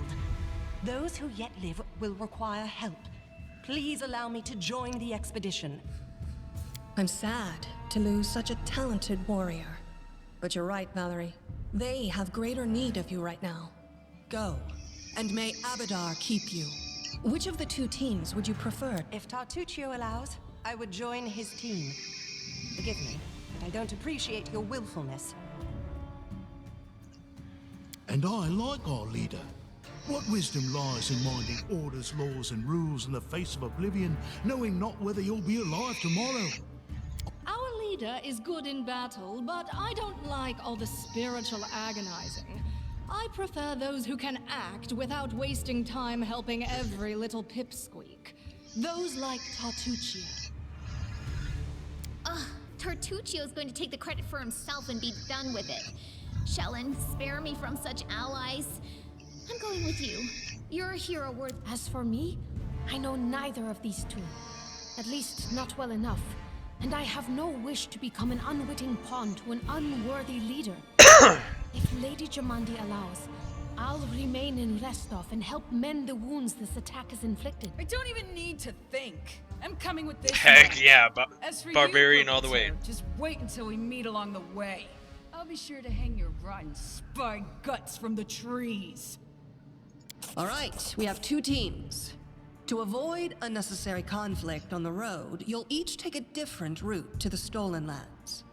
N: Those who yet live will require help. Please allow me to join the expedition.
H: I'm sad to lose such a talented warrior. But you're right, Valerie. They have greater need of you right now. Go, and may Abadar keep you. Which of the 2 teams would you prefer?
N: If Tartuccio allows, I would join his team. Forgive me, but I don't appreciate your willfulness.
J: And I like our leader. What wisdom lies in minding orders, laws, and rules in the face of oblivion, knowing not whether you'll be alive tomorrow?
K: Our leader is good in battle, but I don't like all the spiritual agonizing. I prefer those who can act without wasting time helping every little pipsqueak. Those like Tartuccio.
E: Ugh, Tartuccio's going to take the credit for himself and be done with it. Shellen, spare me from such allies. I'm going with you. You're a hero worth.
L: As for me, I know neither of these two. At least not well enough. And I have no wish to become an unwitting pawn to an unworthy leader. If Lady Jamandi allows, I'll remain in Restov and help mend the wounds this attack has inflicted.
F: I don't even need to think. I'm coming with this.
A: Heck yeah,
F: As for
A: barbarian
F: you,
A: all the way.
F: Just wait until we meet along the way. I'll be sure to hang your rotten spy guts from the trees.
H: All right, we have 2 teams. To avoid unnecessary conflict on the road, you'll each take a different route to the Stolen Lands.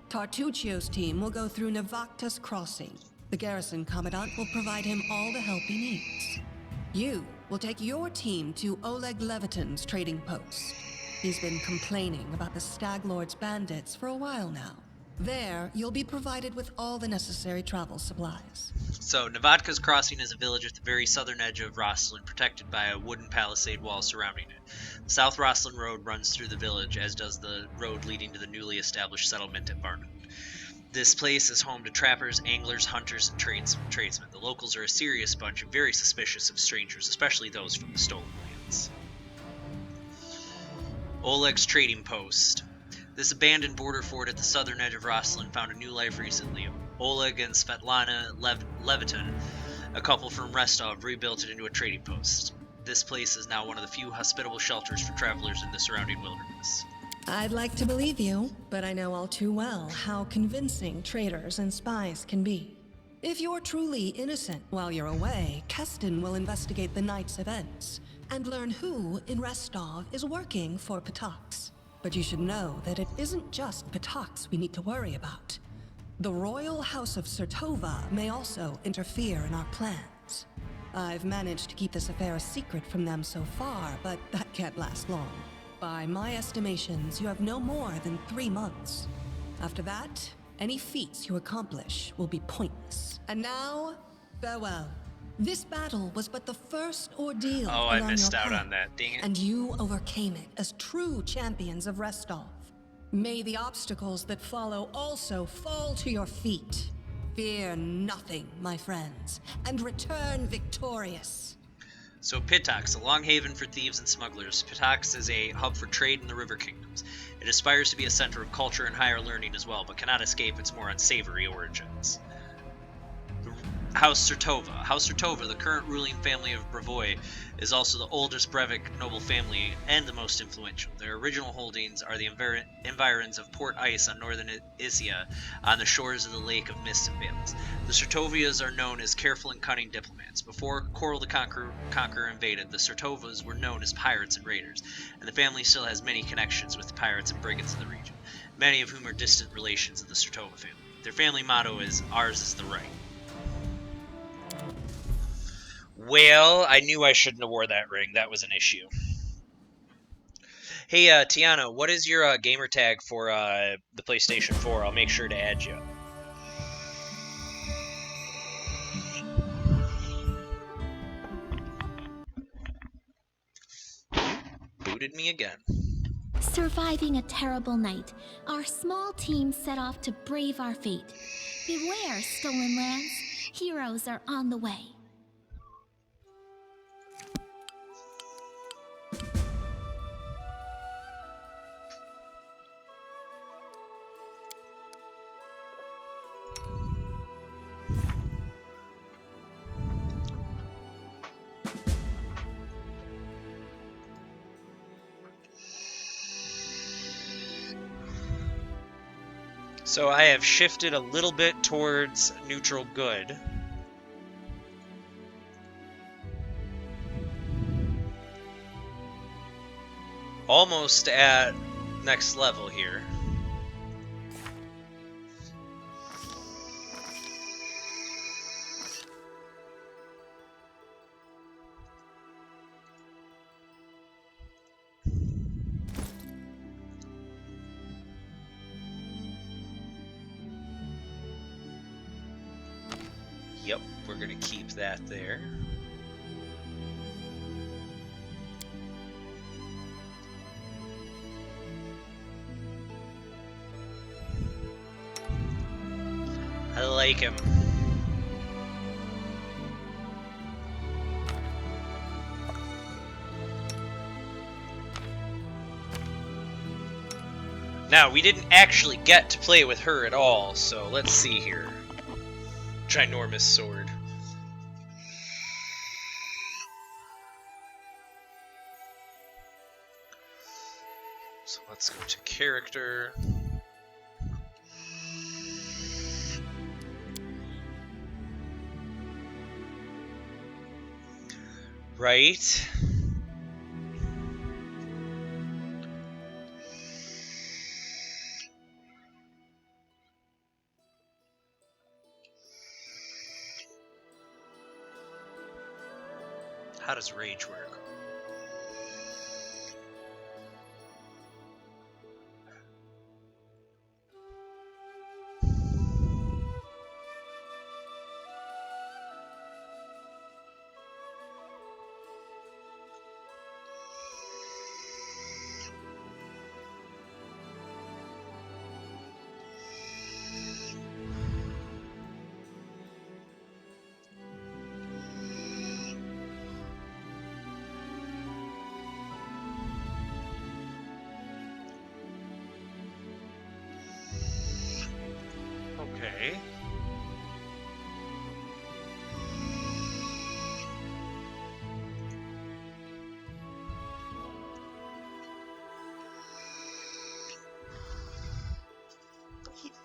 H: Tartuccio's team will go through Navakta's crossing. The garrison commandant will provide him all the help he needs. You will take your team to Oleg Leviton's trading post. He's been complaining about the Stag Lord's bandits for a while now. There, you'll be provided with all the necessary travel supplies.
A: So, Navatka's Crossing is a village at the very southern edge of Rosslyn, protected by a wooden palisade wall surrounding it. The South Rosslyn Road runs through the village, as does the road leading to the newly established settlement at Varnum. This place is home to trappers, anglers, hunters, and tradesmen. The locals are a serious bunch and very suspicious of strangers, especially those from the Stolen Lands. Oleg's Trading Post. This abandoned border fort at the southern edge of Rosslyn found a new life recently. Oleg and Svetlana Leviton, a couple from Rostov, rebuilt it into a trading post. This place is now one of the few hospitable shelters for travelers in the surrounding wilderness.
H: I'd like to believe you, but I know all too well how convincing traitors and spies can be. If you're truly innocent while you're away, Keston will investigate the night's events and learn who in Rostov is working for Patox. But you should know that it isn't just Patox we need to worry about. The Royal House of Sertova may also interfere in our plans. I've managed to keep this affair a secret from them so far, but that can't last long. By my estimations, you have no more than 3 months. After that, any feats you accomplish will be pointless. And now, farewell. This battle was but the first ordeal
A: Oh, I
H: along
A: missed
H: your
A: out
H: path,
A: on that. Dang it.
H: and you overcame it as true champions of Restov. May the obstacles that follow also fall to your feet. Fear nothing, my friends, and return victorious.
A: So Pitox, a long haven for thieves and smugglers. Pitox is a hub for trade in the River Kingdoms. It aspires to be a center of culture and higher learning as well, but cannot escape its more unsavory origins. House Sertova. House Sertova, the current ruling family of Bravoy, is also the oldest Brevik noble family and the most influential. Their original holdings are the environs of Port Ice on northern Isia, on the shores of the Lake of Mists and Veils. The Sertovias are known as careful and cunning diplomats. Before Coral the Conqueror invaded, the Sertovas were known as pirates and raiders, and the family still has many connections with the pirates and brigands of the region, many of whom are distant relations of the Sertova family. Their family motto is, "Ours is the right." Well, I knew I shouldn't have wore that ring. That was an issue. Hey, Tiana, what is your gamer tag for the PlayStation 4? I'll make sure to add you. Booted me again.
E: Surviving a terrible night, our small team set off to brave our fate. Beware, Stolen Lands. Heroes are on the way.
A: So I have shifted a little bit towards neutral good. Almost at next level here. Yep, we're gonna keep that there. I like him. Now, we didn't actually get to play with her at all, so let's see here. Ginormous sword. So let's go to character. Right. How does rage work? Okay.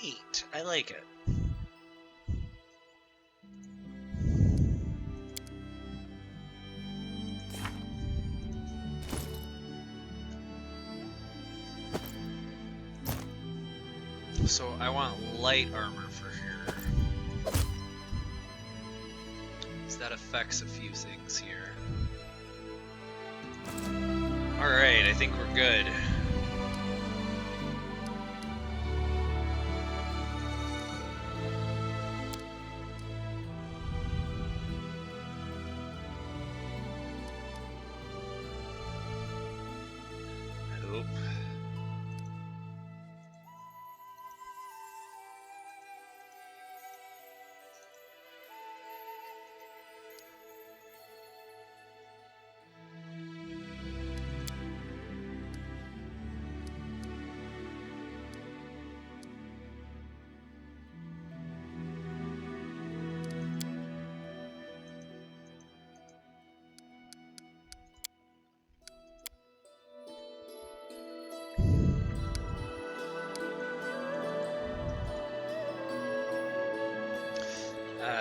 A: Neat. I like it. So I want light armor for here. So that affects a few things here. Alright, I think we're good. Nope.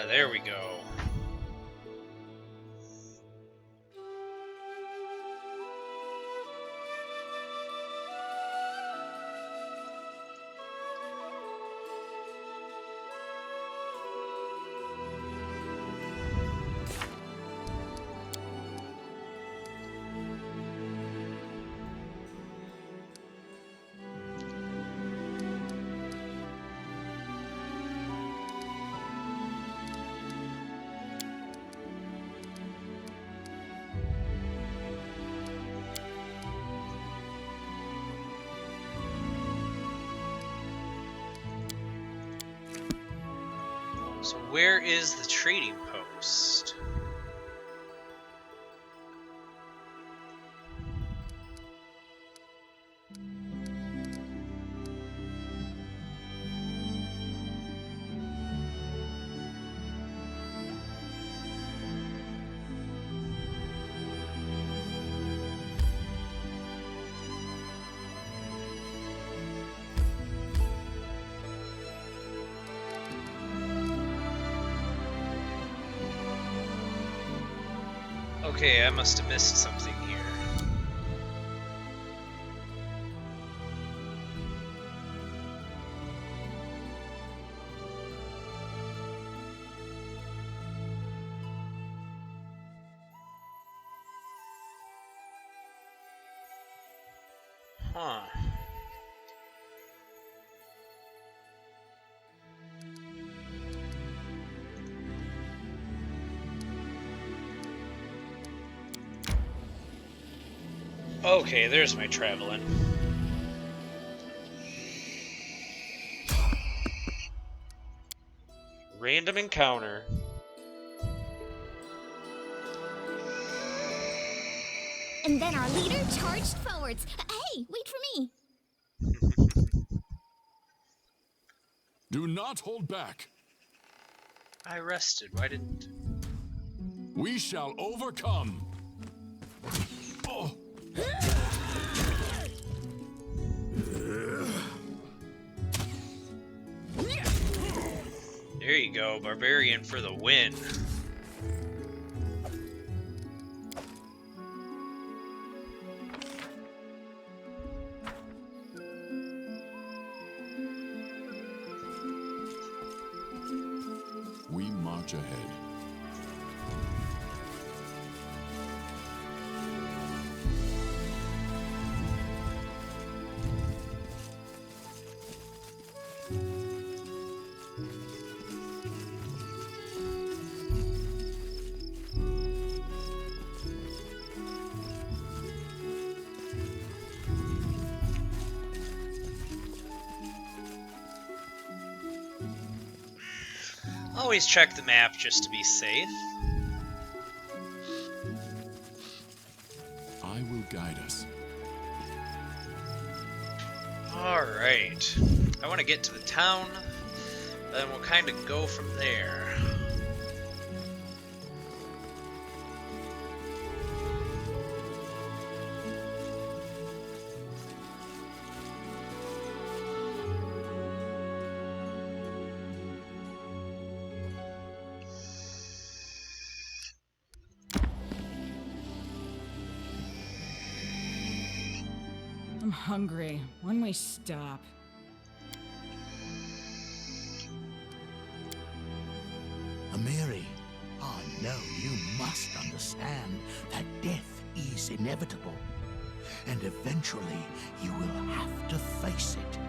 A: There we go. So where is the trading post? Okay, I must have missed something here. Huh. Okay, there's my traveling. Random encounter.
E: And then our leader charged forwards. Hey, wait for me.
C: Do not hold back.
A: I rested. Why didn't...
C: We shall overcome. Oh.
A: There you go, Barbarian for the win.
C: We march ahead.
A: Always check the map just to be safe.
C: I will guide us.
A: Alright. I want to get to the town, then we'll kind of go from there.
F: I'm hungry. When we stop?
J: Amiri, I know you must understand that death is inevitable. And eventually, you will have to face it.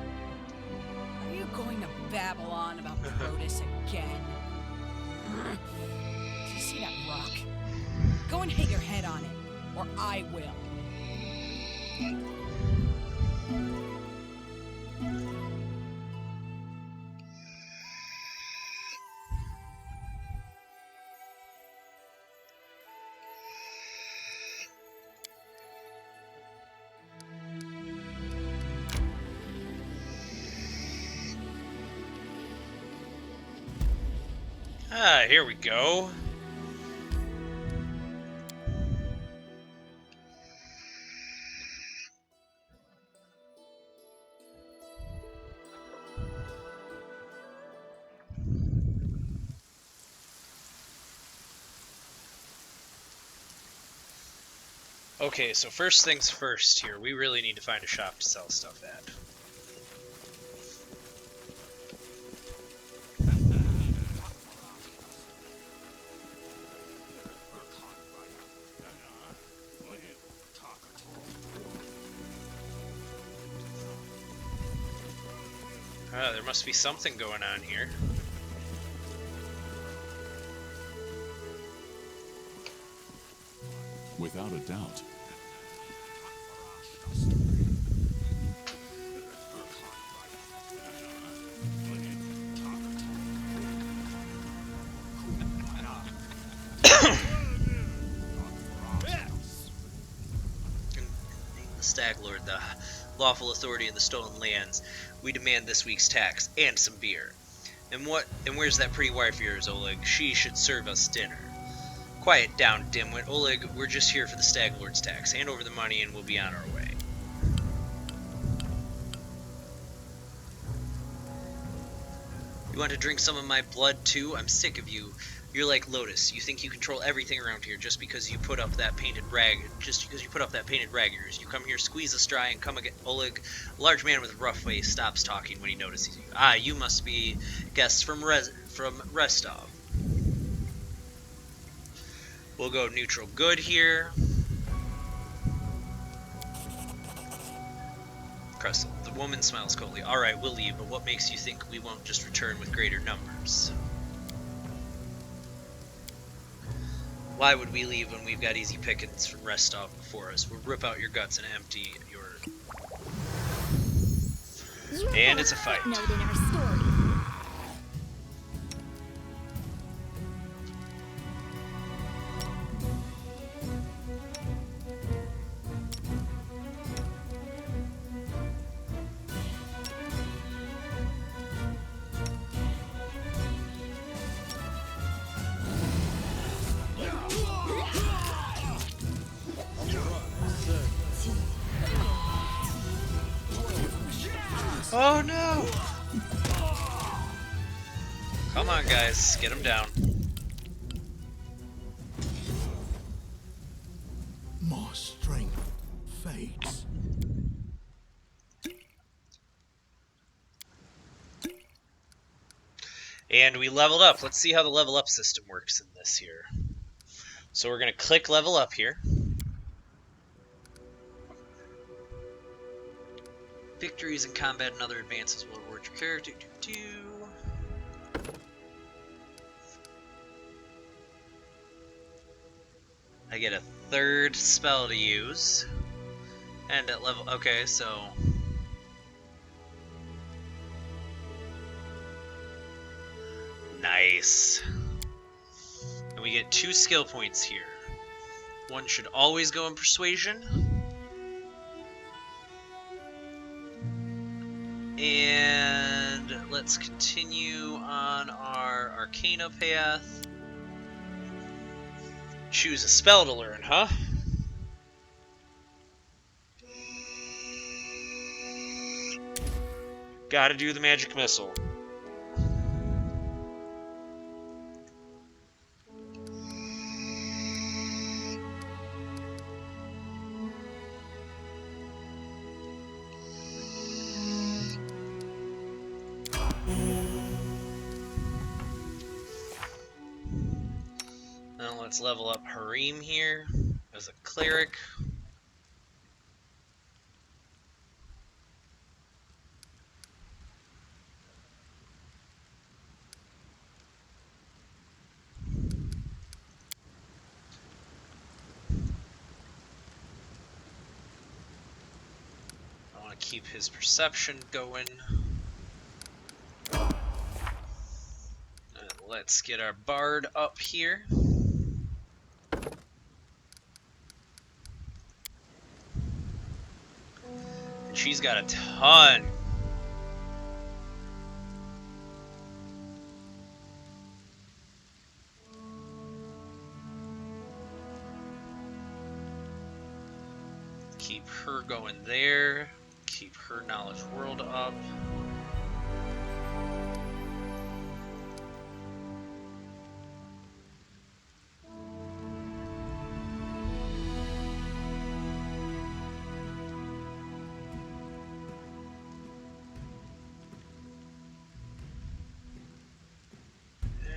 F: Are you going to babble on about Protus again? Do you see that rock? Go and hit your head on it, or I will.
A: Ah, here we go. Okay, so first things first here, we really need to find a shop to sell stuff at. Ah, there must be something going on here.
C: Without a doubt.
A: The Stag Lord, the lawful authority in the stolen lands, we demand this week's tax and some beer. And where's that pretty wife of yours, Oleg? She should serve us dinner. Quiet down, dimwit. Oleg, we're just here for the Stag Lord's tax. Hand over the money and we'll be on our way. You want to drink some of my blood too? I'm sick of you. You're like Lotus. You think you control everything around here just because you put up that painted rag. Just because you put up that painted rag of yours. You come here, squeeze us dry, and come again. Oleg, a large man with a rough face, stops talking when he notices you. Ah, you must be guests from Restov. We'll go neutral good here. Cressel, the woman smiles coldly. Alright, we'll leave, but what makes you think we won't just return with greater numbers? Why would we leave when we've got easy pickings from rest stop before us? We'll rip out your guts and empty your... And it's a fight.
E: Note in our story.
A: Oh no! Come on, guys, get him down.
J: My strength fades.
A: And we leveled up. Let's see how the level up system works in this here. So we're going to click level up here. Victories in combat and other advances will reward your character. I get a third spell to use. And at level... Okay, so... Nice. And we get 2 skill points here. One should always go in Persuasion. And let's continue on our Arcana path. Choose a spell to learn, huh? Gotta do the Magic Missile. Now let's level up Harim here as a cleric. I want to keep his perception going. And let's get our bard up here. And she's got a ton. Keep her going there. Keep her knowledge world up.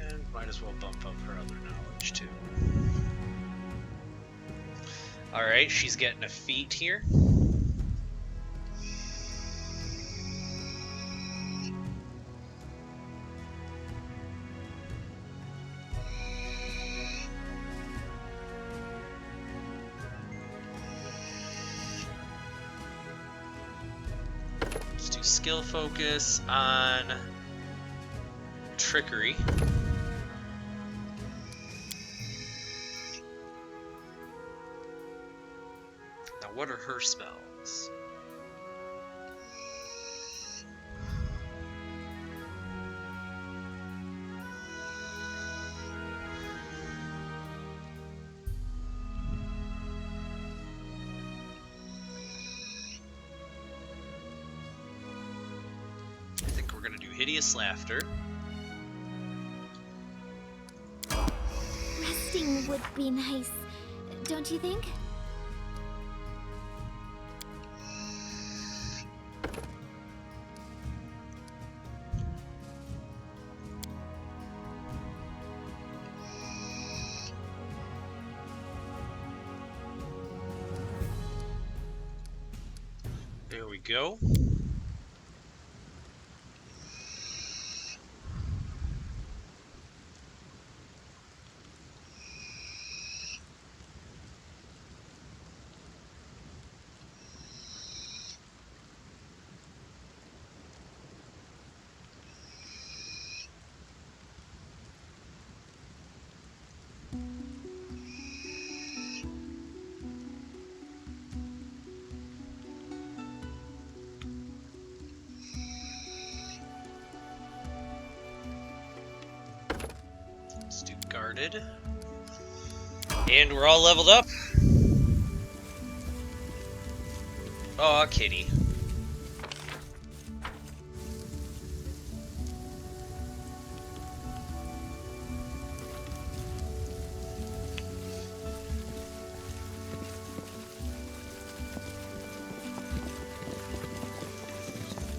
A: And might as well bump up her other knowledge too. Alright, she's getting a feat here. Let's do skill focus on trickery. What are her spells? I think we're gonna do Hideous Laughter.
E: Resting would be nice, don't you think?
A: There we go. started. And we're all leveled up. Aw, kitty.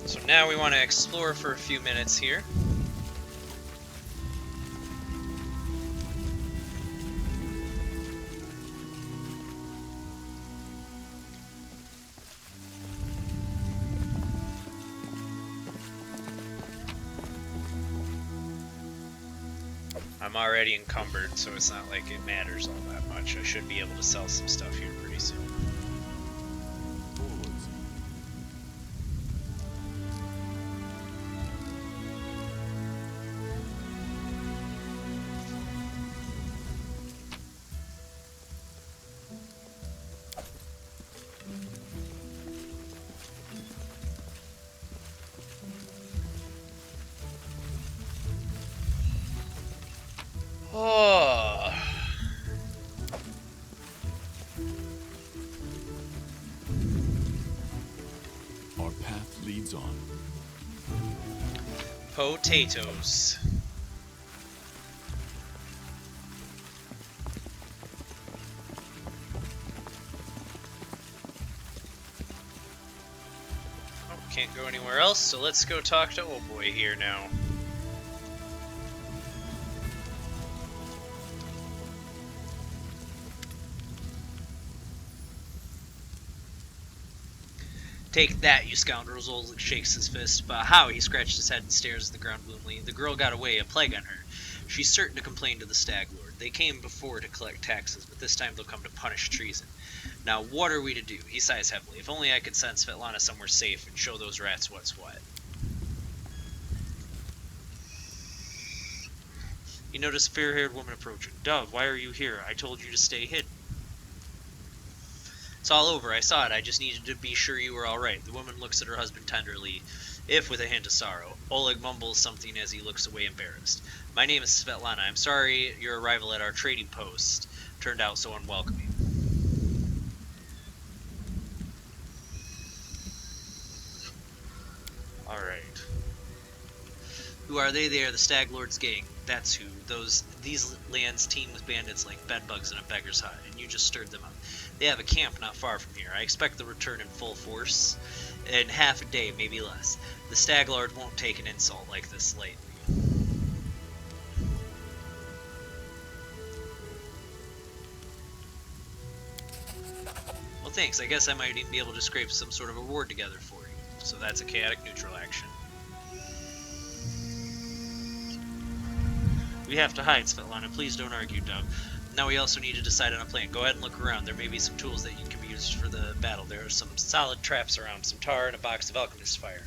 A: So now we want to explore for a few minutes here. I'm already encumbered, so it's not like it matters all that much. I should be able to sell some stuff here pretty soon. Oh.
C: Our path leads on.
A: Potatoes. Oh, can't go anywhere else, so let's go talk to old boy here now. Take that, you scoundrels, Oleg shakes his fist. But how? He scratched his head and stares at the ground gloomily. The girl got away, a plague on her. She's certain to complain to the Stag Lord. They came before to collect taxes, but this time they'll come to punish treason. Now, what are we to do? He sighs heavily. If only I could send Svetlana somewhere safe and show those rats what's what. He noticed a fair-haired woman approaching. Dove, why are you here? I told you to stay hidden. It's all over. I saw it. I just needed to be sure you were all right. The woman looks at her husband tenderly, if with a hint of sorrow. Oleg mumbles something as he looks away embarrassed. My name is Svetlana. I'm sorry your arrival at our trading post turned out so unwelcoming. Alright. Who are they? They are the Stag Lord's gang. That's who. These lands teem with bandits like bedbugs in a beggar's hut, and you just stirred them up. They have a camp not far from here. I expect they'll return in full force in half a day, maybe less. The Stag Lord won't take an insult like this lightly. Well, thanks. I guess I might even be able to scrape some sort of reward together for you. So that's a chaotic neutral action. We have to hide, Svetlana. Please don't argue, Dove. Now we also need to decide on a plan. Go ahead and look around. There may be some tools that you can be used for the battle. There are some solid traps around, some tar, and a box of alchemist fire.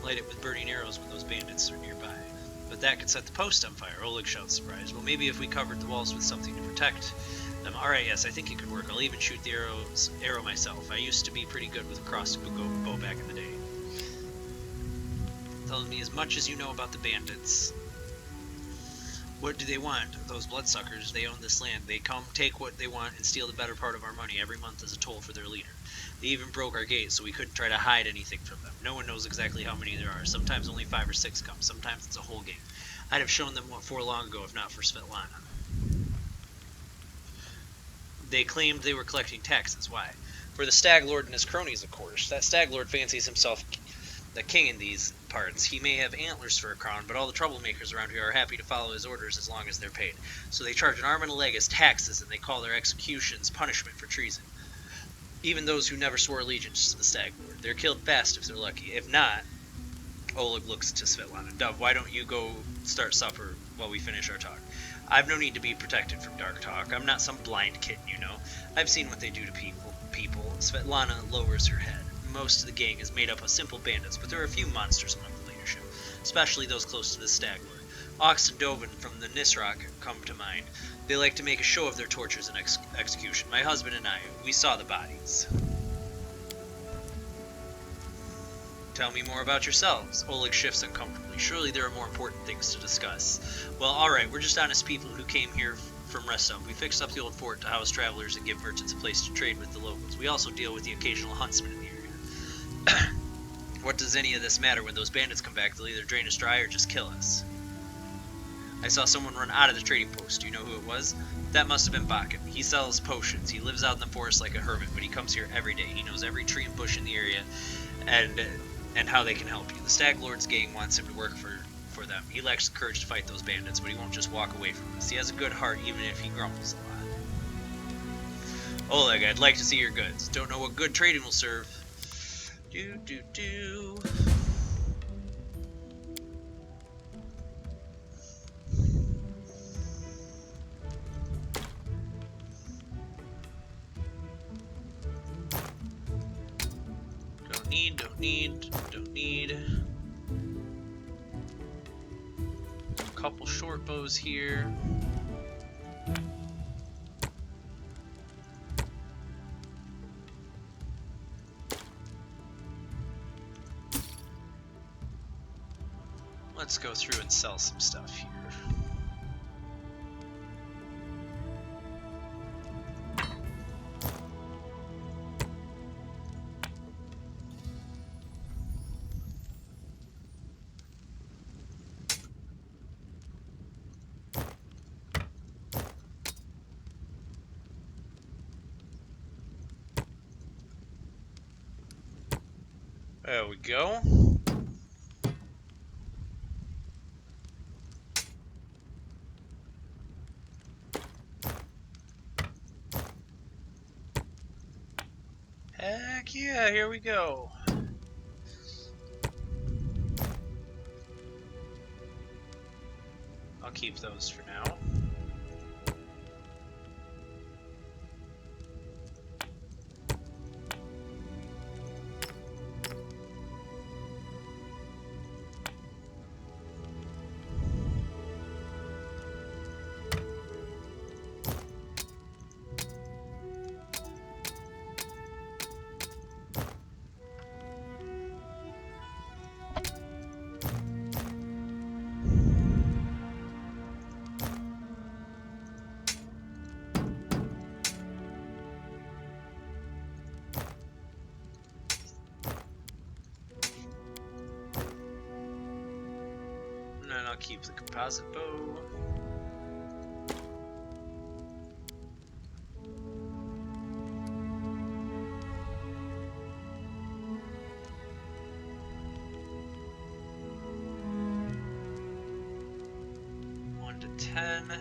A: Light it with burning arrows when those bandits are nearby. But that could set the post on fire. Oleg shouts, surprised. Well, maybe if we covered the walls with something to protect them. Alright, yes, I think it could work. I'll even shoot the arrow myself. I used to be pretty good with a crossbow bow back in the day. Tell me as much as you know about the bandits. What do they want? Those bloodsuckers, they own this land. They come, take what they want, and steal the better part of our money every month as a toll for their leader. They even broke our gate, so we couldn't try to hide anything from them. No one knows exactly how many there are. Sometimes only 5 or 6 come. Sometimes it's a whole gang. I'd have shown them what for long ago if not for Svetlana. They claimed they were collecting taxes. Why? For the Stag Lord and his cronies, of course. That Stag Lord fancies himself the king in these parts. He may have antlers for a crown, but all the troublemakers around here are happy to follow his orders as long as they're paid. So they charge an arm and a leg as taxes, and they call their executions punishment for treason. Even those who never swore allegiance to the Stag Lord. They're killed fast if they're lucky. If not, Oleg looks to Svetlana. Dove, why don't you go start supper while we finish our talk? I've no need to be protected from dark talk. I'm not some blind kitten, you know. I've seen what they do to people. Svetlana lowers her head. Most of the gang is made up of simple bandits, but there are a few monsters among the leadership, especially those close to the Stag Lord. Ox and Dovin from the Nisroch come to mind. They like to make a show of their tortures and execution. My husband and I, we saw the bodies. Tell me more about yourselves. Oleg shifts uncomfortably. Surely there are more important things to discuss. Well, alright, we're just honest people who came here from rest up. We fixed up the old fort to house travelers and give merchants a place to trade with the locals. We also deal with the occasional huntsman in the area. What does any of this matter? When those bandits come back, they'll either drain us dry or just kill us. I saw someone run out of the trading post. Do you know who it was? That must have been Bakken. He sells potions. He lives out in the forest like a hermit, but he comes here every day. He knows every tree and bush in the area and how they can help you. The Stag Lord's gang wants him to work for them. He lacks the courage to fight those bandits, but he won't just walk away from us. He has a good heart even if he grumbles a lot. Oleg, I'd like to see your goods. Don't know what good trading will serve. Do. Don't need. A couple short bows here. Let's go through and sell some stuff here. There we go. Heck yeah, here we go. I'll keep those for now. And I'll keep the composite bow. One to 10.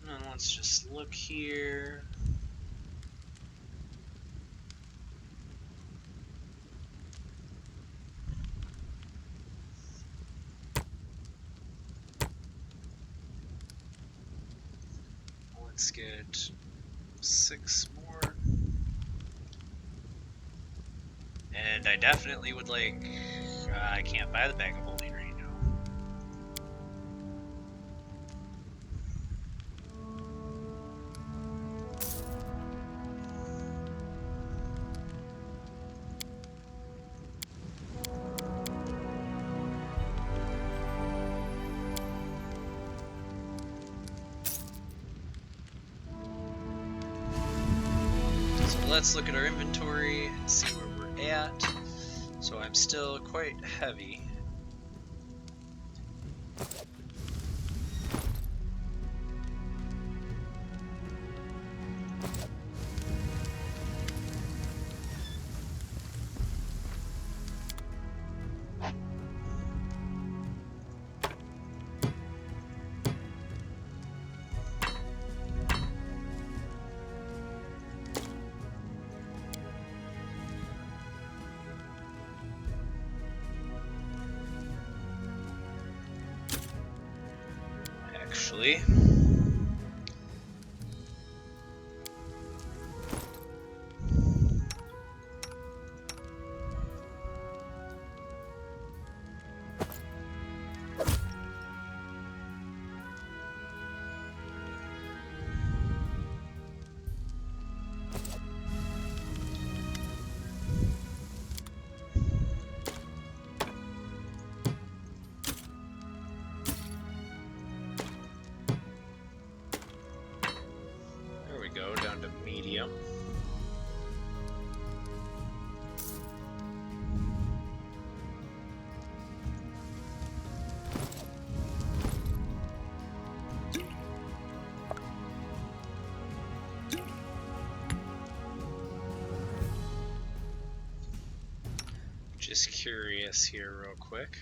A: And let's just look here. Let's get 6 more. And I definitely would like... I can't buy the bag of holding right now. So let's look at our inventory and see where we're at. So I'm still quite heavy. Actually, Just curious here real quick.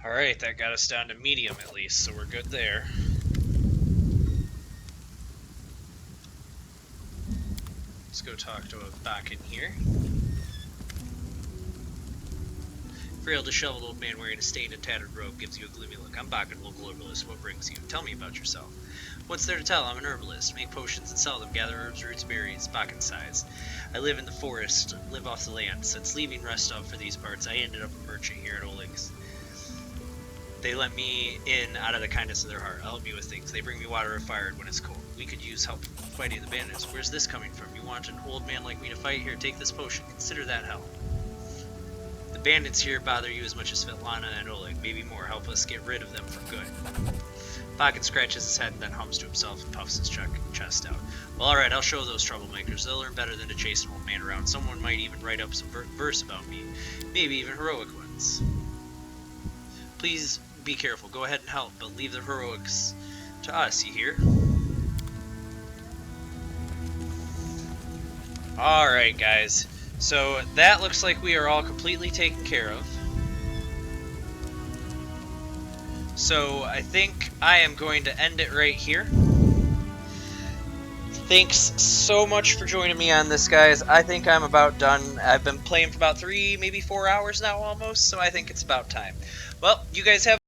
A: Alright, that got us down to medium at least, so we're good there. Let's go talk to a back in here. Frail, disheveled old man wearing a stained and tattered robe gives you a gloomy look. I'm Bakken, local herbalist. What brings you? Tell me about yourself. What's there to tell? I'm an herbalist. Make potions and sell them. Gather herbs, roots, berries. Bakken sighs. I live in the forest, live off the land. Since leaving Restov for these parts, I ended up a merchant here at Oleg's. They let me in out of the kindness of their heart. I'll help you with things. They bring me water or fire when it's cold. We could use help fighting the bandits. Where's this coming from? You want an old man like me to fight? Here, take this potion. Consider that help. The bandits here bother you as much as Svetlana and Oleg, maybe more. Help us get rid of them for good. Bakken scratches his head and then hums to himself and puffs his chest out. Well, alright, I'll show those troublemakers. They'll learn better than to chase an old man around. Someone might even write up some verse about me. Maybe even heroic ones. Please be careful. Go ahead and help, but leave the heroics to us, you hear? Alright, guys. So that looks like we are all completely taken care of. So I think I am going to end it right here. Thanks so much for joining me on this, guys. I think I'm about done. I've been playing for about 3, maybe 4 hours now almost, so I think it's about time. Well, you guys have